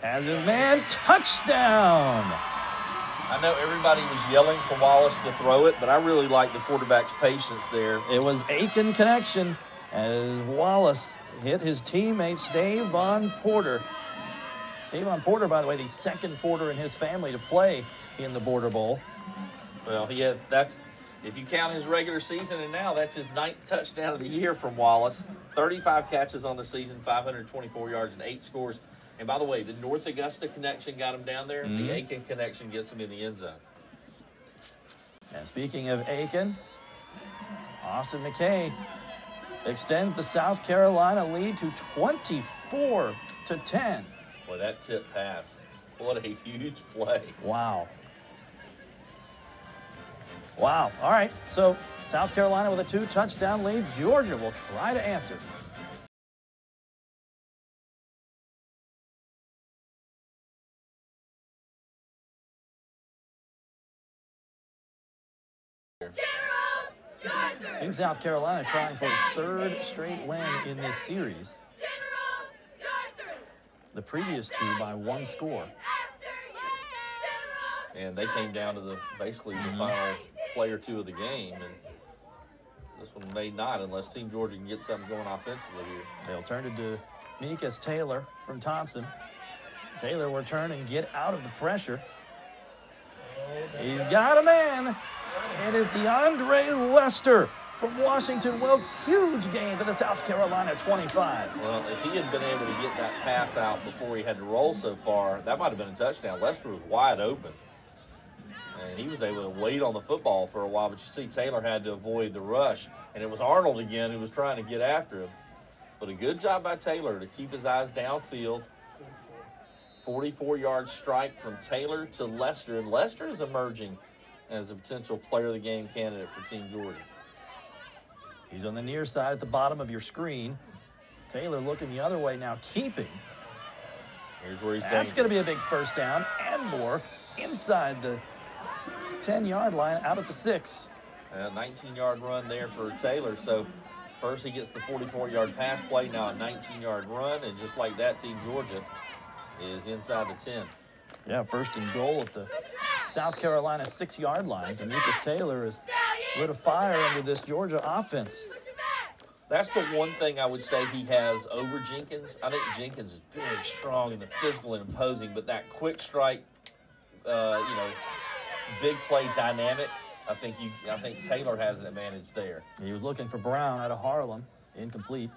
has his man. Touchdown! I know everybody was yelling for Wallace to throw it, but I really like the quarterback's patience there. It was Aiken connection as Wallace hit his teammate, Stavon Porter. Stavon Porter, by the way, the second Porter in his family to play in the Border Bowl. Well, that's, if you count his regular season and now, that's his 9th touchdown of the year from Wallace. 35 catches on the season, 524 yards, and 8 scores. And by the way, the North Augusta connection got him down there. The Aiken connection gets him in the end zone. And speaking of Aiken, Austin McKay extends the South Carolina lead to 24-10. Boy, that tip pass. What a huge play. Wow. Wow. All right. So South Carolina with a 2-touchdown lead. Georgia will try to answer. Team South Carolina trying for its 3rd straight win in this series. The previous 2 by 1 score. And they came down to basically the final play or 2 of the game, and this one may not unless Team Georgia can get something going offensively here. They'll turn to Demekus Taylor from Thompson. Taylor will turn and get out of the pressure. He's got a man. It is DeAndre Lester from Washington Wilkes. Huge gain to the South Carolina 25. Well, if he had been able to get that pass out before he had to roll so far, that might have been a touchdown. Lester was wide open. And he was able to wait on the football for a while, but you see Taylor had to avoid the rush. And it was Arnold again who was trying to get after him. But a good job by Taylor to keep his eyes downfield. 44-yard strike from Taylor to Lester. And Lester is emerging as a potential player of the game candidate for Team Georgia. He's on the near side at the bottom of your screen. Taylor looking the other way now, keeping. Here's where he's That's going to be a big first down and more inside the 10-yard line out at the 6. A 19-yard run there for Taylor. So first he gets the 44-yard pass play, now a 19-yard run, and just like that, Team Georgia is inside the 10. Yeah, first and goal at the South Carolina 6-yard line. Demekus Taylor has lit a fire under this Georgia offense. That's the one thing I would say he has over Jenkins. I think Jenkins is very strong and physical and imposing, but that quick strike, big play dynamic, I think Taylor has an advantage there. He was looking for Brown out of Harlem, incomplete.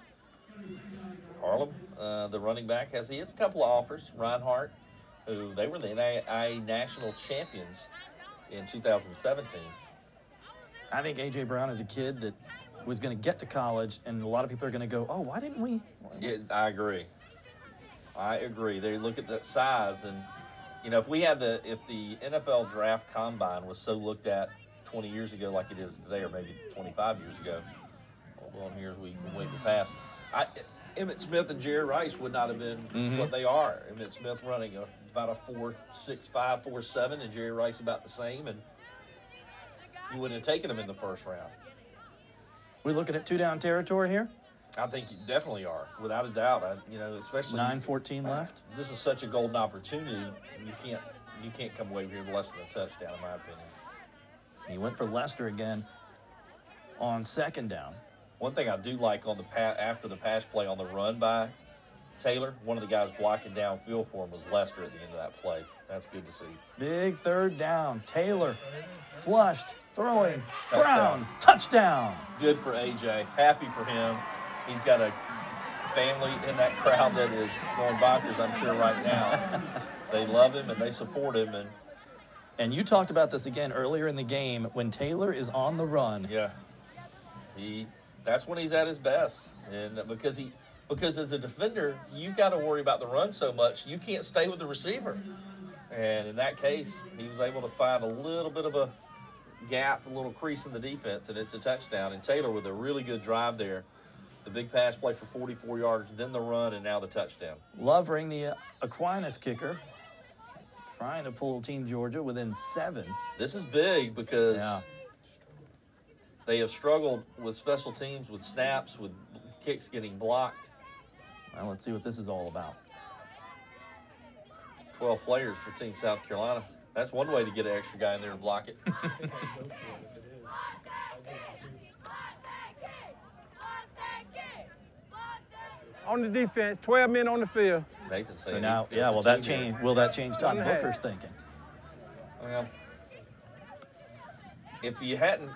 Harlem, the running back, he has a couple of offers. Reinhardt, who they were the NAIA national champions in 2017. I think A.J. Brown is a kid that was going to get to college, and a lot of people are going to go, oh, why didn't we? Yeah, I agree. They look at that size, and if the NFL draft combine was so looked at 20 years ago like it is today, or maybe 25 years ago, well, here's we can wait to pass. Emmitt Smith and Jerry Rice would not have been what they are. Emmitt Smith running about a 4.65, 4.7, and Jerry Rice about the same, and you wouldn't have taken him in the first round. We looking at 2-down territory here? I think you definitely are, without a doubt. Especially 9:14 left. This is such a golden opportunity. You can't come away here with less than a touchdown, in my opinion. He went for Lester again on 2nd down. One thing I do like on after the pass play on the run by Taylor, one of the guys blocking downfield for him was Lester at the end of that play. That's good to see. Big 3rd down. Taylor flushed, throwing. Touchdown. Brown, touchdown. Good for A.J. Happy for him. He's got a family in that crowd that is going bonkers, I'm sure, right now. They love him and they support him. And you talked about this again earlier in the game when Taylor is on the run. Yeah. That's when he's at his best. And because as a defender, you've got to worry about the run so much, you can't stay with the receiver. And in that case, he was able to find a little bit of a gap, a little crease in the defense, and it's a touchdown. And Taylor with a really good drive there. The big pass play for 44 yards, then the run, and now the touchdown. Lovering, the Aquinas kicker, trying to pull Team Georgia within 7. This is big because they have struggled with special teams, with snaps, with kicks getting blocked. Well, let's see what this is all about. 12 players for Team South Carolina. That's one way to get an extra guy in there and block it. on the defense, 12 men on the field. Nathan saying So now, yeah, will that change Todd Booker's thinking? Well, if you hadn't.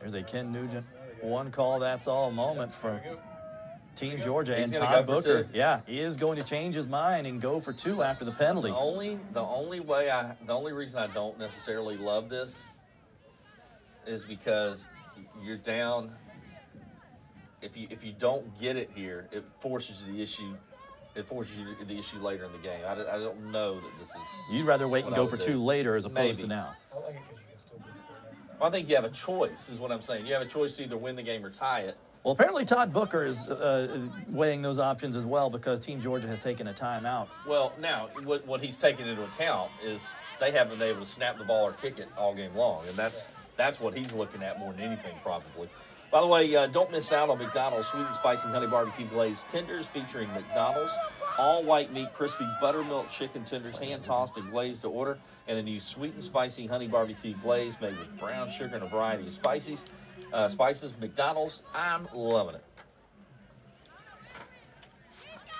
There's a Ken Nugent one call, that's all moment from Team Georgia. He's and gonna Todd go for Booker, two. yeah, he is going to change his mind and go for two after the penalty. The only reason I don't necessarily love this is because you're down. If you don't get it here, it forces you the issue. It forces you the issue later in the game. I don't know that this is. You'd rather wait and what go I would for do. two later as opposed to Maybe. now. I think you have a choice, is what I'm saying. You have a choice to either win the game or tie it. Well, apparently Todd Booker is weighing those options as well because Team Georgia has taken a timeout. Well, now, what he's taking into account is they haven't been able to snap the ball or kick it all game long, and that's what he's looking at more than anything, probably. By the way, don't miss out on McDonald's Sweet and Spicy Honey Barbecue Glazed Tenders featuring McDonald's all-white meat, crispy buttermilk chicken tenders, hand-tossed and glazed to order, and a new Sweet and Spicy Honey Barbecue Glaze made with brown sugar and a variety of spices. McDonald's, I'm loving it.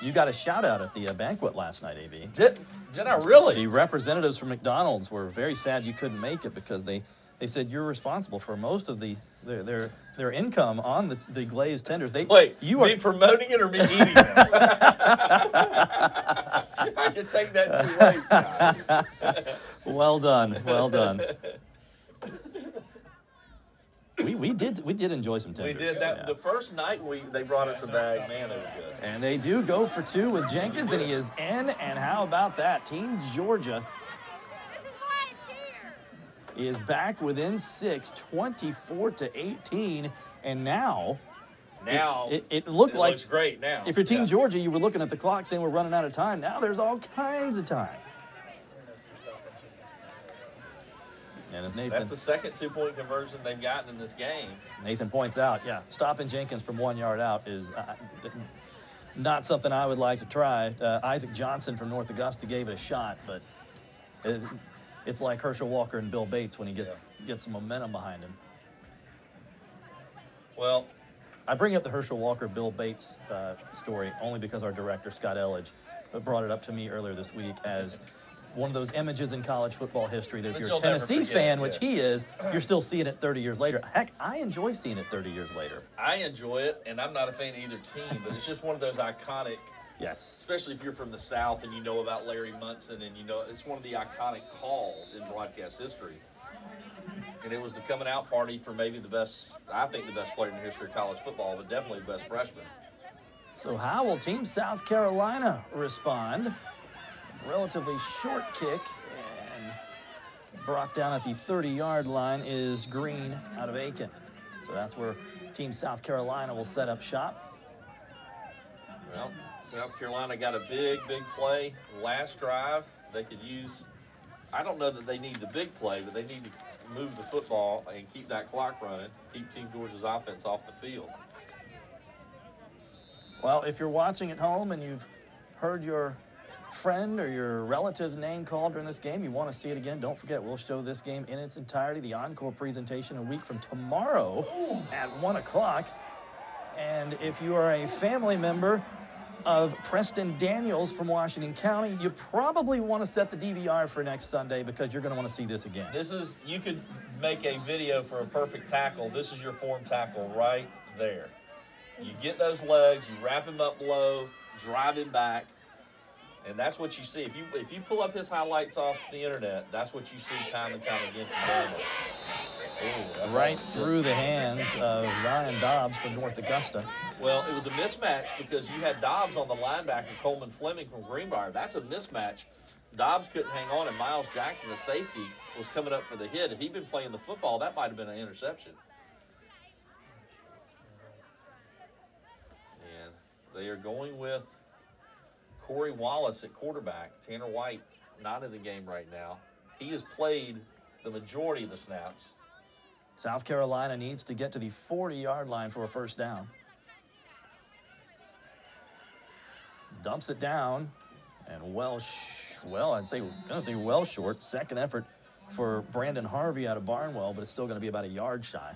You got a shout-out at the banquet last night, AB. Did I really? The representatives from McDonald's were very sad you couldn't make it because they said you're responsible for most of their income on the glazed tenders. Me promoting it or me eating it? I can take that two ways. Well done, well done. We did enjoy some tenders. We did that. Yeah. The first night they brought us a bag. Man, they were good. And they do go for two with Jenkins, and he is in. And how about that? Team Georgia is back within 6, 24-18. And now it looked like looks great now. If you're Team Georgia, you were looking at the clock saying we're running out of time. Now there's all kinds of time. And as Nathan, That's the second two-point conversion they've gotten in this game. Nathan points out, yeah, stopping Jenkins from 1 yard out is not something I would like to try. Isaac Johnson from North Augusta gave it a shot, but it's like Herschel Walker and Bill Bates when he gets some momentum behind him. Well, I bring up the Herschel Walker, Bill Bates story only because our director, Scott Elledge, brought it up to me earlier this week as one of those images in college football history that if you're a Tennessee fan, which he is, you're still seeing it 30 years later. Heck, I enjoy seeing it 30 years later. I enjoy it, and I'm not a fan of either team, but it's just one of those iconic. Yes. Especially if you're from the South and you know about Larry Munson, and you know it's one of the iconic calls in broadcast history. And it was the coming out party for maybe the best, I think the best player in the history of college football, but definitely the best freshman. So how will Team South Carolina respond? Relatively short kick, and brought down at the 30-yard line is Green out of Aiken. So that's where Team South Carolina will set up shop. Well, South Carolina got a big play last drive. They could use, I don't know that they need the big play, but they need to move the football and keep that clock running, keep Team Georgia's offense off the field. Well, if you're watching at home and you've heard your friend or your relative's name called during this game, you want to see it again, don't forget, we'll show this game in its entirety, the encore presentation a week from tomorrow at 1 o'clock. And if you are a family member of Preston Daniels from Washington County, you probably want to set the DVR for next Sunday because you're going to want to see this again. This is, you could make a video for a perfect tackle. This is your form tackle right there. You get those legs, you wrap him up low, drive him back, and that's what you see. If you pull up his highlights off the internet, that's what you see time and time again from Daniels. Ooh, Right through the hands of Ryan Dobbs from North Augusta. Well, it was a mismatch because you had Dobbs on the linebacker, Coleman Fleming from Greenbrier. That's a mismatch. Dobbs couldn't hang on, and Miles Jackson, the safety, was coming up for the hit. If he'd been playing the football, that might have been an interception. And they are going with Corey Wallace at quarterback. Tanner White not in the game right now. He has played the majority of the snaps. South Carolina needs to get to the 40-yard line for a first down. Dumps it down, and I'd say, well short. Second effort for Brandon Harvey out of Barnwell, but it's still going to be about a yard shy.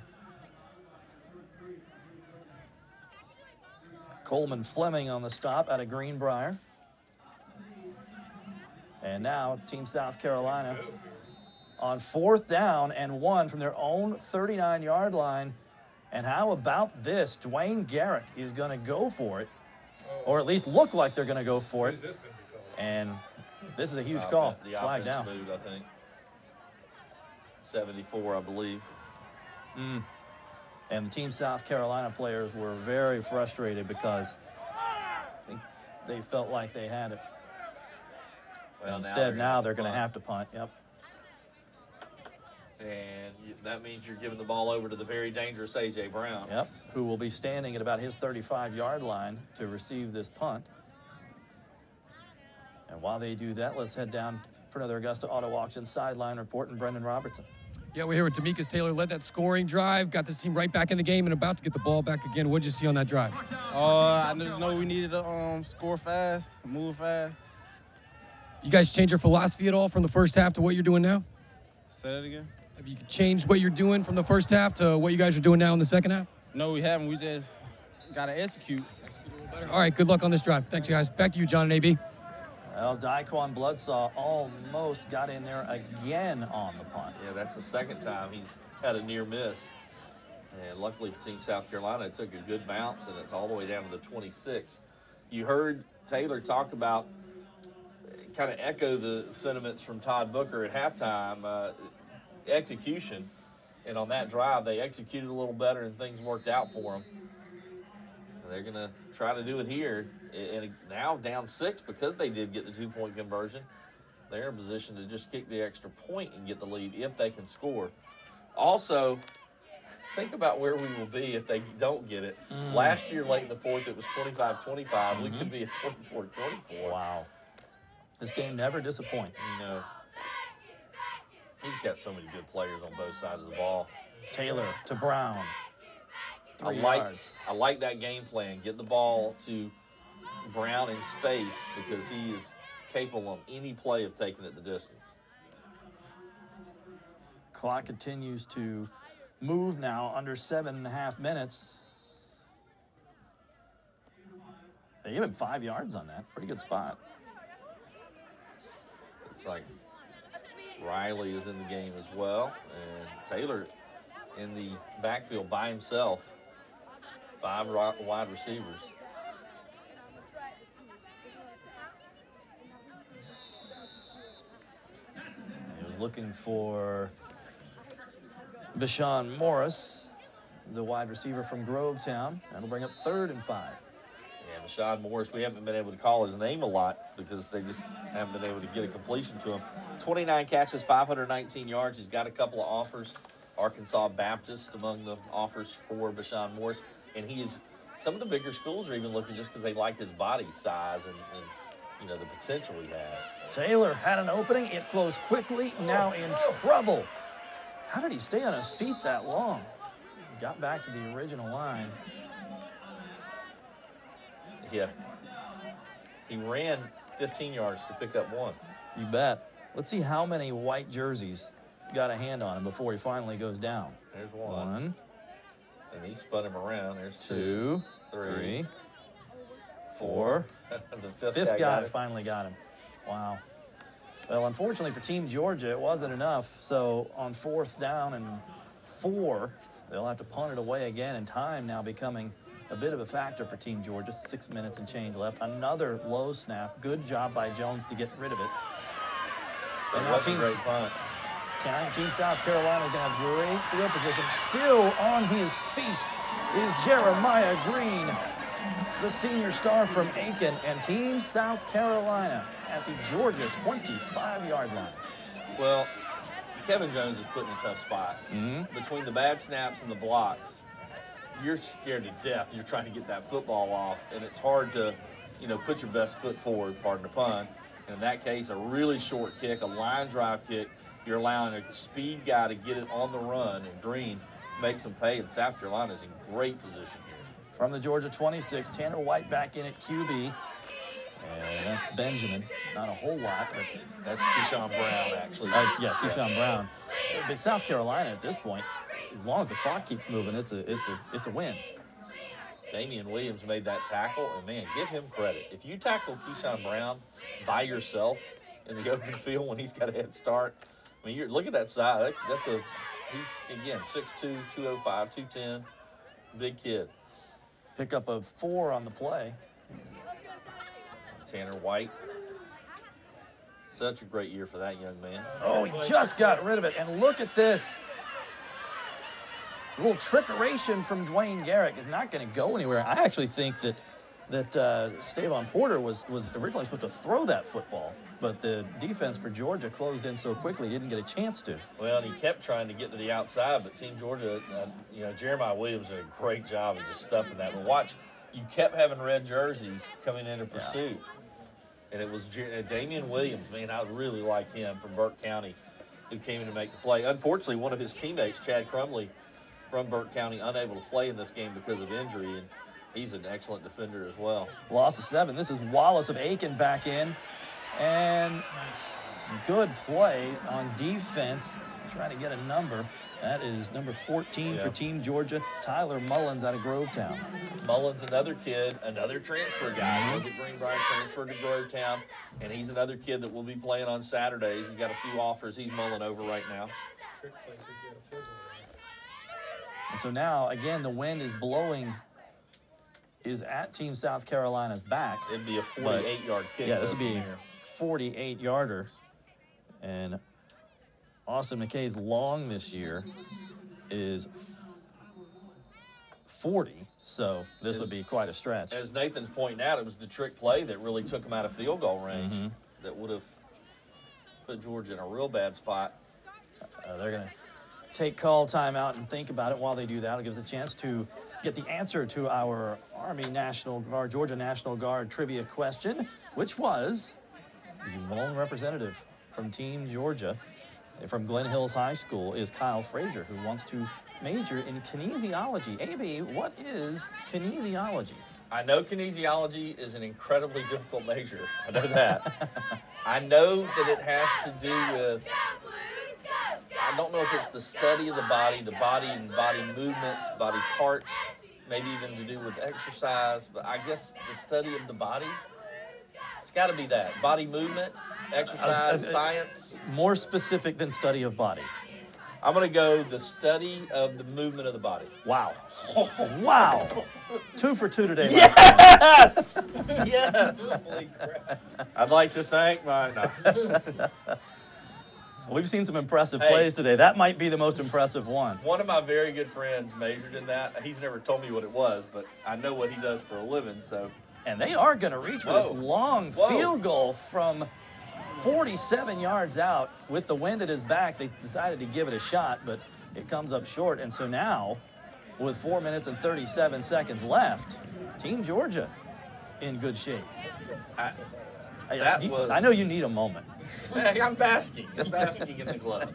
Coleman Fleming on the stop out of Greenbrier. And now Team South Carolina on 4th down and 1 from their own 39-yard line. And how about this? Dwayne Garrick is going to go for it, or at least look like they're going to go for it. And this is a huge call. The Flag offense down. moved, I think. 74, I believe. And the Team South Carolina players were very frustrated because I think they felt like they had it. Well, Instead, now they're going to have to punt. Yep. And that means you're giving the ball over to the very dangerous A.J. Brown. Yep, who will be standing at about his 35-yard line to receive this punt. And while they do that, let's head down for another Augusta Auto Auction sideline report and Brendan Robertson. Yeah, we're here with Demetrius Taylor, led that scoring drive, got this team right back in the game and about to get the ball back again. What did you see on that drive? I just know we needed to score fast, move fast. You guys change your philosophy at all from the first half to what you're doing now? Say that again? Have you changed what you're doing from the first half to what you guys are doing now in the second half? No, we haven't. We just got to execute. All right, good luck on this drive. Thanks, guys. Back to you, John and AB. Well, Daquan Bloodsaw almost got in there again on the punt. Yeah, that's the second time he's had a near miss. And luckily for Team South Carolina, it took a good bounce, and it's all the way down to the 26. You heard Taylor talk about, kind of echo the sentiments from Todd Booker at halftime, execution. And on that drive, they executed a little better, and things worked out for them. And they're going to try to do it here. And now down 6 because they did get the 2-point conversion. They're in a position to just kick the extra point and get the lead if they can score. Also, think about where we will be if they don't get it. Last year, late in the fourth, it was 25-25. We could be at 24-24. Wow. This game never disappoints. No. He's got so many good players on both sides of the ball. Taylor to Brown. 3 yards. I like that game plan. Get the ball to Brown in space because he is capable on any play of taking it the distance. Clock continues to move now, under 7.5 minutes. They gave him 5 yards on that. Pretty good spot. Looks like Riley is in the game as well. And Taylor in the backfield by himself. 5 wide receivers. He was looking for Bashawn Morris, the wide receiver from Grovetown. That'll bring up 3rd and 5. Yeah, Bashawn Morris, we haven't been able to call his name a lot because they just haven't been able to get a completion to him. 29 catches, 519 yards. He's got a couple of offers. Arkansas Baptist among the offers for Bashawn Morris. And he is, some of the bigger schools are even looking just because they like his body size and you know, the potential he has. Taylor had an opening. It closed quickly. Now in trouble. How did he stay on his feet that long? Got back to the original line. Yeah. He ran 15 yards to pick up 1. You bet. Let's see how many white jerseys got a hand on him before he finally goes down. There's 1. And he spun him around. There's 2, 3, 4. The fifth guy finally got him. Wow. Well, unfortunately for Team Georgia, it wasn't enough. So on 4th down and 4, they'll have to punt it away again, and time now becoming a bit of a factor for Team Georgia. 6 minutes and change left. Another low snap. Good job by Jones to get rid of it. And now Team South Carolina is going to have great field position. Still on his feet is Jeremiah Green, the senior star from Aiken, and Team South Carolina at the Georgia 25-yard line. Well, Kevin Jones is put in a tough spot. Between the bad snaps and the blocks, you're scared to death. You're trying to get that football off, and it's hard to, you know, put your best foot forward, pardon the pun. And in that case, a really short kick, a line drive kick, you're allowing a speed guy to get it on the run, and Green makes him pay, and South Carolina's in great position here. From the Georgia 26, Tanner White back in at QB. And that's Benjamin. Not a whole lot, but that's Keyshawn Brown, actually. Yeah, Keyshawn Brown. But South Carolina at this point, as long as the clock keeps moving, it's a win. Damian Williams made that tackle, and, man, give him credit. If you tackle Keyshawn Brown by yourself in the open field when he's got a head start, I mean, look at that side. He's, again, 6'2", 205, 210, big kid. Pickup of 4 on the play. Tanner White. Such a great year for that young man. Oh, he just got rid of it. And look at this. A little trickeration from Dwayne Garrick is not going to go anywhere. I actually think that Stavon Porter was originally supposed to throw that football, but the defense for Georgia closed in so quickly he didn't get a chance to. Well, and he kept trying to get to the outside, but Team Georgia, Jeremiah Williams did a great job of just stuffing that. But watch, you kept having red jerseys coming into pursuit. And it was Damian Williams, man, I really like him from Burke County, who came in to make the play. Unfortunately, one of his teammates, Chad Crumley, from Burke County, unable to play in this game because of injury, and he's an excellent defender as well. Loss of 7. This is Wallace of Aiken back in, and good play on defense, trying to get a number. That is number 14 for Team Georgia, Tyler Mullins out of Grovetown. Mullins, another kid, another transfer guy. He was at Greenbrier, transferred to Grovetown, and he's another kid that will be playing on Saturdays. He's got a few offers he's mulling over right now. And so now, again, the wind is blowing, is at Team South Carolina's back. It'd be a 48-yard kick. Yeah, this would be a 48-yarder. And Austin McKay's long this year is 40, so this would be quite a stretch. As Nathan's pointing out, it was the trick play that really took him out of field goal range that would have put Georgia in a real bad spot. They're going to take call timeout and think about it. While they do that, it gives a chance to get the answer to our Army National Guard, Georgia National Guard trivia question, which was the lone representative from Team Georgia from Glen Hills High School is Kyle Frazier, who wants to major in kinesiology. AB, what is kinesiology? I know kinesiology is an incredibly difficult major. I know that. I know that it has to do with, I don't know if it's the study of the body and body movements, body parts, maybe even to do with exercise, but I guess the study of the body. It's got to be that. Body movement, exercise, science. More specific than study of body. I'm going to go the study of the movement of the body. Wow. Wow. 2 for 2 today. Yes! Yes. Holy crap. I'd like to thank my... No. We've seen some impressive plays today. That might be the most impressive one. One of my very good friends majored in that. He's never told me what it was, but I know what he does for a living, so... And they are going to reach for this long field goal from 47 yards out. With the wind at his back, they decided to give it a shot, but it comes up short. And so now, with 4 minutes and 37 seconds left, Team Georgia in good shape. I know you need a moment. Hey, I'm basking. I'm basking in the glove.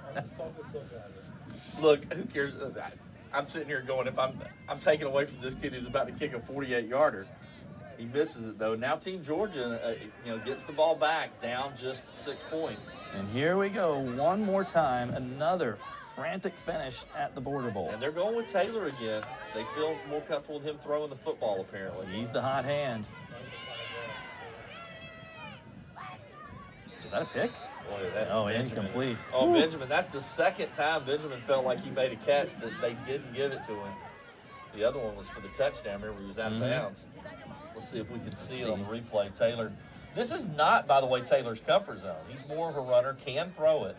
Look, who cares? I'm sitting here going, if I'm taking away from this kid who's about to kick a 48-yarder. He misses it, though. Now Team Georgia, gets the ball back, down just 6 points. And here we go, one more time, another frantic finish at the Border Bowl. And they're going with Taylor again. They feel more comfortable with him throwing the football, apparently. He's the hot hand. Is that a pick? Boy, that's incomplete. Oh, Benjamin, that's the second time Benjamin felt like he made a catch that they didn't give it to him. The other one was for the touchdown, remember, he was out of bounds. Let's see if we can see it on the replay. Taylor, this is not, by the way, Taylor's comfort zone. He's more of a runner, can throw it.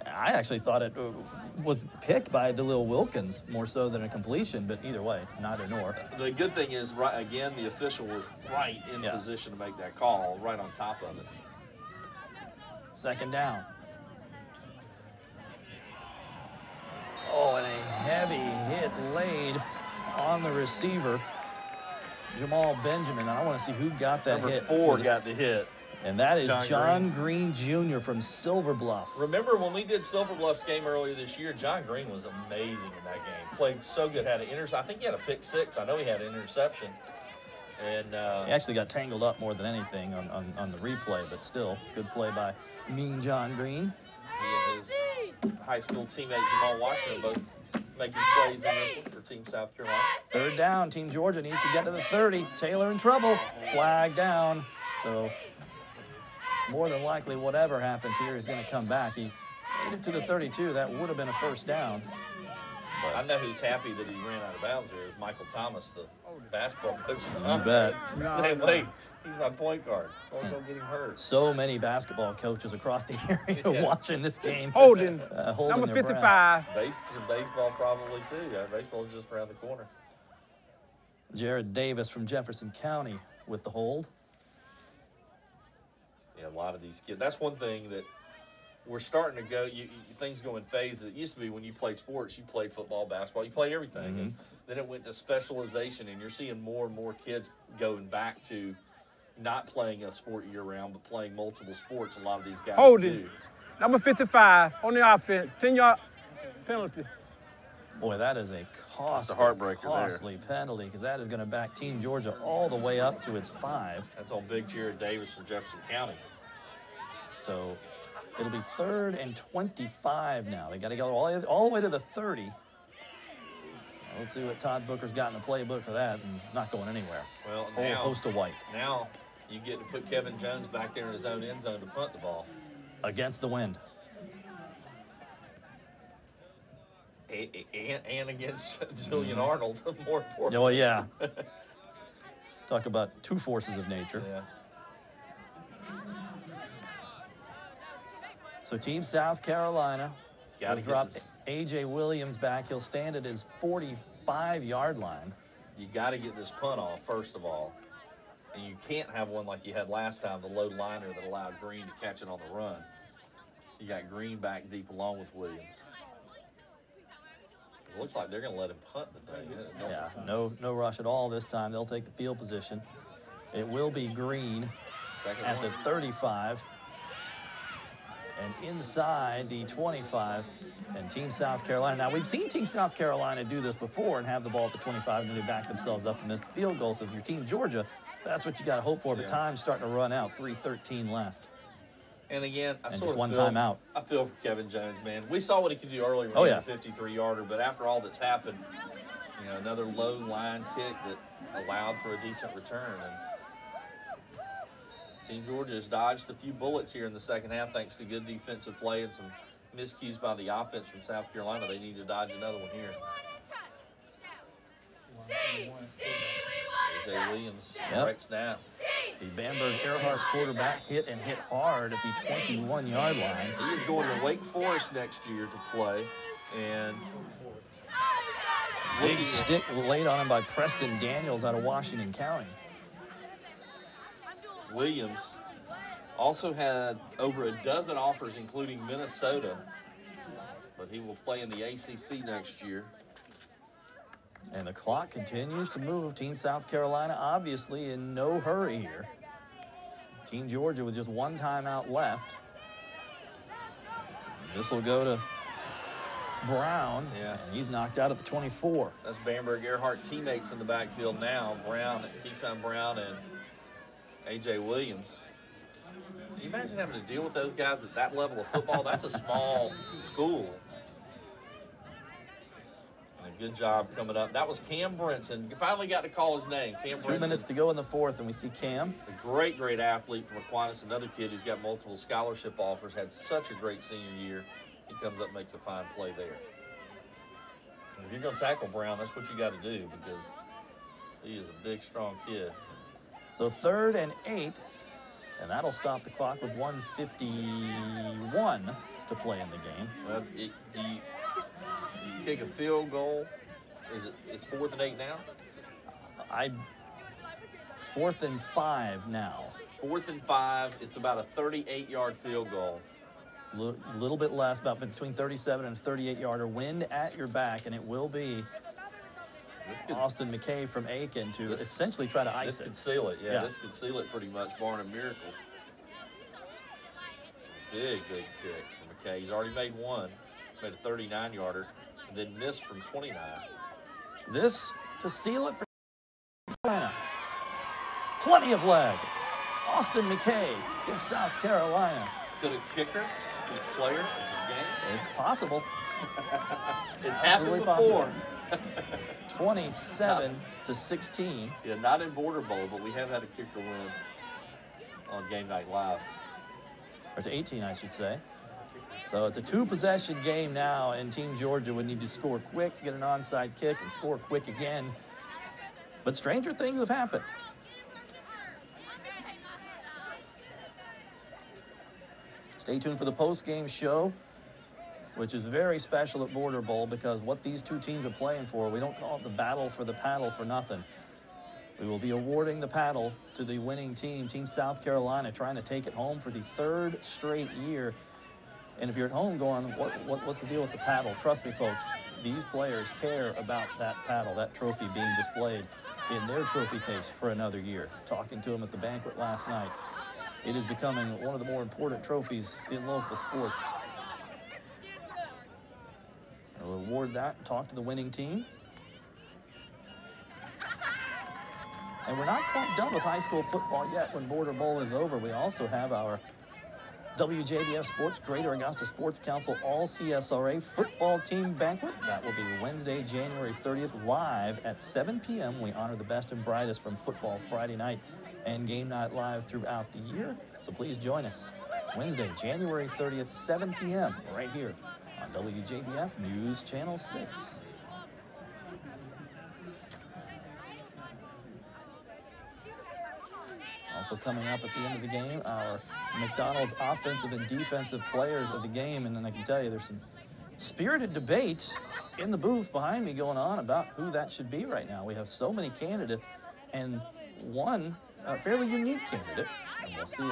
I actually thought it was picked by DeLille Wilkins more so than a completion, but either way, neither nor. The good thing is, again, the official was right in position to make that call, right on top of it. Second down. Oh, and a heavy hit laid on the receiver, Jamal Benjamin. I want to see who got that hit. Number 4 got the hit. And that is John Green Jr. from Silver Bluff. Remember when we did Silver Bluff's game earlier this year, John Green was amazing in that game. Played so good, had an interception. I think he had a pick 6. I know he had an interception. And he actually got tangled up more than anything on the replay, but still, good play by Mean John Green. He and his high school teammate Jamal Washington both making plays in this one for Team South Carolina. Third down, Team Georgia needs to get to the 30. Taylor in trouble. Flag down. So more than likely, whatever happens here is going to come back. He made it to the 32. That would have been a first down. But I know who's happy that he ran out of bounds here is Michael Thomas, the basketball coach at Thomas. You bet. Saying, wait, he's my point guard. Don't get him hurt. So many basketball coaches across the area watching this game. Holding. Holding Number their 55. Some baseball probably too. Yeah, baseball's just around the corner. Jared Davis from Jefferson County with the hold. Yeah, a lot of these kids. That's one thing that we're starting to go. Things go in phases. It used to be when you played sports, you played football, basketball, you played everything. And then it went to specialization, and you're seeing more and more kids going back to not playing a sport year-round, but playing multiple sports. A lot of these guys do. Number 55 on the offense. 10-yard penalty. Boy, that is a costly penalty because that is going to back Team Georgia all the way up to its 5. That's on Big Jared Davis from Jefferson County. So it'll be 3rd and 25 now. They got to go all the way to the 30. Now, let's see what Todd Booker's got in the playbook for that, and not going anywhere. Well, whole now, host of white. Now you get to put Kevin Jones back there in his own end zone to punt the ball. Against the wind. And against Julian Arnold, more important. Well, yeah. Talk about two forces of nature. Yeah. So Team South Carolina Gotta will drop this. A.J. Williams back. He'll stand at his 45-yard line. You got to get this punt off, first of all. And you can't have one like you had last time, the low liner that allowed Green to catch it on the run. You got Green back deep along with Williams. It looks like they're going to let him punt the thing. Yeah, no rush at all this time. They'll take the field position. It will be Green at the 35. And inside the 25, and Team South Carolina. Now, we've seen Team South Carolina do this before and have the ball at the 25, and then they back themselves up and miss the field goal. So if you're Team Georgia, that's what you got to hope for. But time's starting to run out, 3:13 left. And again, I just one timeout. I feel for Kevin Jones, man. We saw what he could do earlier when he had a 53-yarder, but after all that's happened, you know, another low line kick that allowed for a decent return. And Team Georgia has dodged a few bullets here in the second half thanks to good defensive play and some miscues by the offense from South Carolina. They need to dodge another one here. A.J. Williams, correct snap. The Bamberg Earhart quarterback hit hard at the 21-yard line. He is going to Wake Forest next year to play, and big stick laid on him by Preston Daniels out of Washington County. Williams also had over a dozen offers, including Minnesota, but he will play in the ACC next year. And the clock continues to move. Team South Carolina obviously in no hurry here. Team Georgia with just one timeout left. This will go to Brown, and he's knocked out at the 24. That's Bamberg Earhart teammates in the backfield now. Keyshawn Brown and A.J. Williams. Can you imagine having to deal with those guys at that level of football? That's a small school. And a good job coming up. That was Cam Brinson. You finally got to call his name. Cam Brinson. 2 minutes to go in the fourth, and we see Cam. A great athlete from Aquinas, another kid who's got multiple scholarship offers, had such a great senior year. He comes up and makes a fine play there. And if you're going to tackle Brown, that's what you got to do because he is a big, strong kid. So 3rd and 8, and that'll stop the clock with 1:51 to play in the game. Well, do you kick a field goal? It's 4th and 8 now? It's 4th and 5 now. 4th and 5. It's about a 38-yard field goal. A little bit less, about between 37 and a 38-yarder. Wind at your back, and it will be Austin McKay from Aiken to essentially try to ice it. This could seal it, yeah. This could seal it pretty much, barring a miracle. Big kick from McKay. He's already made one. Made a 39-yarder, and then missed from 29. This to seal it for Carolina. Plenty of leg. Austin McKay gives South Carolina. Could a kicker, could a player of the game? It's possible. It's happened before. 27-16. Yeah, not in Border Bowl, but we have had a kicker win on Game Night Live. Or to 18, I should say. So it's a 2-possession game now, and Team Georgia would need to score quick, get an onside kick, and score quick again. But stranger things have happened. Stay tuned for the post-game show, which is very special at Border Bowl because what these two teams are playing for, we don't call it the battle for the paddle for nothing. We will be awarding the paddle to the winning team, Team South Carolina, trying to take it home for the 3rd straight year. And if you're at home going, what's the deal with the paddle? Trust me, folks, these players care about that paddle, that trophy being displayed in their trophy case for another year. Talking to them at the banquet last night, it is becoming one of the more important trophies in local sports. We'll award that and talk to the winning team. And we're not quite done with high school football yet. When Border Bowl is over, we also have our WJBF Sports Greater Augusta Sports Council All CSRA Football Team Banquet. That will be Wednesday, January 30th, live at 7 p.m. We honor the best and brightest from football Friday night and Game Night Live throughout the year. So please join us Wednesday, January 30th, 7 p.m. right here on WJBF News Channel 6. Also coming up at the end of the game, our McDonald's offensive and defensive players of the game. And then I can tell you there's some spirited debate in the booth behind me going on about who that should be right now. We have so many candidates and one fairly unique candidate. And we'll see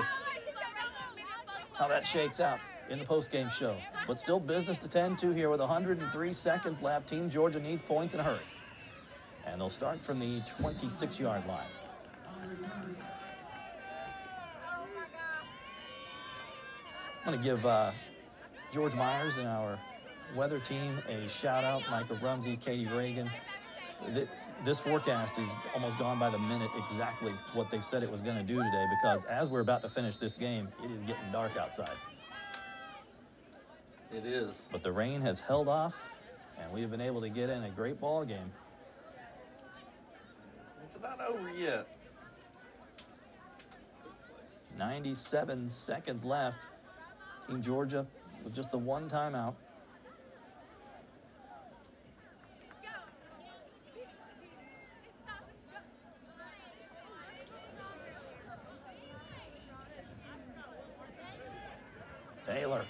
how that shakes out in the post-game show. But still business to tend to here with 103 seconds left. Team Georgia needs points in a hurry. And they'll start from the 26-yard line. I'm going to give George Myers and our weather team a shout-out, Micah Rumsey, Katie Reagan. This forecast is almost gone by the minute exactly what they said it was going to do today because as we're about to finish this game, it is getting dark outside. It is. But the rain has held off, and we have been able to get in a great ball game. It's not over yet. 97 seconds left. Team Georgia with just the one timeout. Taylor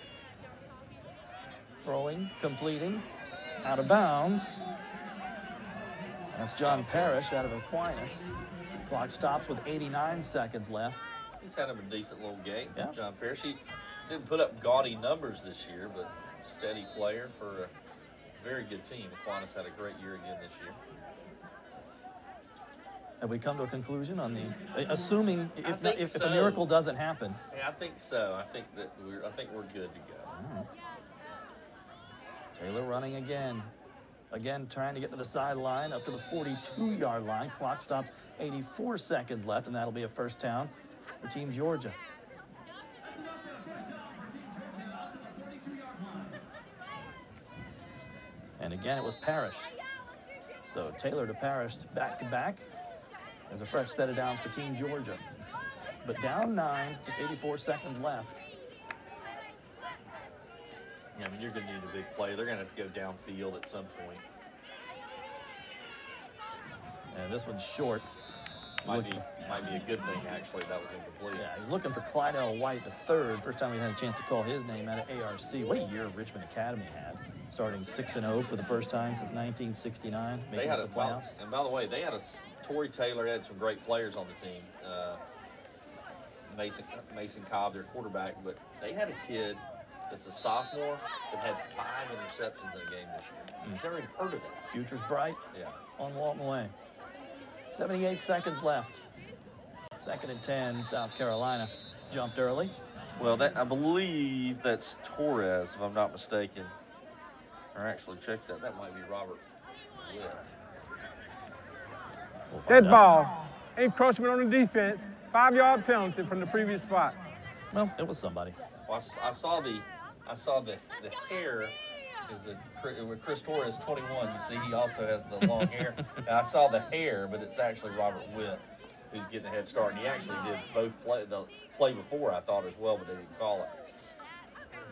throwing, completing, out of bounds. That's John Parrish out of Aquinas. Clock stops with 89 seconds left. He's had him a decent little game, yeah. John Parrish. He didn't put up gaudy numbers this year, but steady player for a very good team. Aquinas had a great year again this year. Have we come to a conclusion on the, assuming if so. a miracle doesn't happen? Yeah, I think so. I think we're good to go. Taylor running again. Again, trying to get to the sideline, up to the 42-yard line. Clock stops, 84 seconds left, and that'll be a first down for Team Georgia. And again, it was Parrish. So Taylor to Parrish back-to-back as a fresh set of downs for Team Georgia. But down 9, just 84 seconds left. Yeah, I mean, you're going to need a big play. They're going to have to go downfield at some point. And this one's short. Might be a good thing, actually. That was incomplete. Yeah, he's looking for Clydell White, the third. First time we had a chance to call his name out of ARC. What a year Richmond Academy had. Starting 6-0 for the first time since 1969, making the playoffs. And by the way, they had Torrey Taylor had some great players on the team. Mason Cobb, their quarterback, but they had a kid that's a sophomore that had 5 interceptions in a game this year. Never even heard of it. Future's bright. Yeah. On Walton Way. 78 seconds left. 2nd and 10, South Carolina jumped early. Well, I believe that's Torres, if I'm not mistaken. Or actually, check that. That might be Robert Witt. Dead ball. Encroachment on the defense. 5-yard penalty from the previous spot. Well, it was somebody. Well, I saw the hair is with Chris Torres, 21. You see, he also has the long hair. Now, I saw the hair, but it's actually Robert Witt who's getting a head start. And he actually did both the play before, I thought, as well, but they didn't call it.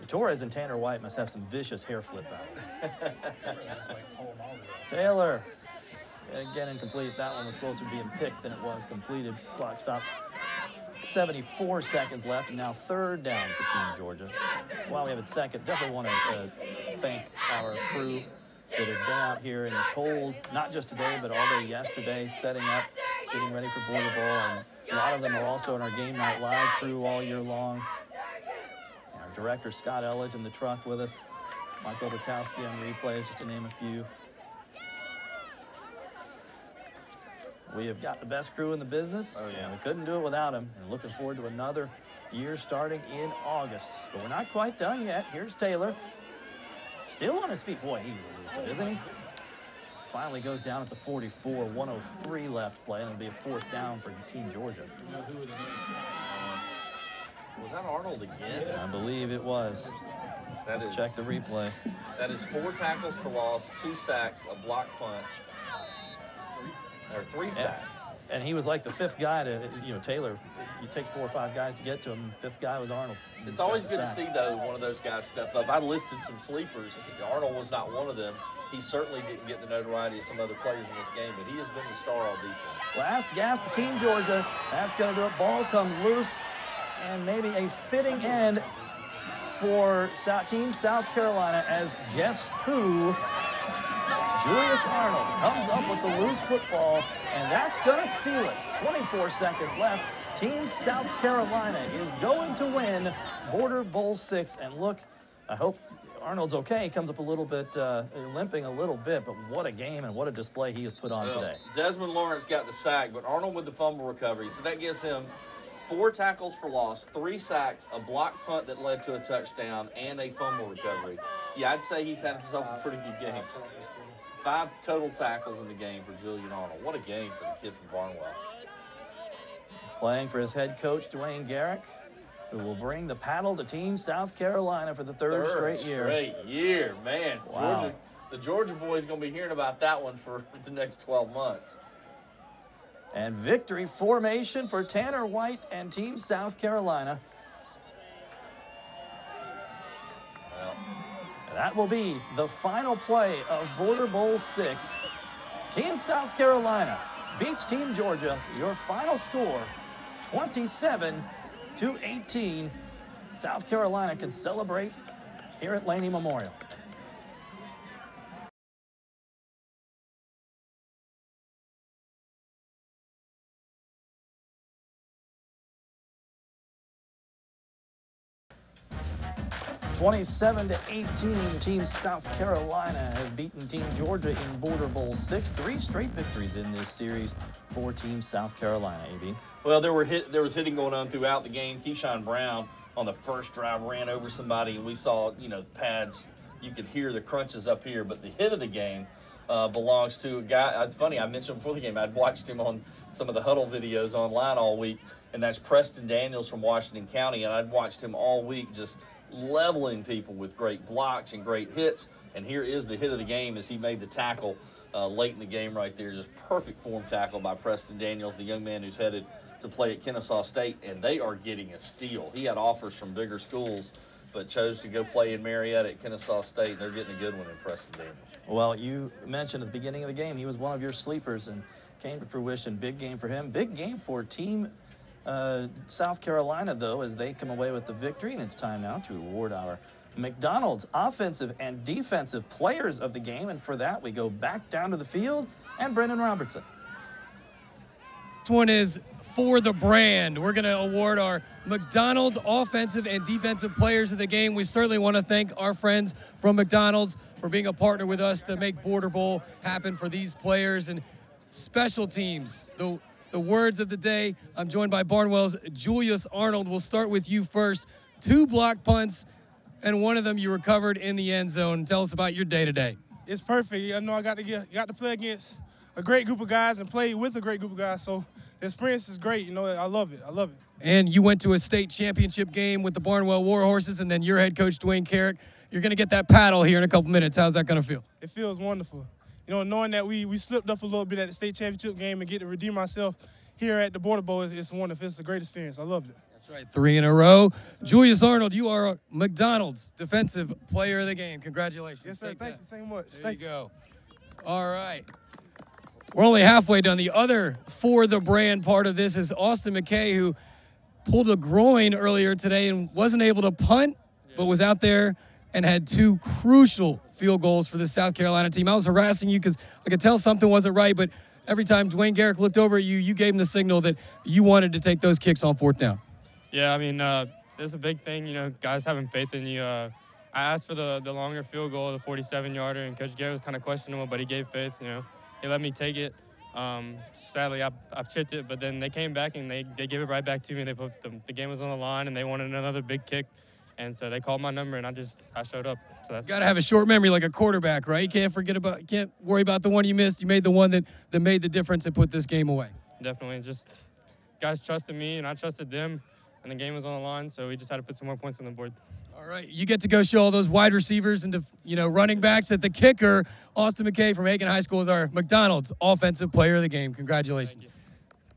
Torres and Tanner White must have some vicious hair flip battles. Taylor, again incomplete. That one was closer to being picked than it was completed. Clock stops. 74 seconds left, and now third down for Team Georgia. While we have it second, definitely want to thank our crew that have been out here in the cold, not just today, but all day yesterday, setting up, getting ready for Border Bowl. And a lot of them are also in our Game Night Live crew all year long. Our director, Scott Elledge, in the truck with us. Michael Bukowski on replays, just to name a few. We have got the best crew in the business. Oh, yeah. And we couldn't do it without him. And looking forward to another year starting in August. But we're not quite done yet. Here's Taylor. Still on his feet. Boy, he's elusive, isn't he? Finally goes down at the 44. 103 left play, and it'll be a fourth down for Team Georgia. Was that Arnold again? I believe it was. Let's check the replay. That is 4 tackles for loss, 2 sacks, a block punt. Or 3 sacks. And he was like the 5th guy to, Taylor, it takes 4 or 5 guys to get to him. The 5th guy was Arnold. It's always good to see, though, one of those guys step up. I listed some sleepers. Arnold was not one of them. He certainly didn't get the notoriety of some other players in this game, but he has been the star on defense. Last gasp for Team Georgia. That's going to do it. Ball comes loose. And maybe a fitting end for Team South Carolina, as guess who? Julius Arnold comes up with the loose football, and that's going to seal it. 24 seconds left. Team South Carolina is going to win Border Bowl 6. And look, I hope Arnold's okay. He comes up a little bit, limping a little bit, but what a game and what a display he has put on today. Desmond Lawrence got the sack, but Arnold with the fumble recovery. So that gives him 4 tackles for loss, 3 sacks, a block punt that led to a touchdown, and a fumble recovery. Yeah, I'd say he's had himself a pretty good game. 5 total tackles in the game for Julian Arnold. What a game for the kid from Barnwell. Playing for his head coach, Dwayne Garrick, who will bring the paddle to Team South Carolina for the third straight year. Man. Wow. The Georgia boys going to be hearing about that one for the next 12 months. And victory formation for Tanner White and Team South Carolina. That will be the final play of Border Bowl 6. Team South Carolina beats Team Georgia. Your final score, 27-18. South Carolina can celebrate here at Laney Memorial. (27-18). Team South Carolina has beaten Team Georgia in Border Bowl 6. 3 straight victories in this series for Team South Carolina. AB. Well, there was hitting going on throughout the game. Keyshawn Brown on the first drive ran over somebody, and we saw, pads. You could hear the crunches up here, but the hit of the game belongs to a guy. It's funny, I mentioned before the game, I'd watched him on some of the huddle videos online all week, and that's Preston Daniels from Washington County, and I'd watched him all week just leveling people with great blocks and great hits. And here is the hit of the game as he made the tackle late in the game right there. Just perfect form tackle by Preston Daniels, the young man who's headed to play at Kennesaw State, and they are getting a steal. He had offers from bigger schools, but chose to go play in Marietta at Kennesaw State. They're getting a good one in Preston Daniels. Well, you mentioned at the beginning of the game, he was one of your sleepers and came to fruition. Big game for him. Big game for Team South Carolina, though, as they come away with the victory. And it's time now to award our McDonald's offensive and defensive players of the game. And for that, we go back down to the field and Brendan Robertson. This one is for the brand. We're going to award our McDonald's offensive and defensive players of the game. We certainly want to thank our friends from McDonald's for being a partner with us to make Border Bowl happen for these players. And special teams, the words of the day. I'm joined by Barnwell's Julius Arnold. We'll start with you first. 2 block punts, and one of them you recovered in the end zone. Tell us about your day today. It's perfect. I know I got to play against a great group of guys and play with a great group of guys. So the experience is great. I love it. and you went to a state championship game with the Barnwell Warhorses, and then your head coach, Dwayne Carrick. You're going to get that paddle here in a couple minutes. How's that going to feel? It feels wonderful. You know, knowing that we slipped up a little bit at the state championship game and get to redeem ourselves here at the Border Bowl, it's wonderful. It's a great experience. I loved it. That's right, 3 in a row. Julius Arnold, you are McDonald's Defensive Player of the Game. Congratulations. Yes, sir. Thank you so much. There you go. All right. We're only halfway done. The other for the brand part of this is Austin McKay, who pulled a groin earlier today and wasn't able to punt, but was out there and had 2 crucial field goals for the South Carolina team. I was harassing you because I could tell something wasn't right, but every time Dwayne Garrick looked over at you, you gave him the signal that you wanted to take those kicks on 4th down. Yeah, I mean, it's a big thing, you know, guys having faith in you. I asked for the longer field goal, the 47-yarder, and Coach Garrett was kind of questionable, but he gave faith, you know. He let me take it. Sadly, I chipped it, but then they came back and they gave it right back to me. They put the game was on the line, and they wanted another big kick. And so they called my number, and I showed up. So that's got to have a short memory like a quarterback, right? You can't worry about the one you missed. You made the one that made the difference and put this game away. Definitely. Just guys trusted me, and I trusted them, and the game was on the line, so we just had to put some more points on the board. All right, you get to go show all those wide receivers and running backs that the kicker, Austin McKay from Aiken High School, is our McDonald's Offensive Player of the Game. Congratulations.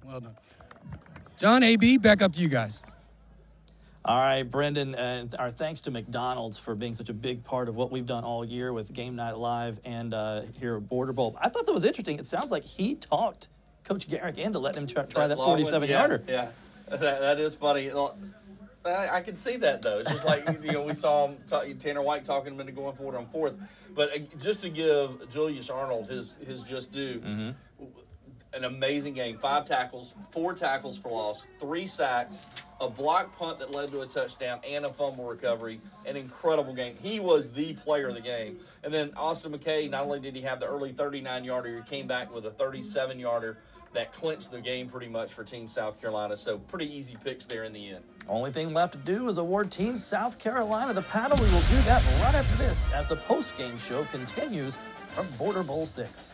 Well done. John, AB, back up to you guys. All right, Brendan, our thanks to McDonald's for being such a big part of what we've done all year with Game Night Live and here at Border Bowl. I thought that was interesting. It sounds like he talked Coach Garrick into letting him try that 47-yarder. Yeah, that is funny. I can see that, though. It's just like, we saw him, Tanner White talking him into going forward on 4th. But just to give Julius Arnold his just due, an amazing game. 5 tackles, 4 tackles for loss, 3 sacks, a block punt that led to a touchdown, and a fumble recovery. An incredible game. He was the player of the game. And then Austin McKay, not only did he have the early 39-yarder, he came back with a 37-yarder that clinched the game pretty much for Team South Carolina. So pretty easy picks there in the end. Only thing left to do is award Team South Carolina the paddle. We will do that right after this as the post-game show continues from Border Bowl 6.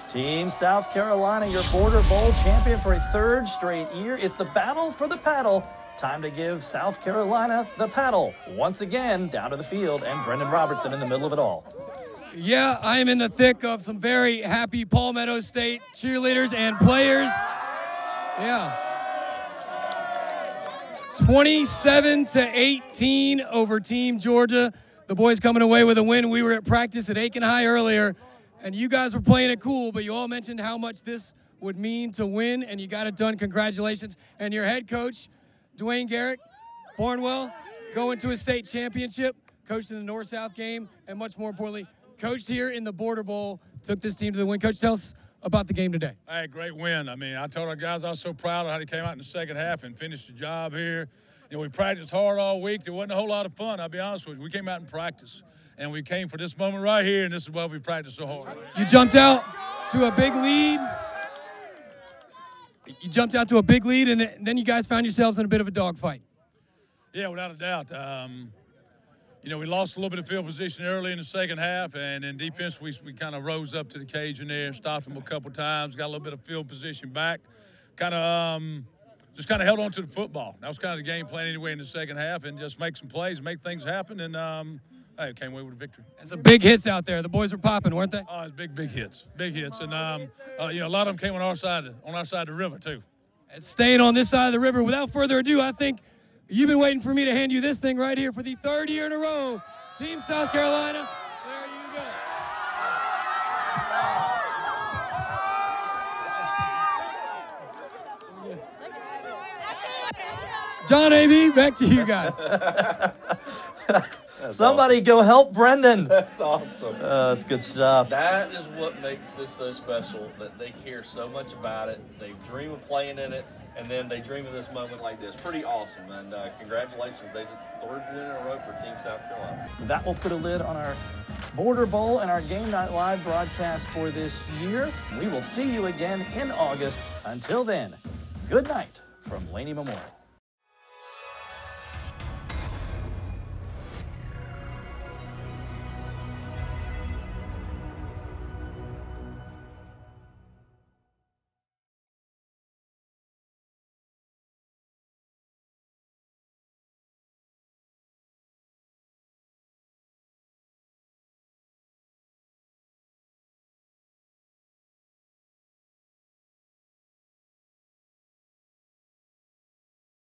Team South Carolina, your Border Bowl champion for a 3rd straight year. It's the battle for the paddle. Time to give South Carolina the paddle. Once again, down to the field, and Brendan Robertson in the middle of it all. Yeah, I am in the thick of some very happy Palmetto State cheerleaders and players. Yeah. 27-18 over Team Georgia. The boys coming away with a win. We were at practice at Aiken High earlier, and you guys were playing it cool, but you all mentioned how much this would mean to win, and you got it done. Congratulations. And your head coach, Dwayne Garrick, Barnwell, going to a state championship, coached in the North-South game, and much more importantly, coached here in the Border Bowl, took this team to the win. Coach, tell us about the game today. Hey, great win. I mean, I told our guys I was so proud of how they came out in the second half and finished the job here. We practiced hard all week. There wasn't a whole lot of fun, I'll be honest with you. We came out and practiced, and we came for this moment right here, and this is why we practiced so hard. You jumped out to a big lead. And then you guys found yourselves in a bit of a dogfight. Yeah, without a doubt. We lost a little bit of field position early in the second half, and in defense, we kind of rose up to the occasion there, stopped them a couple times, got a little bit of field position back, just held on to the football. That was kind of the game plan anyway in the second half, and just make some plays, make things happen, and came away with a victory. And some big hits out there. The boys were popping, weren't they? Oh, it's big hits, and a lot of them came on our side of the river too. And staying on this side of the river, without further ado, I think you've been waiting for me to hand you this thing right here for the 3rd year in a row. Team South Carolina, there you go. John, AB, back to you guys. Somebody go help Brendan. That's awesome. That's good stuff. That is what makes this so special, that they care so much about it. They dream of playing in it, and then they dream of this moment like this. Pretty awesome, and congratulations. They did 3rd win in a row for Team South Carolina. That will put a lid on our Border Bowl and our Game Night Live broadcast for this year. We will see you again in August. Until then, good night from Laney Memorial.